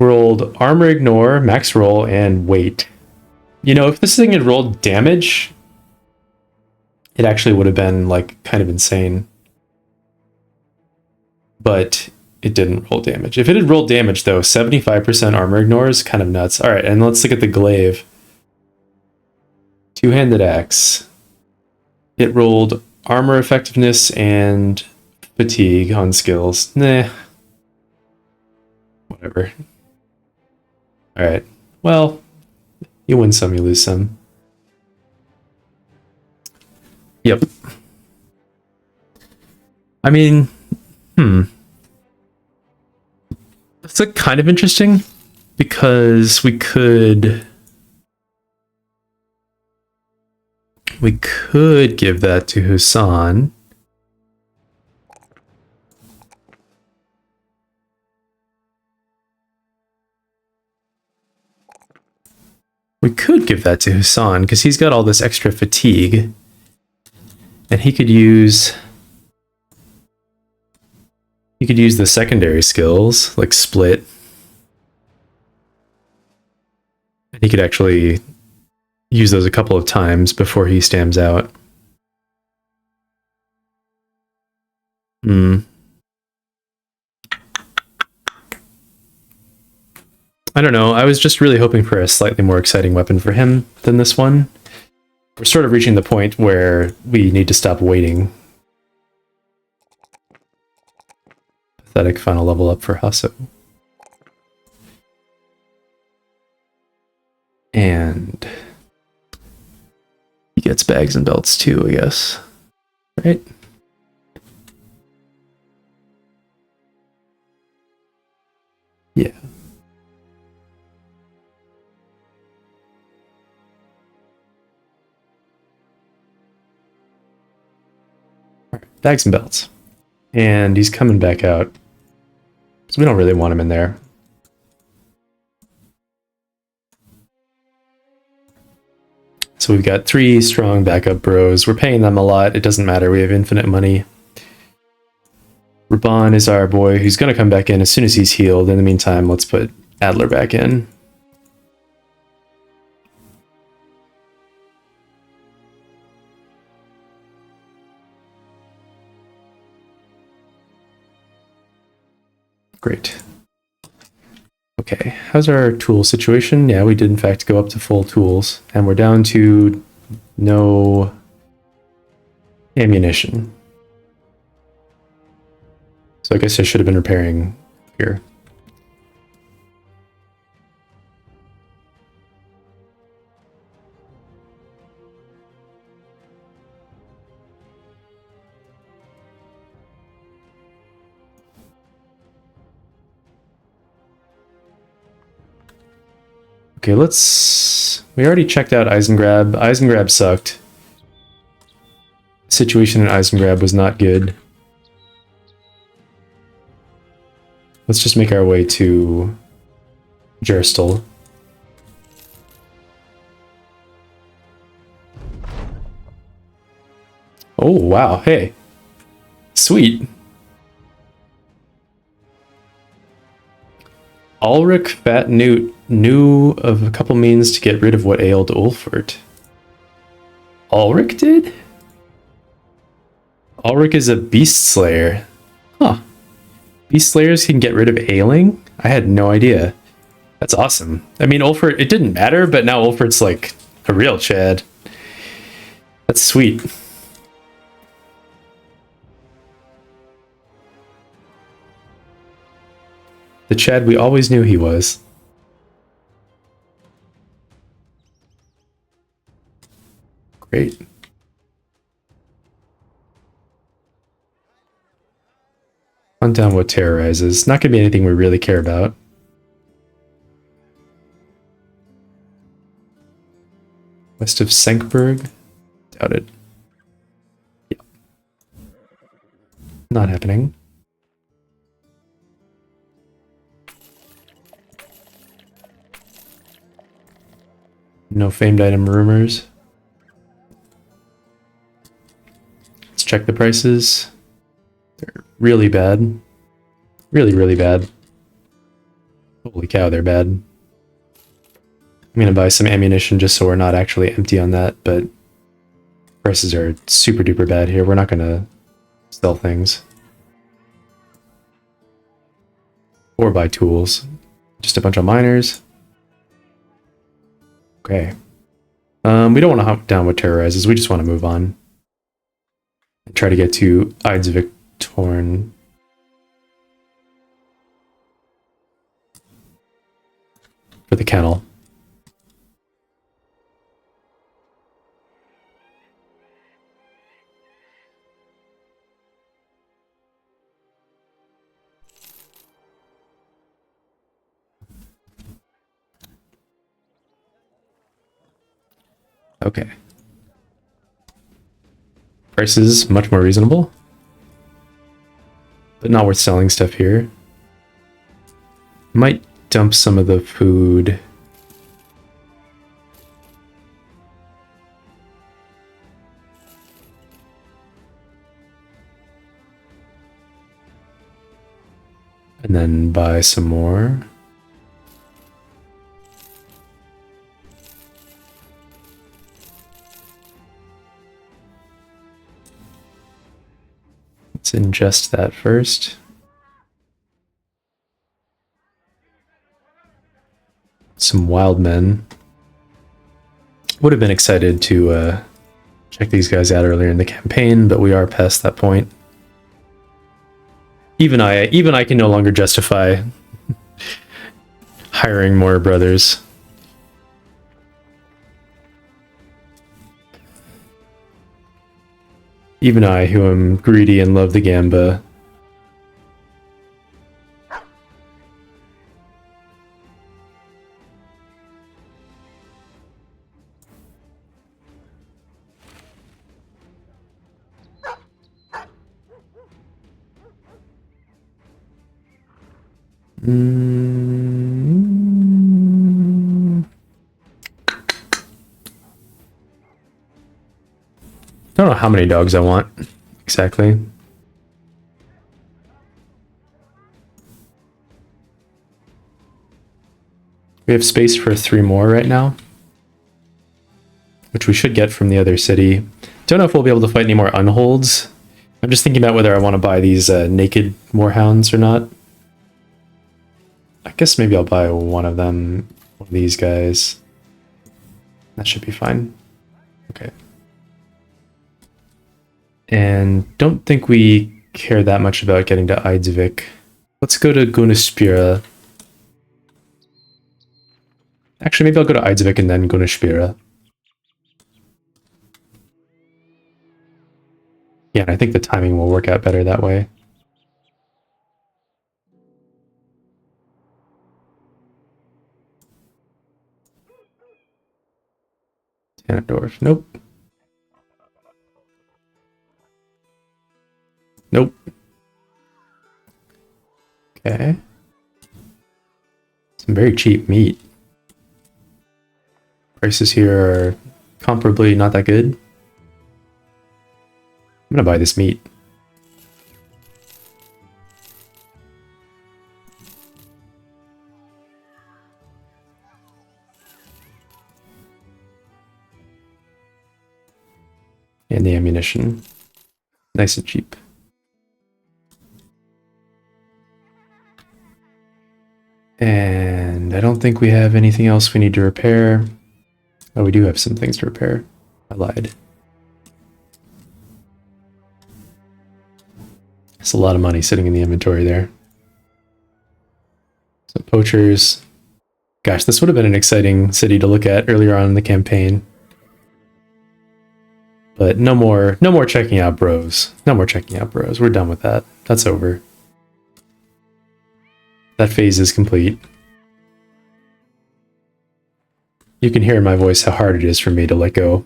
rolled armor ignore, max roll, and weight. You know, if this thing had rolled damage, it actually would have been like kind of insane. But it didn't roll damage. If it had rolled damage though, 75% armor ignore is kind of nuts. All right, and let's look at the glaive. Two-handed axe. It rolled armor effectiveness and fatigue on skills. Nah. Whatever. All right. Well, you win some, you lose some. Yep. I mean, that's like kind of interesting because we could give that to Husan. We could give that to Husan because he's got all this extra fatigue. And he could use the secondary skills, like split. And he could actually use those a couple of times before he stamps out. I don't know. I was just really hoping for a slightly more exciting weapon for him than this one. We're sort of reaching the point where we need to stop waiting. Pathetic final level up for Hasso. And he gets bags and belts too, I guess. Right? Yeah. Bags and belts. And he's coming back out. So we don't really want him in there. So we've got 3 strong backup bros. We're paying them a lot. It doesn't matter. We have infinite money. Raban is our boy who's going to come back in as soon as he's healed. In the meantime, let's put Adler back in. Great. Okay, how's our tool situation? Yeah, we did in fact go up to full tools, and we're down to no ammunition. So I guess I should have been repairing here. Okay, we already checked out Eisengrab. Eisengrab sucked. The situation in Eisengrab was not good. Let's just make our way to Gerstel. Oh, wow, hey. Sweet. Ulrich Fat Newt knew of a couple means to get rid of what ailed Ulfert. Ulrich did? Ulrich is a beast slayer. Huh. Beast slayers can get rid of ailing? I had no idea. That's awesome. I mean, Ulfert, it didn't matter, but now Ulfert's like a real Chad. That's sweet. The Chad we always knew he was. Great. Hunt down what terrorizes. Not going to be anything we really care about. West of Senkberg? Doubt it. Yeah. Not happening. No famed item rumors. Let's check the prices. They're really bad. Really, really bad. Holy cow, they're bad. I'm gonna buy some ammunition just so we're not actually empty on that, but prices are super duper bad here. We're not gonna sell things. Or buy tools. Just a bunch of miners. Okay. We don't want to hop down with terrorizes, we just want to move on. And try to get to Ides Victorn. For the kennel. Okay. Prices much more reasonable. But not worth selling stuff here. Might dump some of the food. And then buy some more. Let's ingest that first. Some wild men. Would have been excited to check these guys out earlier in the campaign, but we are past that point. Even I can no longer justify hiring more brothers. Even I, who am greedy and love the gamba. I don't know how many dogs I want, exactly. We have space for 3 more right now, which we should get from the other city. Don't know if we'll be able to fight any more unholds. I'm just thinking about whether I want to buy these naked moorhounds or not. I guess maybe I'll buy one of them, one of these guys. That should be fine. Okay. And don't think we care that much about getting to Eidsvik. Let's go to Gunaspira. Actually, maybe I'll go to Eidsvik and then Gunaspira. Yeah, and I think the timing will work out better that way. Tannendorf, nope. Nope. Okay. Some very cheap meat. Prices here are comparably not that good. I'm gonna buy this meat. And the ammunition. Nice and cheap. And I don't think we have anything else we need to repair. Oh, we do have some things to repair. I lied. That's a lot of money sitting in the inventory there. So poachers. Gosh, this would have been an exciting city to look at earlier on in the campaign. But no more checking out bros. No more checking out bros. We're done with that. That's over. That phase is complete. You can hear in my voice how hard it is for me to let go.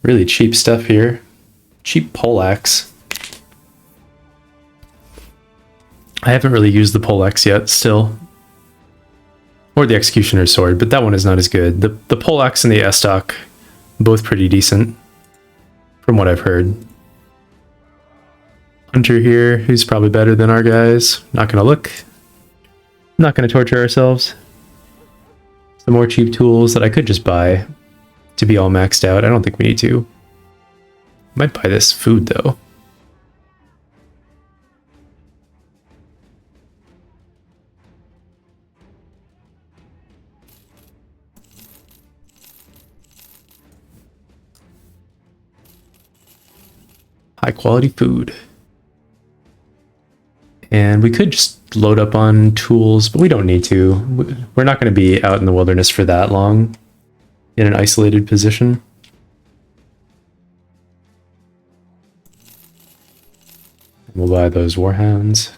Really cheap stuff here. Cheap poleaxe. I haven't really used the poleaxe yet, still. Or the executioner's sword, but that one is not as good. The poleaxe and the estoc, both pretty decent, from what I've heard. Hunter here, who's probably better than our guys. Not gonna look. Not gonna torture ourselves. Some more cheap tools that I could just buy to be all maxed out. I don't think we need to. Might buy this food though. High quality food. And we could just load up on tools, but we don't need to. We're not going to be out in the wilderness for that long in an isolated position. We'll buy those warhounds.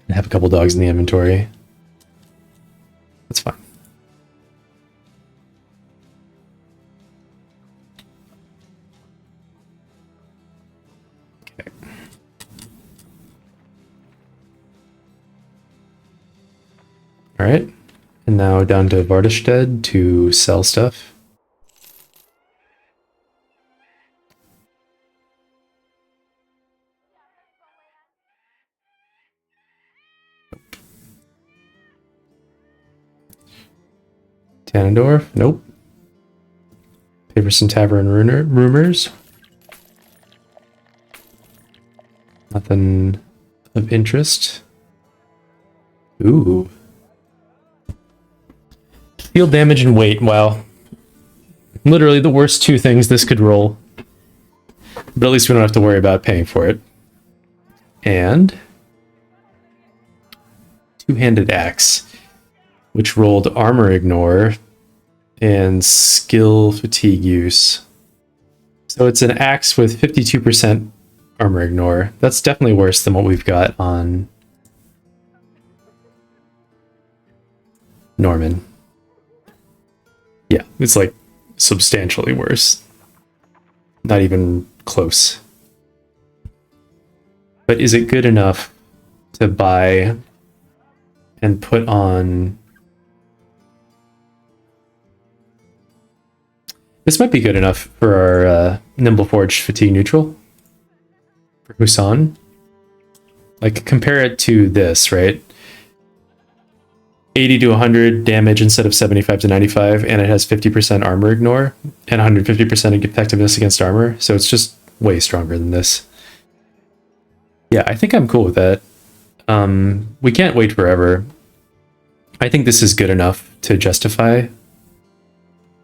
And have a couple dogs in the inventory. That's fine. Okay. All right. And now down to Vardestead to sell stuff. Tannendorf? Nope. Paverson Tavern rumors. Nothing of interest. Ooh. Field damage and weight. Wow. Literally the worst two things this could roll. But at least we don't have to worry about paying for it. And two-handed axe, which rolled armor ignore and skill fatigue use. So it's an axe with 52% armor ignore. That's definitely worse than what we've got on Norman. Yeah, it's like substantially worse. Not even close. But is it good enough to buy and put on? This might be good enough for our Nimble Forge Fatigue Neutral for Husan. Like, compare it to this, right? 80 to 100 damage instead of 75 to 95, and it has 50% armor ignore and 150% effectiveness against armor, so it's just way stronger than this. Yeah, I think I'm cool with that. We can't wait forever. I think this is good enough to justify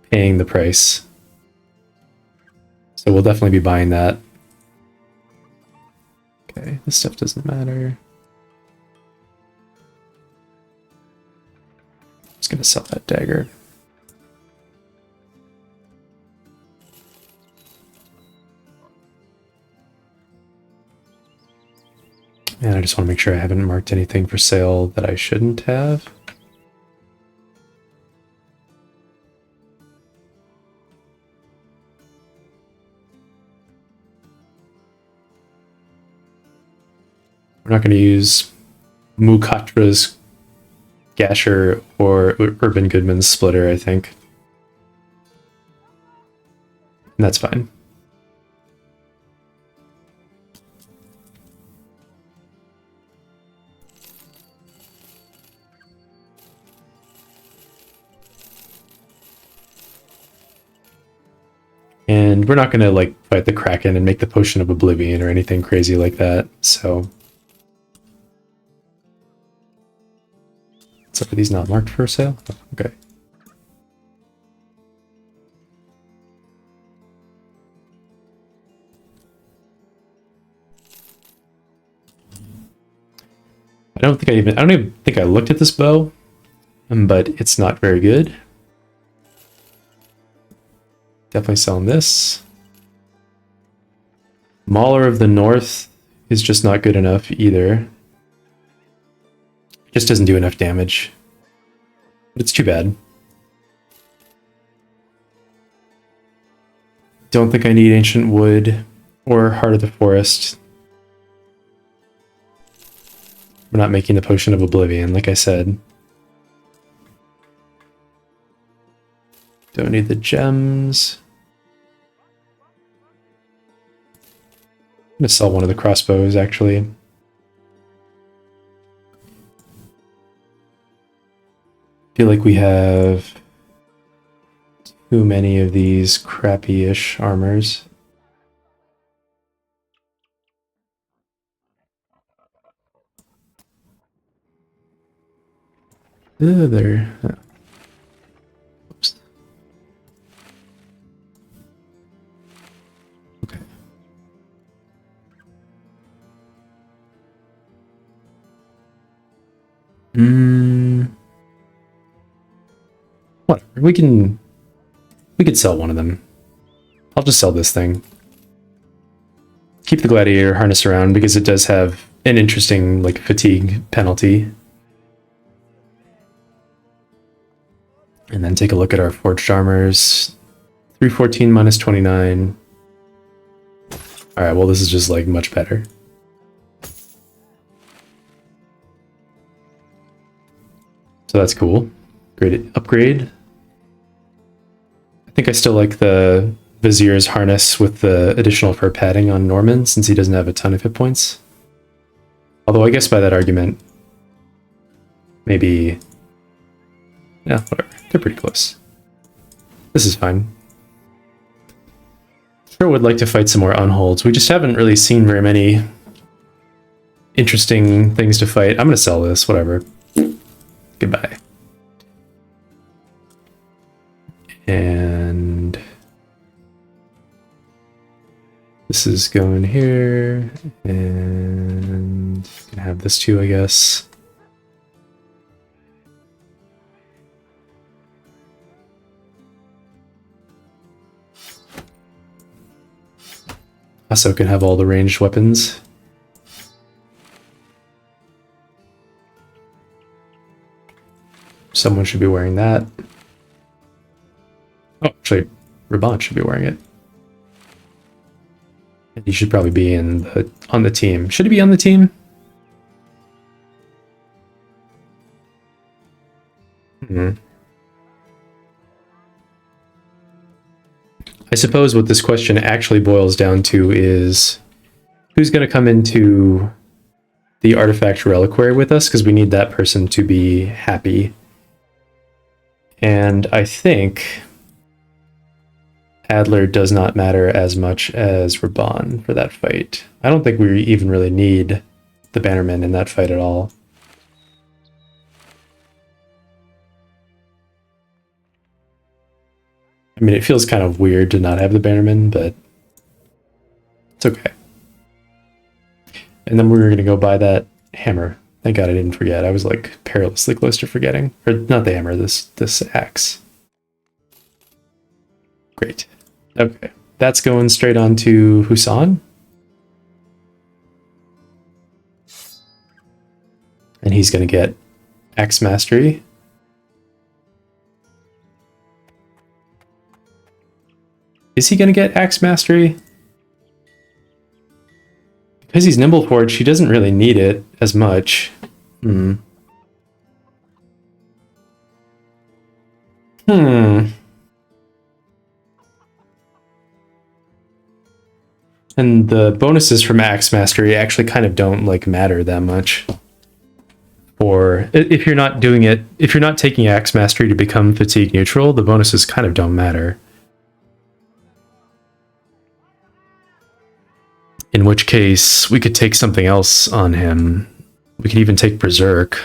paying the price. So we'll definitely be buying that. Okay, this stuff doesn't matter. I'm just gonna sell that dagger. And I just want to make sure I haven't marked anything for sale that I shouldn't have. We're not going to use Mukatra's Gasher or Urban Goodman's Splitter, I think. And that's fine. And we're not going to like fight the Kraken and make the Potion of Oblivion or anything crazy like that, so... So are these not marked for sale? Oh, okay. I don't even think I looked at this bow, but it's not very good. Definitely selling this. Mauler of the North is just not good enough either. Just doesn't do enough damage. But it's too bad. Don't think I need Ancient Wood or Heart of the Forest. We're not making the Potion of Oblivion, like I said. Don't need the gems. I'm gonna sell one of the crossbows, actually. Feel like we have too many of these crappy-ish armors. There. Oops. Okay. Whatever. We could sell one of them. I'll just sell this thing. Keep the gladiator harness around because it does have an interesting like fatigue penalty. And then take a look at our forged armors. 314 minus 29. Alright, well this is just like much better. So that's cool. Great upgrade. I think I still like the Vizier's harness with the additional fur padding on Norman since he doesn't have a ton of hit points. Although I guess by that argument, maybe... yeah, whatever. They're pretty close. This is fine. Sure would like to fight some more unholds. We just haven't really seen very many interesting things to fight. I'm gonna sell this, whatever. Goodbye. And this is going here, and can have this too, I guess. Also can have all the ranged weapons. Someone should be wearing that. Oh, actually, Raban should be wearing it. And he should probably be on the team. Should he be on the team? I suppose what this question actually boils down to is who's going to come into the Artifact Reliquary with us, because we need that person to be happy. And I think Adler does not matter as much as Raban for that fight. I don't think we even really need the Bannerman in that fight at all. I mean, it feels kind of weird to not have the Bannerman, but it's okay. And then we were going to go buy that hammer. Thank God I didn't forget. I was like perilously close to forgetting. Or not the hammer, this axe. Great. Okay. That's going straight on to Husan. And he's going to get Axe Mastery. Is he going to get Axe Mastery? Because he's Nimble Forge, he doesn't really need it as much. And the bonuses from Axe Mastery actually kind of don't like matter that much. Or if you're not doing it, if you're not taking Axe Mastery to become fatigue neutral, the bonuses kind of don't matter. In which case, we could take something else on him. We could even take Berserk.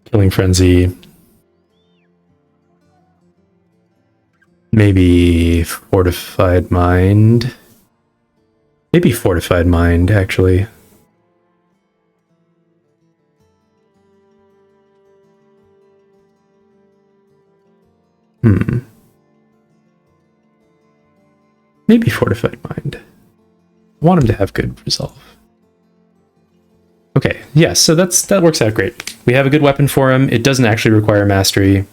Killing Frenzy. Maybe Fortified Mind. Maybe Fortified Mind, actually. Maybe Fortified Mind. I want him to have good resolve. Okay, yeah, so that works out great. We have a good weapon for him. It doesn't actually require mastery.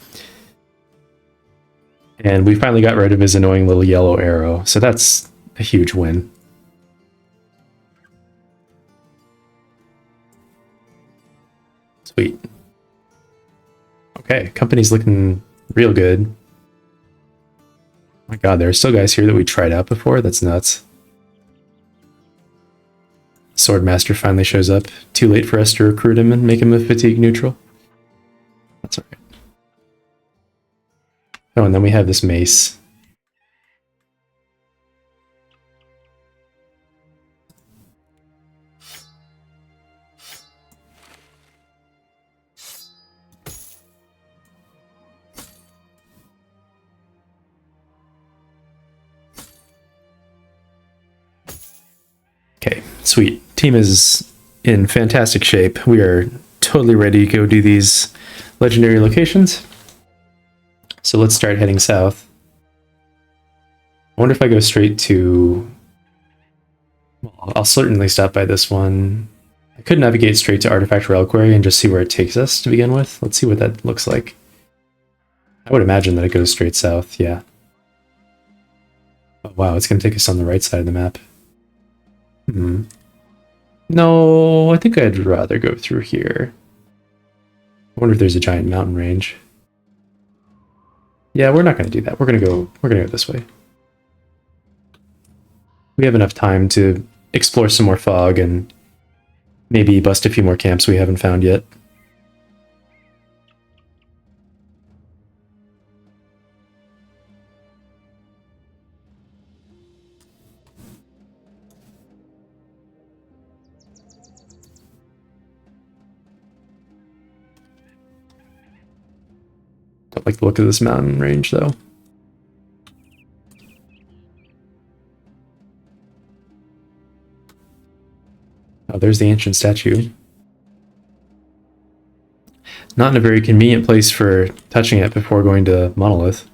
And we finally got rid of his annoying little yellow arrow, so that's a huge win. Sweet. Okay, company's looking real good. Oh my god, there are still guys here that we tried out before? That's nuts. Swordmaster finally shows up. Too late for us to recruit him and make him a fatigue neutral. That's alright. Oh, and then we have this mace. Okay, sweet. Team is in fantastic shape. We are totally ready to go do these legendary locations. So let's start heading south. I wonder if I go straight to... Well, I'll certainly stop by this one. I could navigate straight to Artifact Reliquary and just see where it takes us to begin with. Let's see what that looks like. I would imagine that it goes straight south, yeah. Oh, wow, it's going to take us on the right side of the map. No, I think I'd rather go through here. I wonder if there's a giant mountain range. Yeah, we're not going to do that. We're going to go this way. We have enough time to explore some more fog and maybe bust a few more camps we haven't found yet. Don't like the look of this mountain range, though. Oh, there's the ancient statue. Not in a very convenient place for touching it before going to Monolith.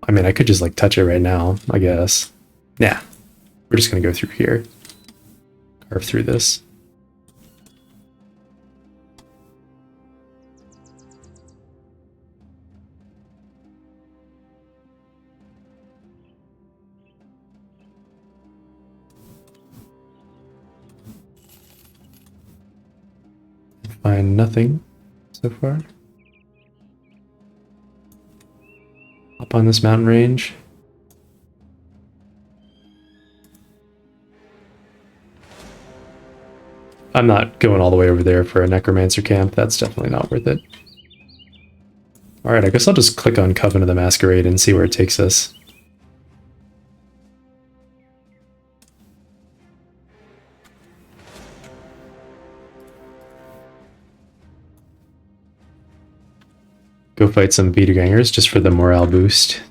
I mean, I could just, like, touch it right now, I guess. Nah. We're just gonna go through here. Carve through this. Find nothing so far. Up on this mountain range. I'm not going all the way over there for a Necromancer camp. That's definitely not worth it. Alright, I guess I'll just click on Coven of the Masquerade and see where it takes us. Go fight some Wiedergängers just for the morale boost.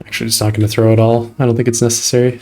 Actually, just not going to throw it all. I don't think it's necessary.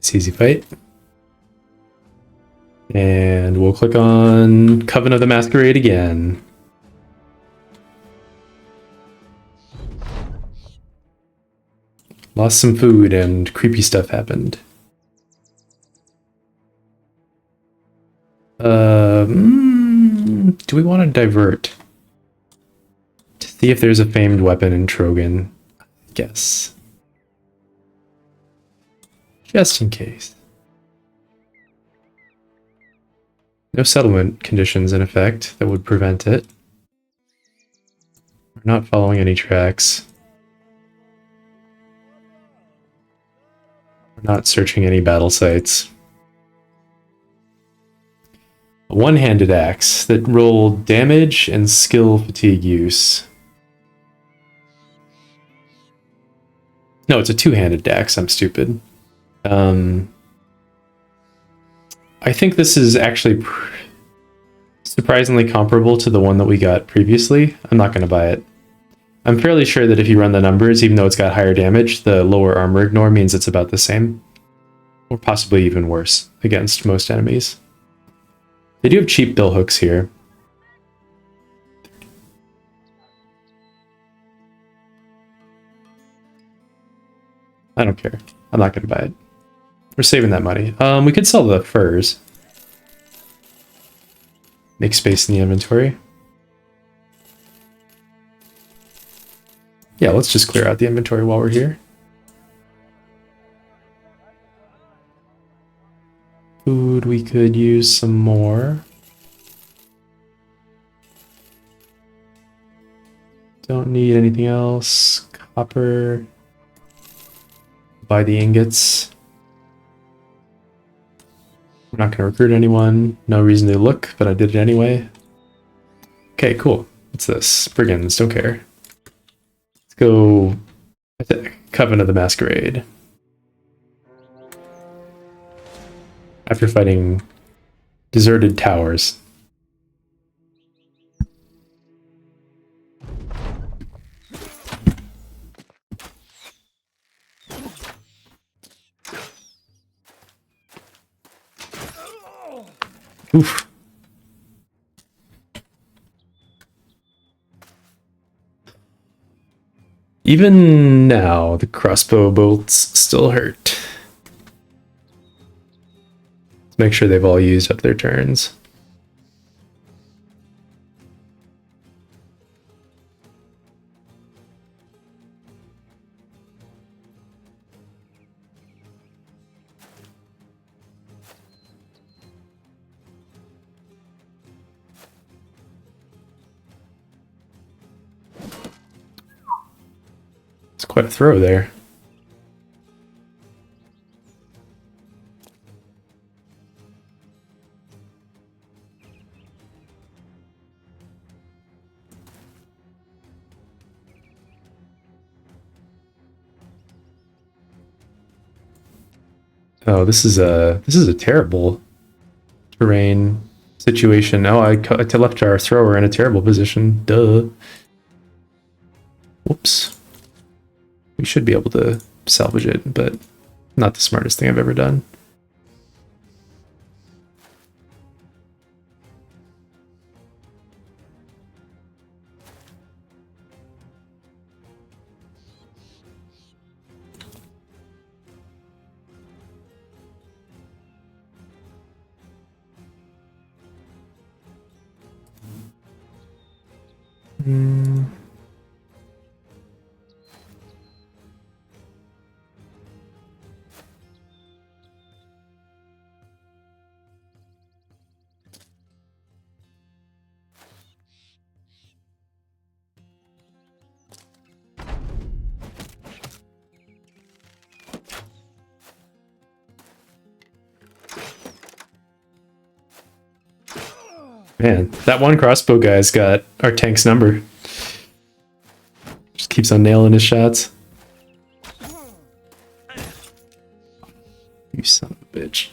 It's easy fight. And we'll click on Coven of the Masquerade again. Lost some food and creepy stuff happened. Do we want to divert? To see if there's a famed weapon in Trogan. I guess. Just in case. No settlement conditions in effect that would prevent it. We're not following any tracks. We're not searching any battle sites. A one-handed axe that rolled damage and skill fatigue use. No, it's a two-handed axe. I'm stupid. I think this is actually surprisingly comparable to the one that we got previously. I'm not going to buy it. I'm fairly sure that if you run the numbers, even though it's got higher damage, the lower armor ignore means it's about the same. Or possibly even worse against most enemies. They do have cheap bill hooks here. I don't care. I'm not going to buy it. We're saving that money. We could sell the furs. Make space in the inventory. Yeah, let's just clear out the inventory while we're here. Food, we could use some more. Don't need anything else. Copper. Buy the ingots. We're not going to recruit anyone. No reason to look, but I did it anyway. Okay, cool. What's this? Brigands, don't care. Let's go... Coven of the Masquerade. After fighting deserted towers. Oof. Even now, the crossbow bolts still hurt. Let's make sure they've all used up their turns. It's quite a throw there. Oh, this is a terrible terrain situation. Oh, I left our thrower in a terrible position. Duh. Whoops. We should be able to salvage it, but not the smartest thing I've ever done. Man, that one crossbow guy's got our tank's number. Just keeps on nailing his shots. You son of a bitch.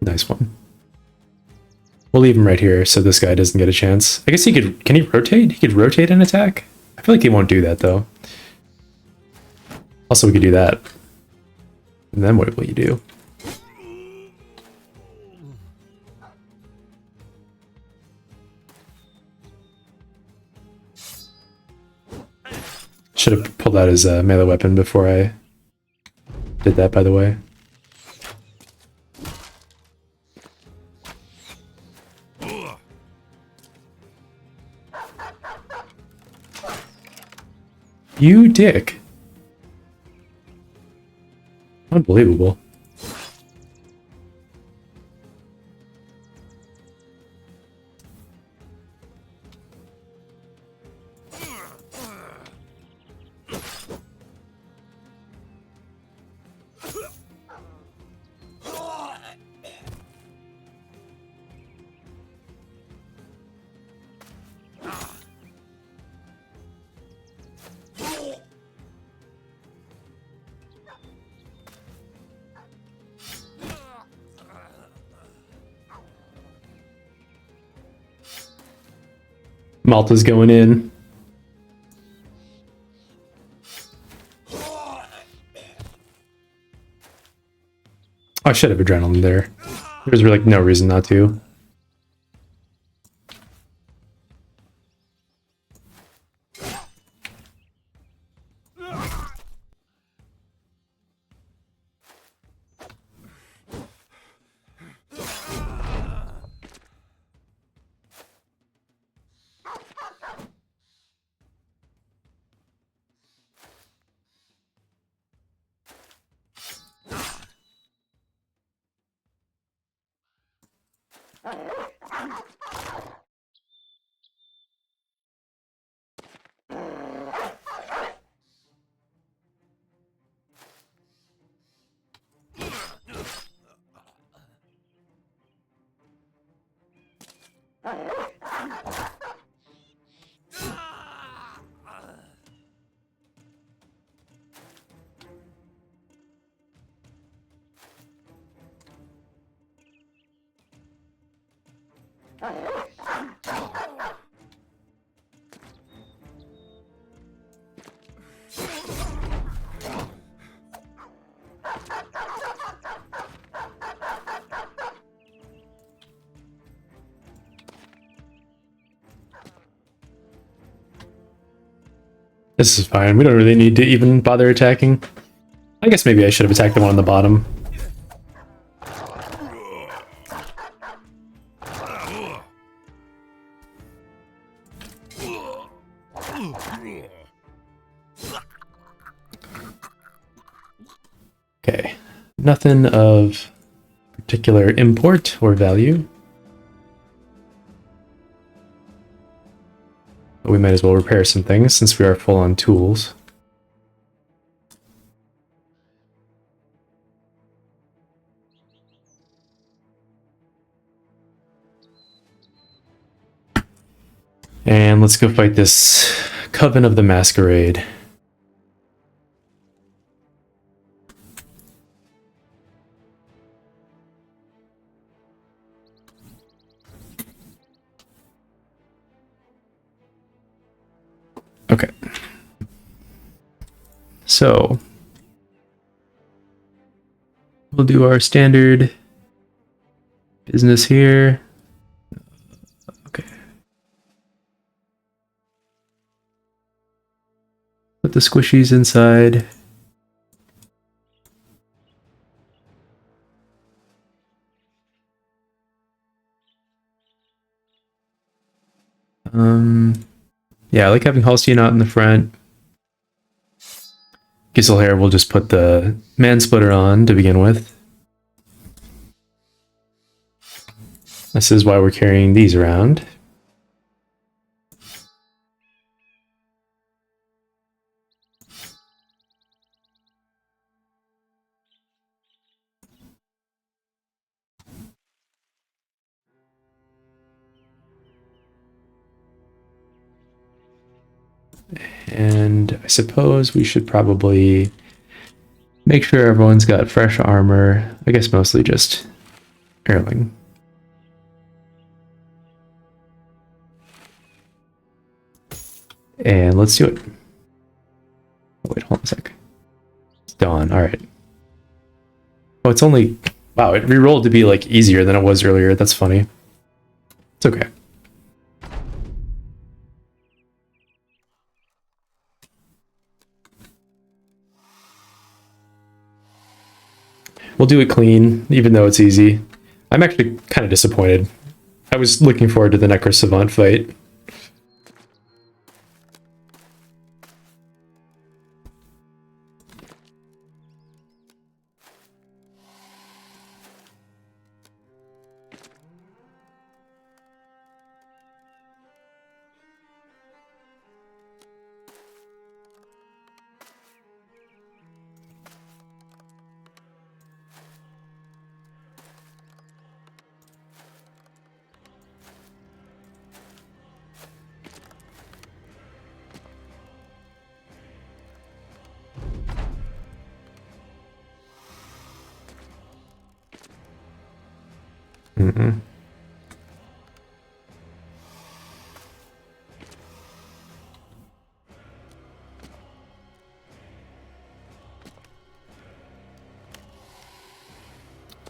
Nice one. We'll leave him right here so this guy doesn't get a chance. I guess he could... Can he rotate? He could rotate an attack? I feel like he won't do that, though. Also, we could do that. And then what will you do? Should have pulled out his melee weapon before I did that, by the way. You dick. Unbelievable. Malta's going in. I should have adrenaline there. There's like no reason not to. This is fine. We don't really need to even bother attacking. I guess maybe I should have attacked the one on the bottom. Okay, nothing of particular import or value. But we might as well repair some things since we are full on tools. And let's go fight this Coven of the Masquerade. Okay. So we'll do our standard business here. Okay. Put the squishies inside. Yeah, I like having Holstein out in the front. Giselhair will just put the Mansplitter on to begin with. This is why we're carrying these around. And I suppose we should probably make sure everyone's got fresh armor. I guess mostly just Erling. And let's do it. Oh, wait, hold on a sec. It's dawn. All right. Oh, it's only... Wow, it re-rolled to be like easier than it was earlier. That's funny. It's okay. We'll do it clean, even though it's easy. I'm actually kind of disappointed. I was looking forward to the necrosavant fight.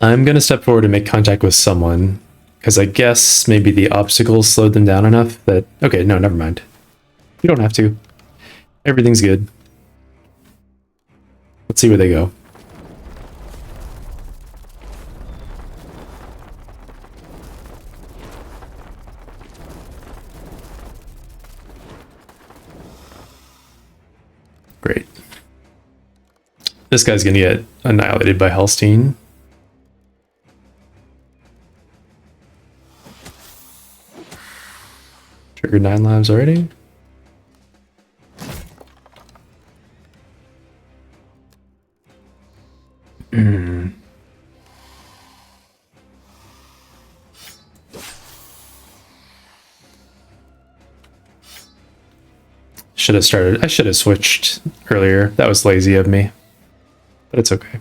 I'm gonna step forward and make contact with someone, because I guess maybe the obstacles slowed them down enough that... Okay, no, never mind. You don't have to. Everything's good. Let's see where they go. Great. This guy's gonna get annihilated by Hellstein. Triggered 9 lives already. Should have started. I should have switched earlier. That was lazy of me. But it's okay.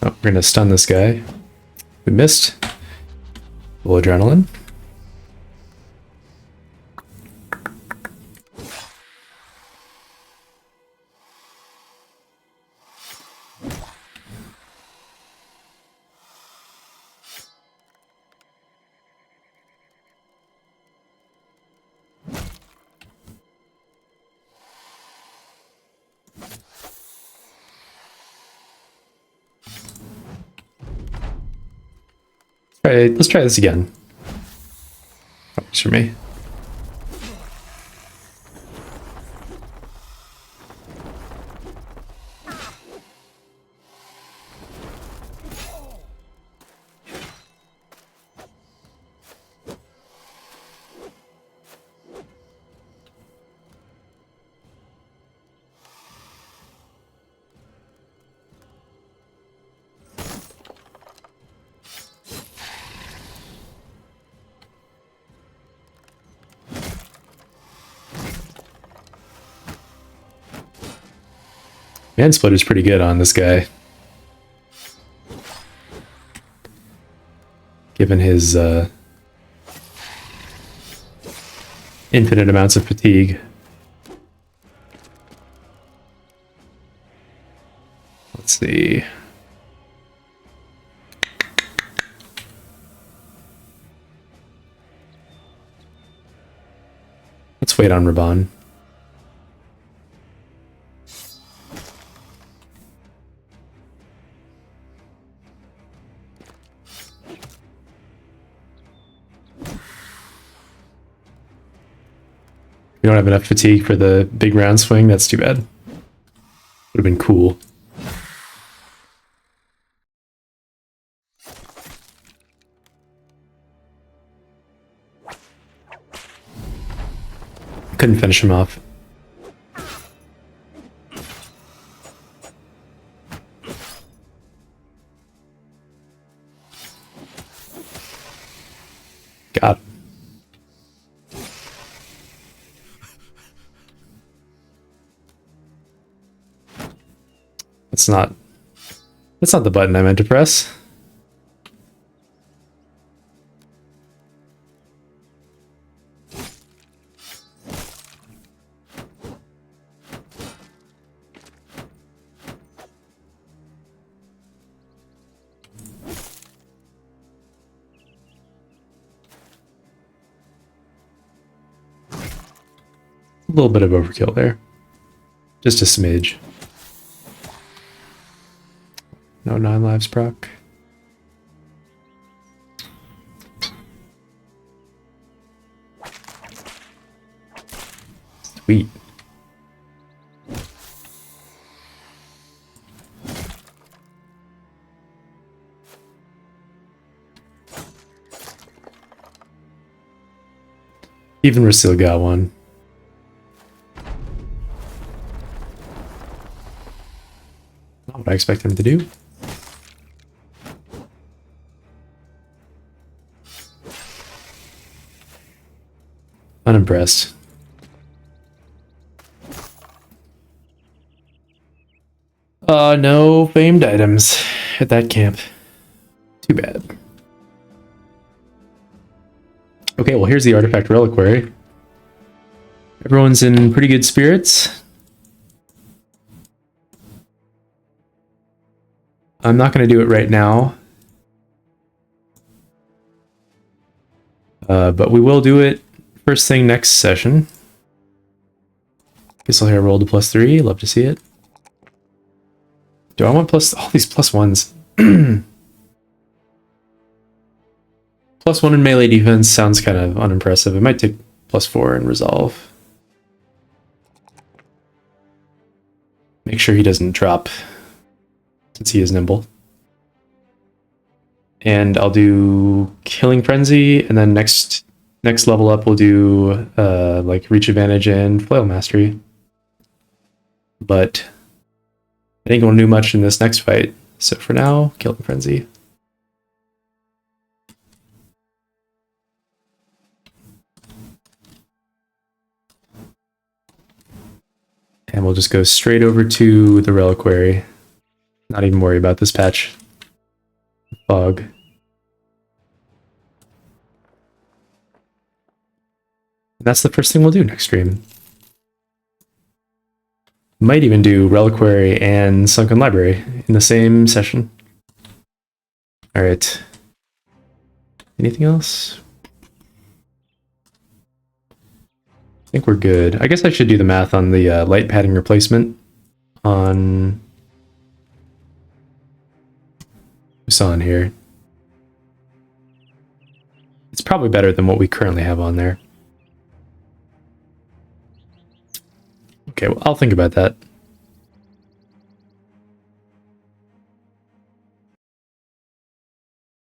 Oh, we're gonna stun this guy. We missed. A little adrenaline. Let's try this again. Works for me. Mansplitter's pretty good on this guy. Given his infinite amounts of fatigue. Let's see. Let's wait on Raban. We don't have enough fatigue for the big round swing. That's too bad. Would have been cool. Couldn't finish him off. Got him. That's not the button I meant to press. A little bit of overkill there. Just a smidge. No 9 lives proc. Sweet. Even Rasil got one. Not what I expect him to do. Unimpressed. No famed items at that camp. Too bad. Okay, well here's the Artifact Reliquary. Everyone's in pretty good spirits. I'm not going to do it right now. But we will do it first thing next session. Guess I'll hear roll to +3. Love to see it. Do I want all these +1s? +1 in melee defense sounds kind of unimpressive. It might take +4 in resolve. Make sure he doesn't drop, since he is nimble. And I'll do Killing Frenzy, and then next level up we'll do like Reach Advantage and Flail Mastery. But I think we'll do much in this next fight. So for now, Killing Frenzy. And we'll just go straight over to the Reliquary. Not even worry about this patch. Fog. That's the first thing we'll do next stream. Might even do Reliquary and Sunken Library in the same session. Alright. Anything else? I think we're good. I guess I should do the math on the light padding replacement on who's on here. probably better than what we currently have on there. Okay, well, I'll think about that.